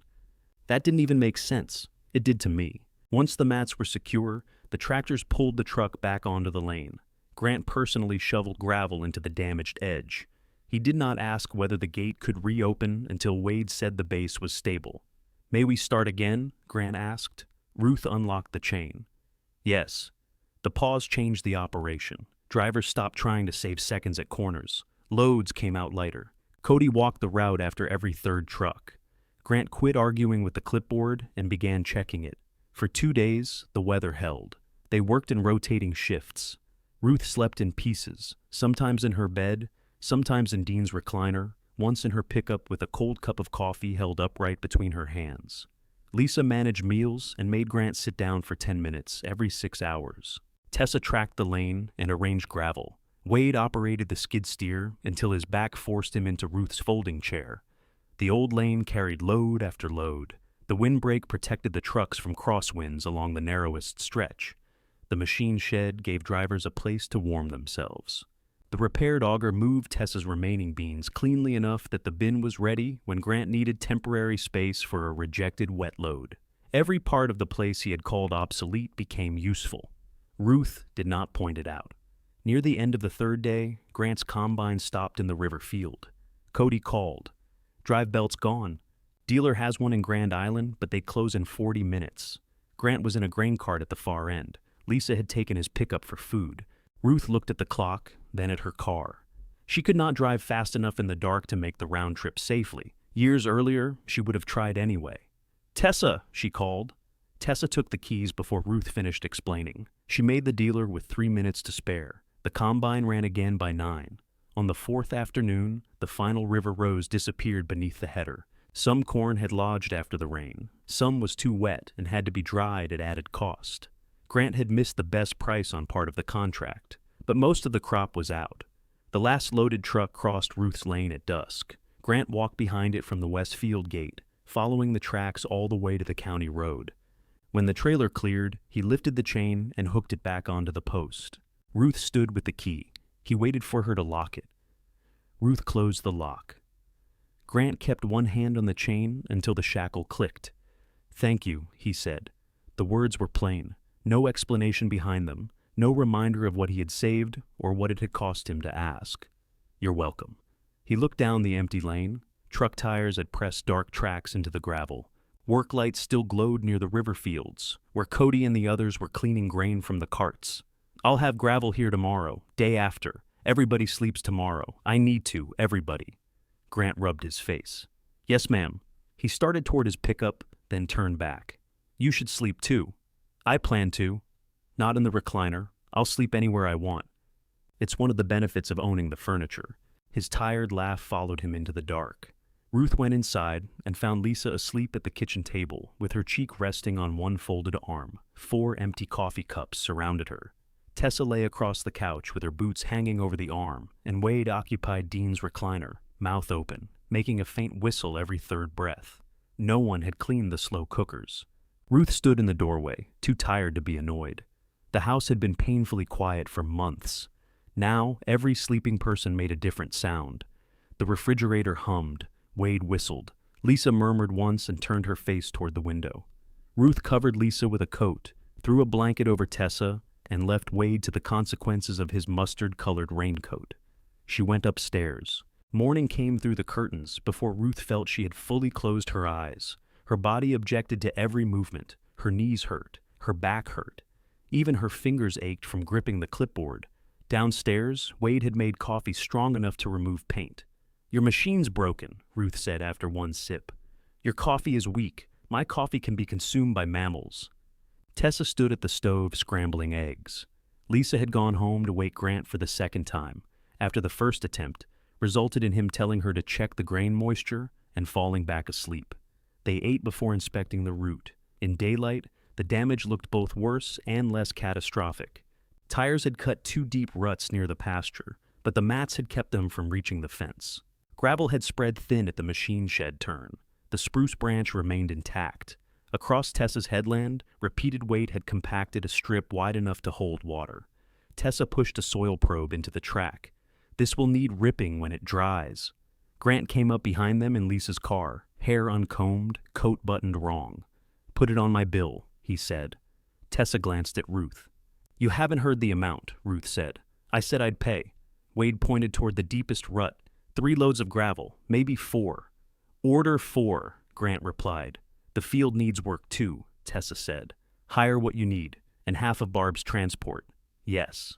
That didn't even make sense. It did to me. Once the mats were secure, the tractors pulled the truck back onto the lane. Grant personally shoveled gravel into the damaged edge. He did not ask whether the gate could reopen until Wade said the base was stable. May we start again? Grant asked. Ruth unlocked the chain. Yes. The pause changed the operation. Drivers stopped trying to save seconds at corners. Loads came out lighter. Cody walked the route after every 3rd truck. Grant quit arguing with the clipboard and began checking it. For 2 days, the weather held. They worked in rotating shifts. Ruth slept in pieces, sometimes in her bed, sometimes in Dean's recliner, once in her pickup with a cold cup of coffee held upright between her hands. Lisa managed meals and made Grant sit down for 10 minutes every 6 hours. Tessa tracked the lane and arranged gravel. Wade operated the skid steer until his back forced him into Ruth's folding chair. The old lane carried load after load. The windbreak protected the trucks from crosswinds along the narrowest stretch. The machine shed gave drivers a place to warm themselves. The repaired auger moved Tessa's remaining beans cleanly enough that the bin was ready when Grant needed temporary space for a rejected wet load. Every part of the place he had called obsolete became useful. Ruth did not point it out. Near the end of the 3rd day, Grant's combine stopped in the river field. Cody called. Drive belt's gone. Dealer has one in Grand Island, but they close in 40 minutes. Grant was in a grain cart at the far end. Lisa had taken his pickup for food. Ruth looked at the clock, then at her car. She could not drive fast enough in the dark to make the round trip safely. Years earlier, she would have tried anyway. Tessa, she called. Tessa took the keys before Ruth finished explaining. She made the dealer with 3 minutes to spare. The combine ran again by 9. On the 4th afternoon, the final river rose disappeared beneath the header. Some corn had lodged after the rain. Some was too wet and had to be dried at added cost. Grant had missed the best price on part of the contract, but most of the crop was out. The last loaded truck crossed Ruth's lane at dusk. Grant walked behind it from the west field gate, following the tracks all the way to the county road. When the trailer cleared, he lifted the chain and hooked it back onto the post. Ruth stood with the key. He waited for her to lock it. Ruth closed the lock. Grant kept one hand on the chain until the shackle clicked. "Thank you," he said. The words were plain. No explanation behind them, no reminder of what he had saved or what it had cost him to ask. "You're welcome." He looked down the empty lane. Truck tires had pressed dark tracks into the gravel. Work lights still glowed near the river fields, where Cody and the others were cleaning grain from the carts. "I'll have gravel here tomorrow, day after. Everybody sleeps tomorrow. I need to, everybody." Grant rubbed his face. "Yes, ma'am." He started toward his pickup, then turned back. "You should sleep too." "I plan to. Not in the recliner. I'll sleep anywhere I want. It's one of the benefits of owning the furniture." His tired laugh followed him into the dark. Ruth went inside and found Lisa asleep at the kitchen table, with her cheek resting on one folded arm. 4 empty coffee cups surrounded her. Tessa lay across the couch with her boots hanging over the arm, and Wade occupied Dean's recliner, mouth open, making a faint whistle every 3rd breath. No one had cleaned the slow cookers. Ruth stood in the doorway, too tired to be annoyed. The house had been painfully quiet for months. Now, every sleeping person made a different sound. The refrigerator hummed. Wade whistled. Lisa murmured once and turned her face toward the window. Ruth covered Lisa with a coat, threw a blanket over Tessa, and left Wade to the consequences of his mustard-colored raincoat. She went upstairs. Morning came through the curtains before Ruth felt she had fully closed her eyes. Her body objected to every movement. Her knees hurt, her back hurt. Even her fingers ached from gripping the clipboard. Downstairs, Wade had made coffee strong enough to remove paint. "Your machine's broken," Ruth said after one sip. "Your coffee is weak. My coffee can be consumed by mammals." Tessa stood at the stove scrambling eggs. Lisa had gone home to wake Grant for the second time. After the first attempt, resulted in him telling her to check the grain moisture and falling back asleep. They ate before inspecting the route. In daylight, the damage looked both worse and less catastrophic. Tires had cut 2 deep ruts near the pasture, but the mats had kept them from reaching the fence. Gravel had spread thin at the machine shed turn. The spruce branch remained intact. Across Tessa's headland, repeated weight had compacted a strip wide enough to hold water. Tessa pushed a soil probe into the track. "This will need ripping when it dries." Grant came up behind them in Lisa's car, hair uncombed, coat buttoned wrong. "Put it on my bill," he said. Tessa glanced at Ruth. "You haven't heard the amount," Ruth said. "I said I'd pay." Wade pointed toward the deepest rut. 3 loads of gravel, maybe 4. "Order 4, Grant replied. "The field needs work too," Tessa said. "Hire what you need, and half of Barb's transport." "Yes."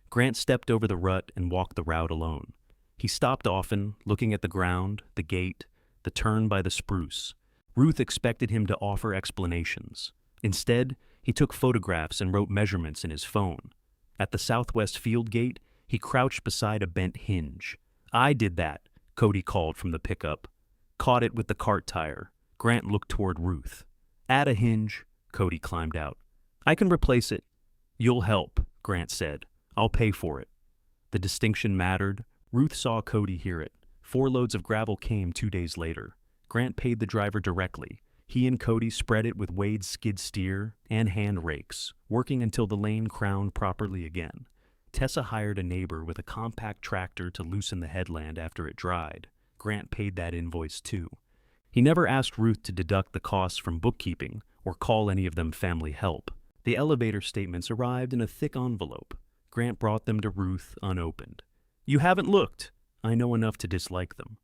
Grant stepped over the rut and walked the route alone. He stopped often, looking at the ground, the gate, the turn by the spruce. Ruth expected him to offer explanations. Instead, he took photographs and wrote measurements in his phone. At the southwest field gate, he crouched beside a bent hinge. "I did that," Cody called from the pickup. "Caught it with the cart tire." Grant looked toward Ruth. "Add a hinge," Cody climbed out. "I can replace it." "You'll help," Grant said. "I'll pay for it." The distinction mattered. Ruth saw Cody hear it. 4 loads of gravel came 2 days later. Grant paid the driver directly. He and Cody spread it with Wade's skid steer and hand rakes, working until the lane crowned properly again. Tessa hired a neighbor with a compact tractor to loosen the headland after it dried. Grant paid that invoice too. He never asked Ruth to deduct the costs from bookkeeping or call any of them family help. The elevator statements arrived in a thick envelope. Grant brought them to Ruth unopened. "You haven't looked." "I know enough to dislike them."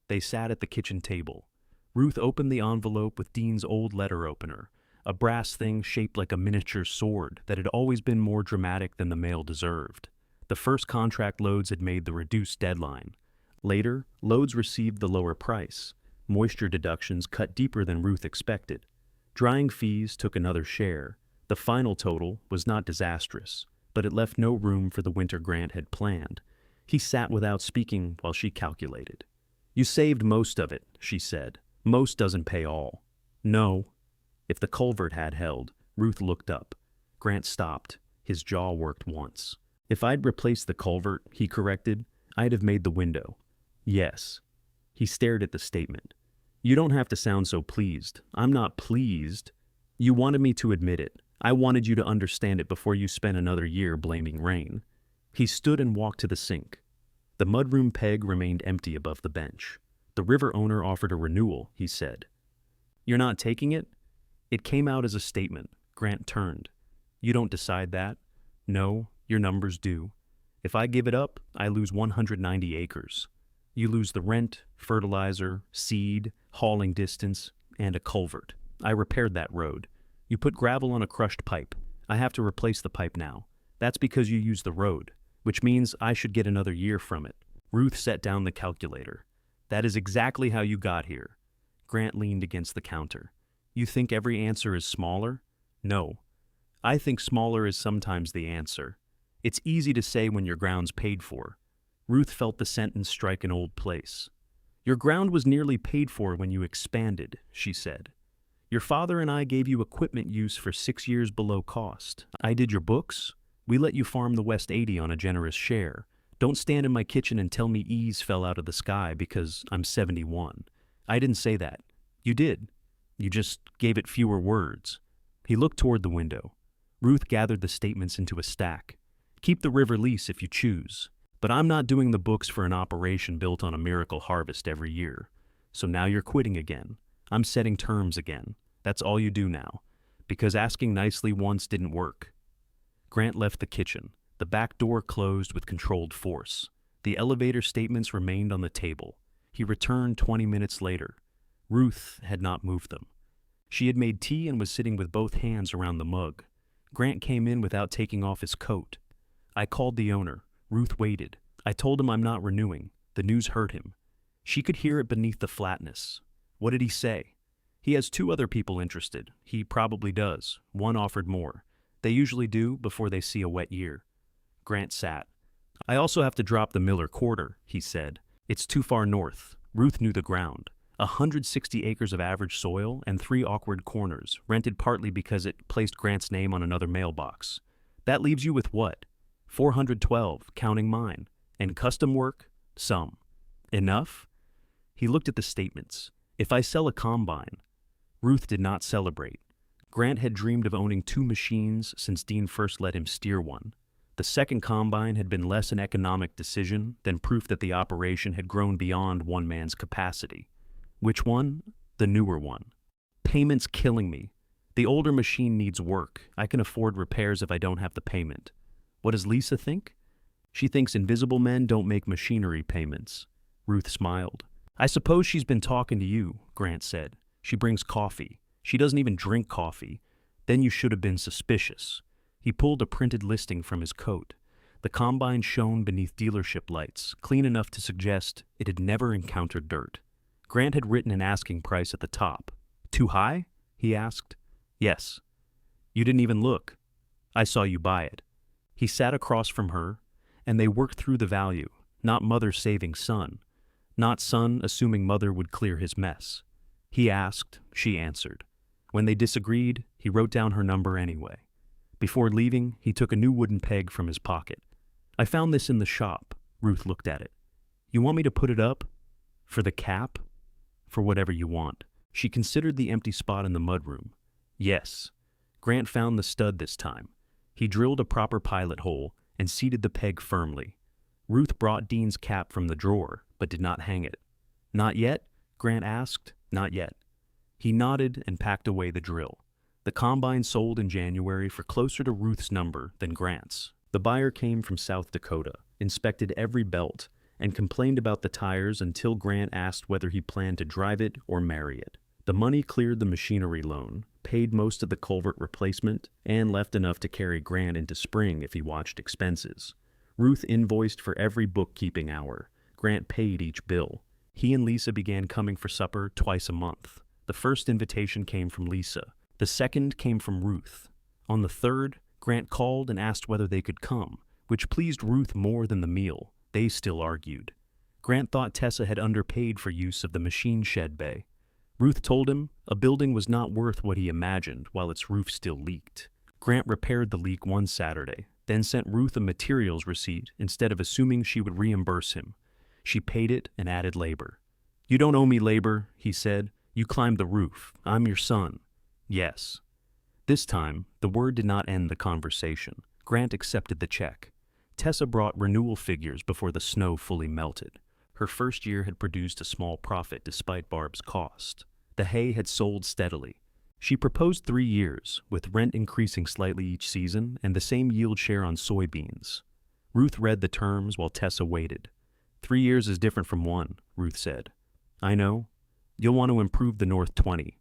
They sat at the kitchen table. Ruth opened the envelope with Dean's old letter opener, a brass thing shaped like a miniature sword that had always been more dramatic than the mail deserved. The first contract loads had made the reduced deadline. Later, loads received the lower price. Moisture deductions cut deeper than Ruth expected. Drying fees took another share. The final total was not disastrous, but it left no room for the winter Grant had planned. He sat without speaking while she calculated. "You saved most of it," she said. "Most doesn't pay all." "No." If the culvert had held, Ruth looked up. Grant stopped. His jaw worked once. "If I'd replaced the culvert," he corrected, "I'd have made the window." "Yes." He stared at the statement. "You don't have to sound so pleased. I'm not pleased. You wanted me to admit it. I wanted you to understand it before you spent another year blaming rain." He stood and walked to the sink. The mudroom peg remained empty above the bench. "The river owner offered a renewal," he said. "You're not taking it?" It came out as a statement. Grant turned. "You don't decide that?" "No, your numbers do. If I give it up, I lose 190 acres. You lose the rent, fertilizer, seed, hauling distance, and a culvert. I repaired that road. You put gravel on a crushed pipe. I have to replace the pipe now. That's because you used the road, which means I should get another year from it." Ruth set down the calculator. "That is exactly how you got here." Grant leaned against the counter. "You think every answer is smaller?" "No. I think smaller is sometimes the answer. It's easy to say when your ground's paid for." Ruth felt the sentence strike an old place. "Your ground was nearly paid for when you expanded," she said. "Your father and I gave you equipment use for 6 years below cost. I did your books. We let you farm the West 80 on a generous share. Don't stand in my kitchen and tell me ease fell out of the sky because I'm 71. I didn't say that. You did. You just gave it fewer words." He looked toward the window. Ruth gathered the statements into a stack. "Keep the river lease if you choose. But I'm not doing the books for an operation built on a miracle harvest every year. So now you're quitting again. I'm setting terms again. That's all you do now. Because asking nicely once didn't work." Grant left the kitchen. The back door closed with controlled force. The elevator statements remained on the table. He returned 20 minutes later. Ruth had not moved them. She had made tea and was sitting with both hands around the mug. Grant came in without taking off his coat. I called the owner. Ruth waited. I told him I'm not renewing. The news hurt him. She could hear it beneath the flatness. What did he say? He has two other people interested. He probably does. One offered more. They usually do before they see a wet year. Grant sat. I also have to drop the Miller Quarter, he said. It's too far north. Ruth knew the ground. 160 acres of average soil and 3 awkward corners, rented partly because it placed Grant's name on another mailbox. That leaves you with what? 412, counting mine. And custom work? Some. Enough? He looked at the statements. If I sell a combine. Ruth did not celebrate. Grant had dreamed of owning 2 machines since Dean first let him steer one. The second combine had been less an economic decision than proof that the operation had grown beyond one man's capacity. Which one? The newer one. Payment's killing me. The older machine needs work. I can afford repairs if I don't have the payment. What does Lisa think? She thinks invisible men don't make machinery payments. Ruth smiled. I suppose she's been talking to you, Grant said. She brings coffee. She doesn't even drink coffee. Then you should have been suspicious. He pulled a printed listing from his coat. The combine shone beneath dealership lights, clean enough to suggest it had never encountered dirt. Grant had written an asking price at the top. Too high? He asked. Yes. You didn't even look. I saw you buy it. He sat across from her, and they worked through the value, not mother saving son, not son assuming mother would clear his mess. He asked, she answered. When they disagreed, he wrote down her number anyway. Before leaving, he took a new wooden peg from his pocket. I found this in the shop. Ruth looked at it. You want me to put it up? For the cap? For whatever you want. She considered the empty spot in the mudroom. Yes. Grant found the stud this time. He drilled a proper pilot hole and seated the peg firmly. Ruth brought Dean's cap from the drawer, but did not hang it. Not yet? Grant asked. Not yet. He nodded and packed away the drill. The combine sold in January for closer to Ruth's number than Grant's. The buyer came from South Dakota, inspected every belt, and complained about the tires until Grant asked whether he planned to drive it or marry it. The money cleared the machinery loan, paid most of the culvert replacement, and left enough to carry Grant into spring if he watched expenses. Ruth invoiced for every bookkeeping hour. Grant paid each bill. He and Lisa began coming for supper twice a month. The first invitation came from Lisa. The second came from Ruth. On the third, Grant called and asked whether they could come, which pleased Ruth more than the meal. They still argued. Grant thought Tessa had underpaid for use of the machine shed bay. Ruth told him a building was not worth what he imagined while its roof still leaked. Grant repaired the leak one Saturday, then sent Ruth a materials receipt instead of assuming she would reimburse him. She paid it and added labor. You don't owe me labor, he said. You climbed the roof. I'm your son. Yes. This time, the word did not end the conversation. Grant accepted the check. Tessa brought renewal figures before the snow fully melted. Her first year had produced a small profit despite Barb's cost. The hay had sold steadily. She proposed 3 years, with rent increasing slightly each season and the same yield share on soybeans. Ruth read the terms while Tessa waited. 3 years is different from 1, Ruth said. I know. You'll want to improve the north 20.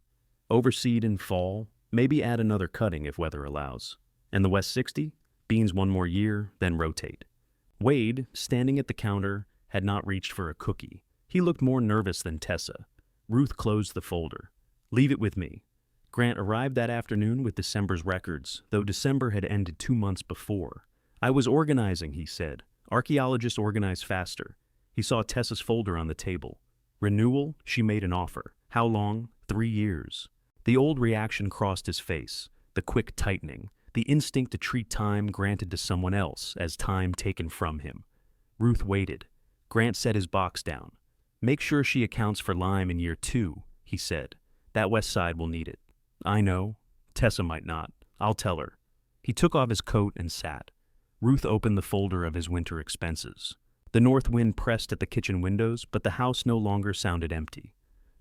Overseed in fall, maybe add another cutting if weather allows. And the west 60? Beans 1 more year, then rotate. Wade, standing at the counter, had not reached for a cookie. He looked more nervous than Tessa. Ruth closed the folder. Leave it with me. Grant arrived that afternoon with December's records, though December had ended 2 months before. I was organizing, he said. Archaeologists organize faster. He saw Tessa's folder on the table. Renewal? She made an offer. How long? 3 years. The old reaction crossed his face, the quick tightening, the instinct to treat time granted to someone else as time taken from him. Ruth waited. Grant set his box down. Make sure she accounts for lime in year 2, he said. That west side will need it. I know. Tessa might not. I'll tell her. He took off his coat and sat. Ruth opened the folder of his winter expenses. The north wind pressed at the kitchen windows, but the house no longer sounded empty.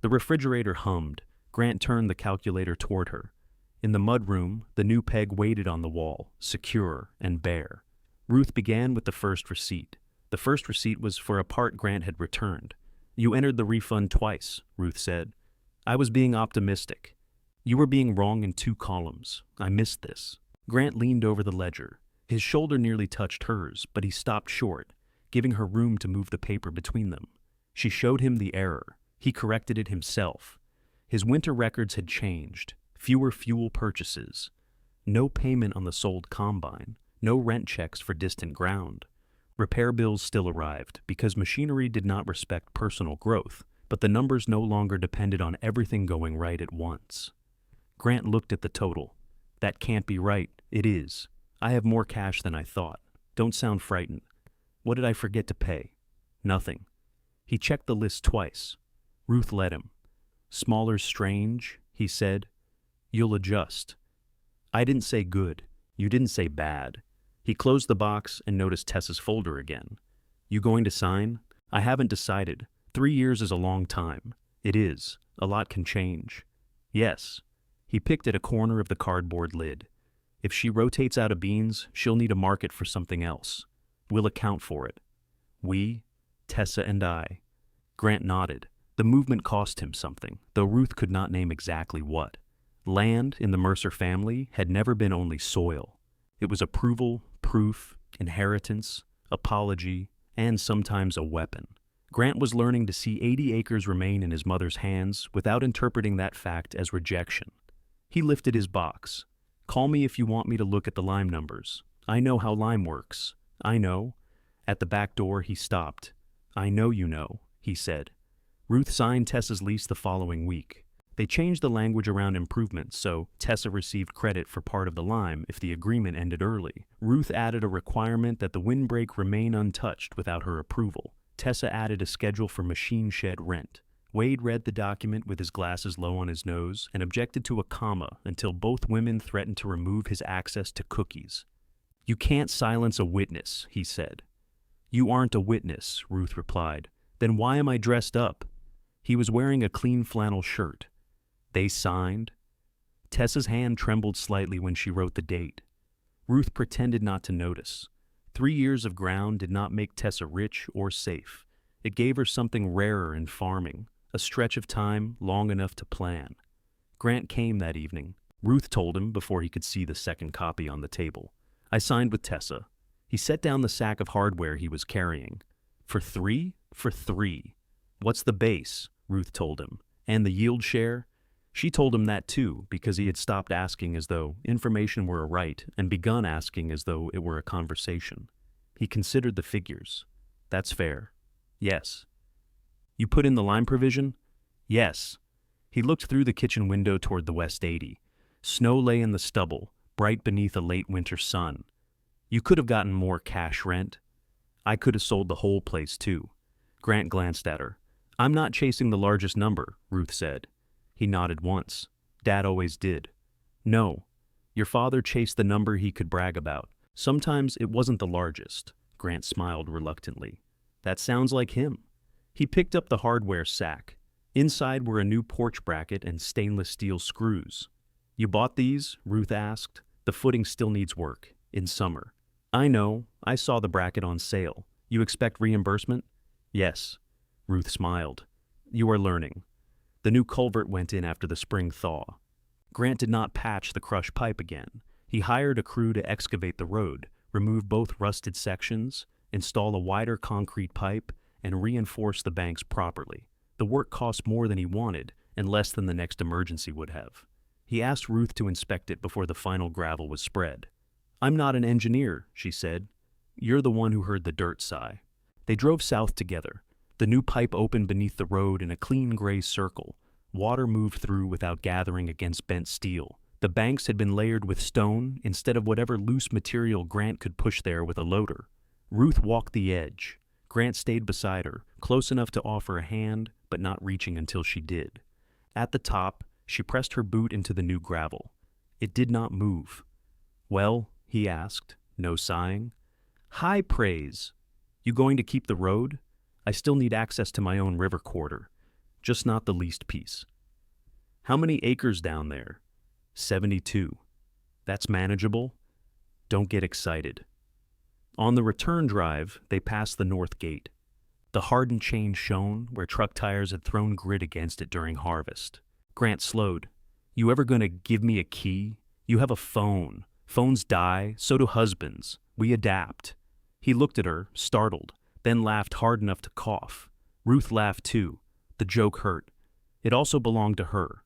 The refrigerator hummed. Grant turned the calculator toward her. In the mudroom, the new peg waited on the wall, secure and bare. Ruth began with the first receipt. The first receipt was for a part Grant had returned. You entered the refund twice, Ruth said. I was being optimistic. You were being wrong in 2 columns. I missed this. Grant leaned over the ledger. His shoulder nearly touched hers, but he stopped short, giving her room to move the paper between them. She showed him the error. He corrected it himself. His winter records had changed. Fewer fuel purchases. No payment on the sold combine. No rent checks for distant ground. Repair bills still arrived, because machinery did not respect personal growth, but the numbers no longer depended on everything going right at once. Grant looked at the total. That can't be right. It is. I have more cash than I thought. Don't sound frightened. What did I forget to pay? Nothing. He checked the list twice. Ruth let him. Smaller's strange, he said. You'll adjust. I didn't say good. You didn't say bad. He closed the box and noticed Tessa's folder again. You going to sign? I haven't decided. 3 years is a long time. It is. A lot can change. Yes. He picked at a corner of the cardboard lid. If she rotates out of beans, she'll need a market for something else. We'll account for it. We? Tessa and I. Grant nodded. The movement cost him something, though Ruth could not name exactly what. Land in the Mercer family had never been only soil. It was approval, proof, inheritance, apology, and sometimes a weapon. Grant was learning to see 80 acres remain in his mother's hands without interpreting that fact as rejection. He lifted his box. Call me if you want me to look at the lime numbers. I know how lime works. I know. At the back door, he stopped. I know you know, he said. Ruth signed Tessa's lease the following week. They changed the language around improvements, so Tessa received credit for part of the lime if the agreement ended early. Ruth added a requirement that the windbreak remain untouched without her approval. Tessa added a schedule for machine shed rent. Wade read the document with his glasses low on his nose and objected to a comma until both women threatened to remove his access to cookies. You can't silence a witness, he said. You aren't a witness, Ruth replied. Then why am I dressed up? He was wearing a clean flannel shirt. They signed. Tessa's hand trembled slightly when she wrote the date. Ruth pretended not to notice. 3 years of ground did not make Tessa rich or safe. It gave her something rarer in farming, a stretch of time long enough to plan. Grant came that evening. Ruth told him before he could see the second copy on the table. I signed with Tessa. He set down the sack of hardware he was carrying. For 3? For 3. What's the base? Ruth told him. And the yield share? She told him that too, because he had stopped asking as though information were a right and begun asking as though it were a conversation. He considered the figures. That's fair. Yes. You put in the lime provision? Yes. He looked through the kitchen window toward the West 80. Snow lay in the stubble, bright beneath a late winter sun. You could have gotten more cash rent. I could have sold the whole place too. Grant glanced at her. I'm not chasing the largest number, Ruth said. He nodded once. Dad always did. No. Your father chased the number he could brag about. Sometimes it wasn't the largest. Grant smiled reluctantly. That sounds like him. He picked up the hardware sack. Inside were a new porch bracket and stainless steel screws. You bought these? Ruth asked. The footing still needs work. In summer. I know. I saw the bracket on sale. You expect reimbursement? Yes. Ruth smiled. You are learning. The new culvert went in after the spring thaw. Grant did not patch the crushed pipe again. He hired a crew to excavate the road, remove both rusted sections, install a wider concrete pipe, and reinforce the banks properly. The work cost more than he wanted and less than the next emergency would have. He asked Ruth to inspect it before the final gravel was spread. I'm not an engineer, she said. You're the one who heard the dirt sigh. They drove south together. The new pipe opened beneath the road in a clean gray circle. Water moved through without gathering against bent steel. The banks had been layered with stone instead of whatever loose material Grant could push there with a loader. Ruth walked the edge. Grant stayed beside her, close enough to offer a hand, but not reaching until she did. At the top, she pressed her boot into the new gravel. It did not move. Well, he asked, no sighing. High praise. You going to keep the road? I still need access to my own river quarter, just not the least piece. How many acres down there? 72. That's manageable. Don't get excited. On the return drive, they passed the north gate. The hardened chain shone where truck tires had thrown grit against it during harvest. Grant slowed. You ever gonna give me a key? You have a phone. Phones die, so do husbands. We adapt. He looked at her, startled, then laughed hard enough to cough. Ruth laughed too. The joke hurt. It also belonged to her.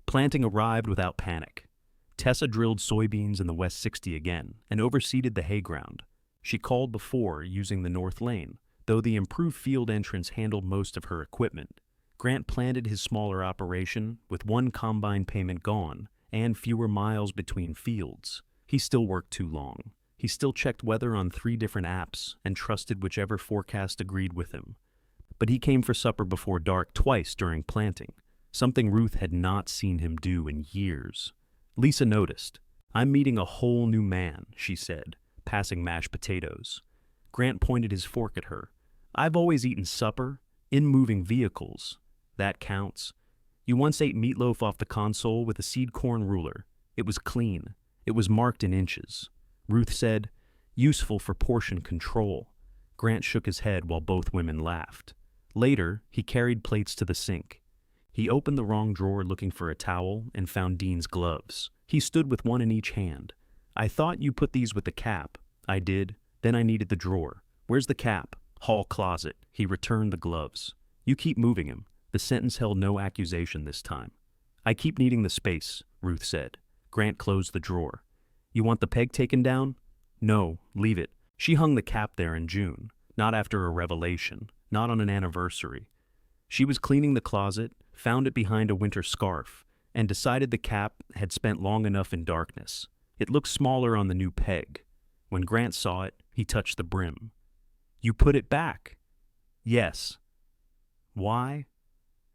Planting arrived without panic. Tessa drilled soybeans in the West 60 again and overseeded the hay ground. She called before using the north lane, though the improved field entrance handled most of her equipment. Grant planted his smaller operation with one combine payment gone and fewer miles between fields. He still worked too long. He still checked weather on 3 different apps and trusted whichever forecast agreed with him. But he came for supper before dark twice during planting, something Ruth had not seen him do in years. Lisa noticed. "I'm meeting a whole new man," she said, passing mashed potatoes. Grant pointed his fork at her. "I've always eaten supper, in moving vehicles. That counts. You once ate meatloaf off the console with a seed corn ruler. It was clean. It was marked in inches." Ruth said, "Useful for portion control." Grant shook his head while both women laughed. Later, he carried plates to the sink. He opened the wrong drawer looking for a towel and found Dean's gloves. He stood with one in each hand. "I thought you put these with the cap." "I did. Then I needed the drawer." "Where's the cap?" "Hall closet." He returned the gloves. "You keep moving him." The sentence held no accusation this time. "I keep needing the space," Ruth said. Grant closed the drawer. "You want the peg taken down?" "No, leave it." She hung the cap there in June, not after a revelation, not on an anniversary. She was cleaning the closet, found it behind a winter scarf, and decided the cap had spent long enough in darkness. It looked smaller on the new peg. When Grant saw it, he touched the brim. "You put it back?" "Yes." "Why?"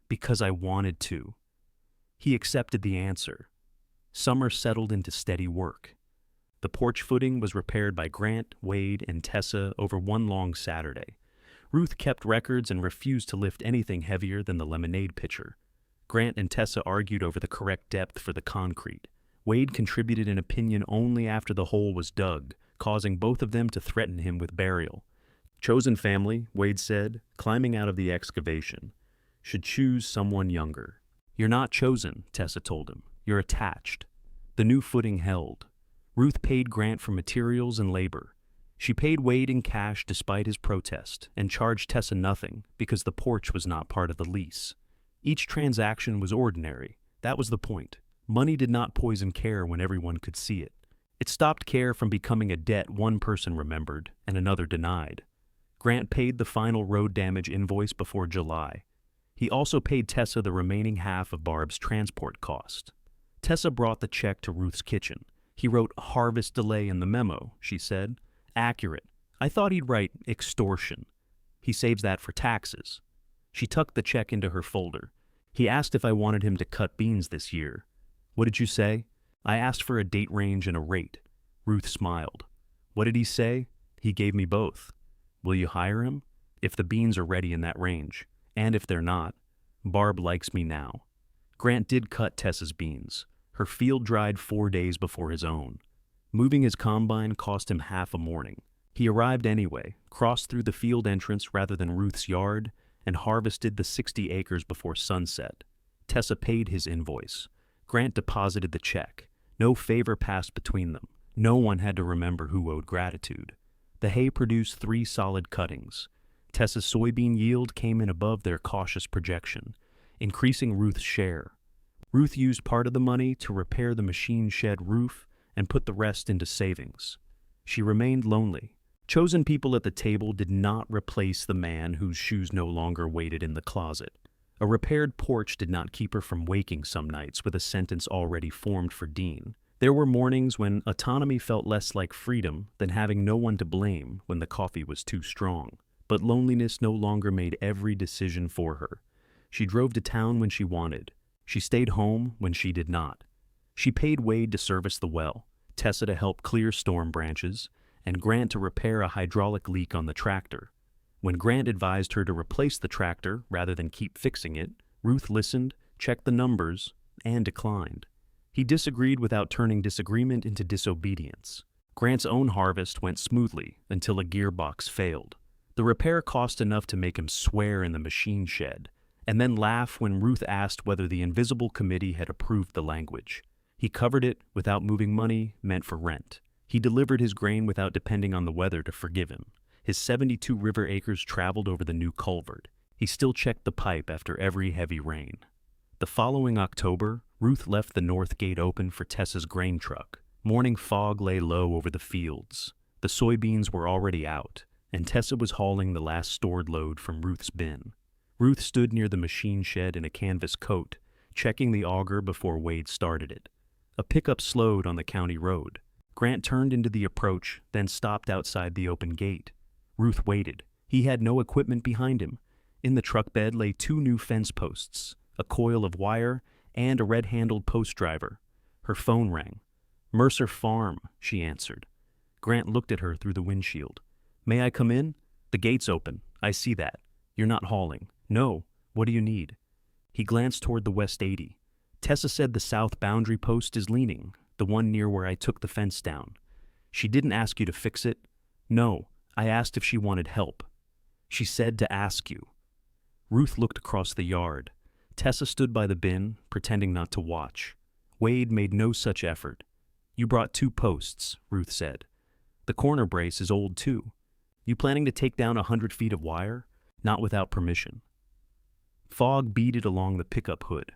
"Because I wanted to." He accepted the answer. Summer settled into steady work. The porch footing was repaired by Grant, Wade, and Tessa over one long Saturday. Ruth kept records and refused to lift anything heavier than the lemonade pitcher. Grant and Tessa argued over the correct depth for the concrete. Wade contributed an opinion only after the hole was dug, causing both of them to threaten him with burial. "Chosen family," Wade said, climbing out of the excavation, "should choose someone younger." "You're not chosen," Tessa told him. "You're attached." The new footing held. Ruth paid Grant for materials and labor. She paid Wade in cash despite his protest and charged Tessa nothing because the porch was not part of the lease. Each transaction was ordinary. That was the point. Money did not poison care when everyone could see it. It stopped care from becoming a debt one person remembered and another denied. Grant paid the final road damage invoice before July. He also paid Tessa the remaining half of Barb's transport cost. Tessa brought the check to Ruth's kitchen. "He wrote harvest delay in the memo," she said. "Accurate. I thought he'd write extortion. He saves that for taxes." She tucked the check into her folder. "He asked if I wanted him to cut beans this year." "What did you say?" "I asked for a date range and a rate." Ruth smiled. "What did he say?" "He gave me both." "Will you hire him?" "If the beans are ready in that range. And if they're not, Barb likes me now." Grant did cut Tessa's beans. Her field dried 4 days before his own. Moving his combine cost him half a morning. He arrived anyway, crossed through the field entrance rather than Ruth's yard, and harvested the 60 acres before sunset. Tessa paid his invoice. Grant deposited the check. No favor passed between them. No one had to remember who owed gratitude. The hay produced 3 solid cuttings. Tessa's soybean yield came in above their cautious projection, increasing Ruth's share. Ruth used part of the money to repair the machine shed roof and put the rest into savings. She remained lonely. Chosen people at the table did not replace the man whose shoes no longer waited in the closet. A repaired porch did not keep her from waking some nights with a sentence already formed for Dean. There were mornings when autonomy felt less like freedom than having no one to blame when the coffee was too strong. But loneliness no longer made every decision for her. She drove to town when she wanted. She stayed home when she did not. She paid Wade to service the well, Tessa to help clear storm branches, and Grant to repair a hydraulic leak on the tractor. When Grant advised her to replace the tractor rather than keep fixing it, Ruth listened, checked the numbers, and declined. He disagreed without turning disagreement into disobedience. Grant's own harvest went smoothly until a gearbox failed. The repair cost enough to make him swear in the machine shed, and then laugh when Ruth asked whether the invisible committee had approved the language. He covered it without moving money meant for rent. He delivered his grain without depending on the weather to forgive him. His 72 river acres traveled over the new culvert. He still checked the pipe after every heavy rain. The following October, Ruth left the north gate open for Tessa's grain truck. Morning fog lay low over the fields. The soybeans were already out, and Tessa was hauling the last stored load from Ruth's bin. Ruth stood near the machine shed in a canvas coat, checking the auger before Wade started it. A pickup slowed on the county road. Grant turned into the approach, then stopped outside the open gate. Ruth waited. He had no equipment behind him. In the truck bed lay 2 new fence posts, a coil of wire, and a red-handled post driver. Her phone rang. "Mercer Farm," she answered. Grant looked at her through the windshield. "May I come in? The gate's open. I see that. You're not hauling." "No. What do you need?" He glanced toward the west 80. "Tessa said the south boundary post is leaning, the one near where I took the fence down. She didn't ask you to fix it?" "No. I asked if she wanted help." "She said to ask you." Ruth looked across the yard. Tessa stood by the bin, pretending not to watch. Wade made no such effort. "You brought 2 posts," Ruth said. "The corner brace is old too. You planning to take down 100 feet of wire?" "Not without permission." Fog beaded along the pickup hood.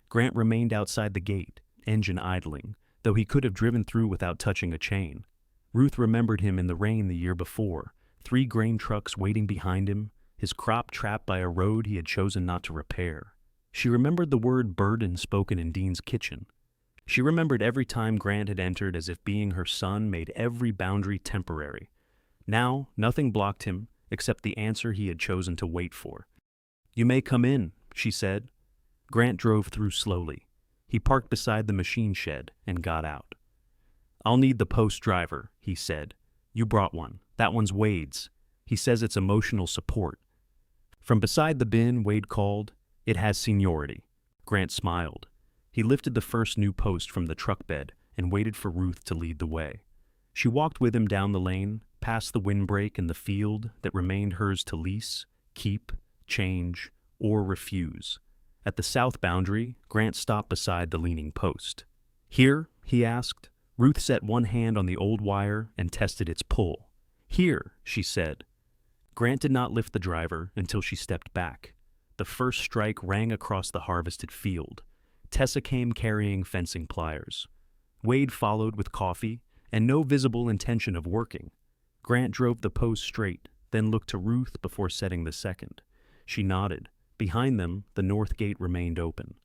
Grant remained outside the gate, engine idling, though he could have driven through without touching a chain. Ruth remembered him in the rain the year before, 3 grain trucks waiting behind him, his crop trapped by a road he had chosen not to repair. She remembered the word burden spoken in Dean's kitchen. She remembered every time Grant had entered as if being her son made every boundary temporary. Now, nothing blocked him except the answer he had chosen to wait for. "You may come in," she said. Grant drove through slowly. He parked beside the machine shed and got out. "I'll need the post driver," he said. "You brought one. That one's Wade's. He says it's emotional support." From beside the bin, Wade called, "It has seniority." Grant smiled. He lifted the first new post from the truck bed and waited for Ruth to lead the way. She walked with him down the lane, past the windbreak and the field that remained hers to lease, keep, change, or refuse. At the south boundary, Grant stopped beside the leaning post. "Here?" he asked. Ruth set one hand on the old wire and tested its pull. "Here," she said. Grant did not lift the driver until she stepped back. The first strike rang across the harvested field. Tessa came carrying fencing pliers. Wade followed with coffee and no visible intention of working. Grant drove the post straight, then looked to Ruth before setting the second. She nodded. Behind them, the north gate remained open.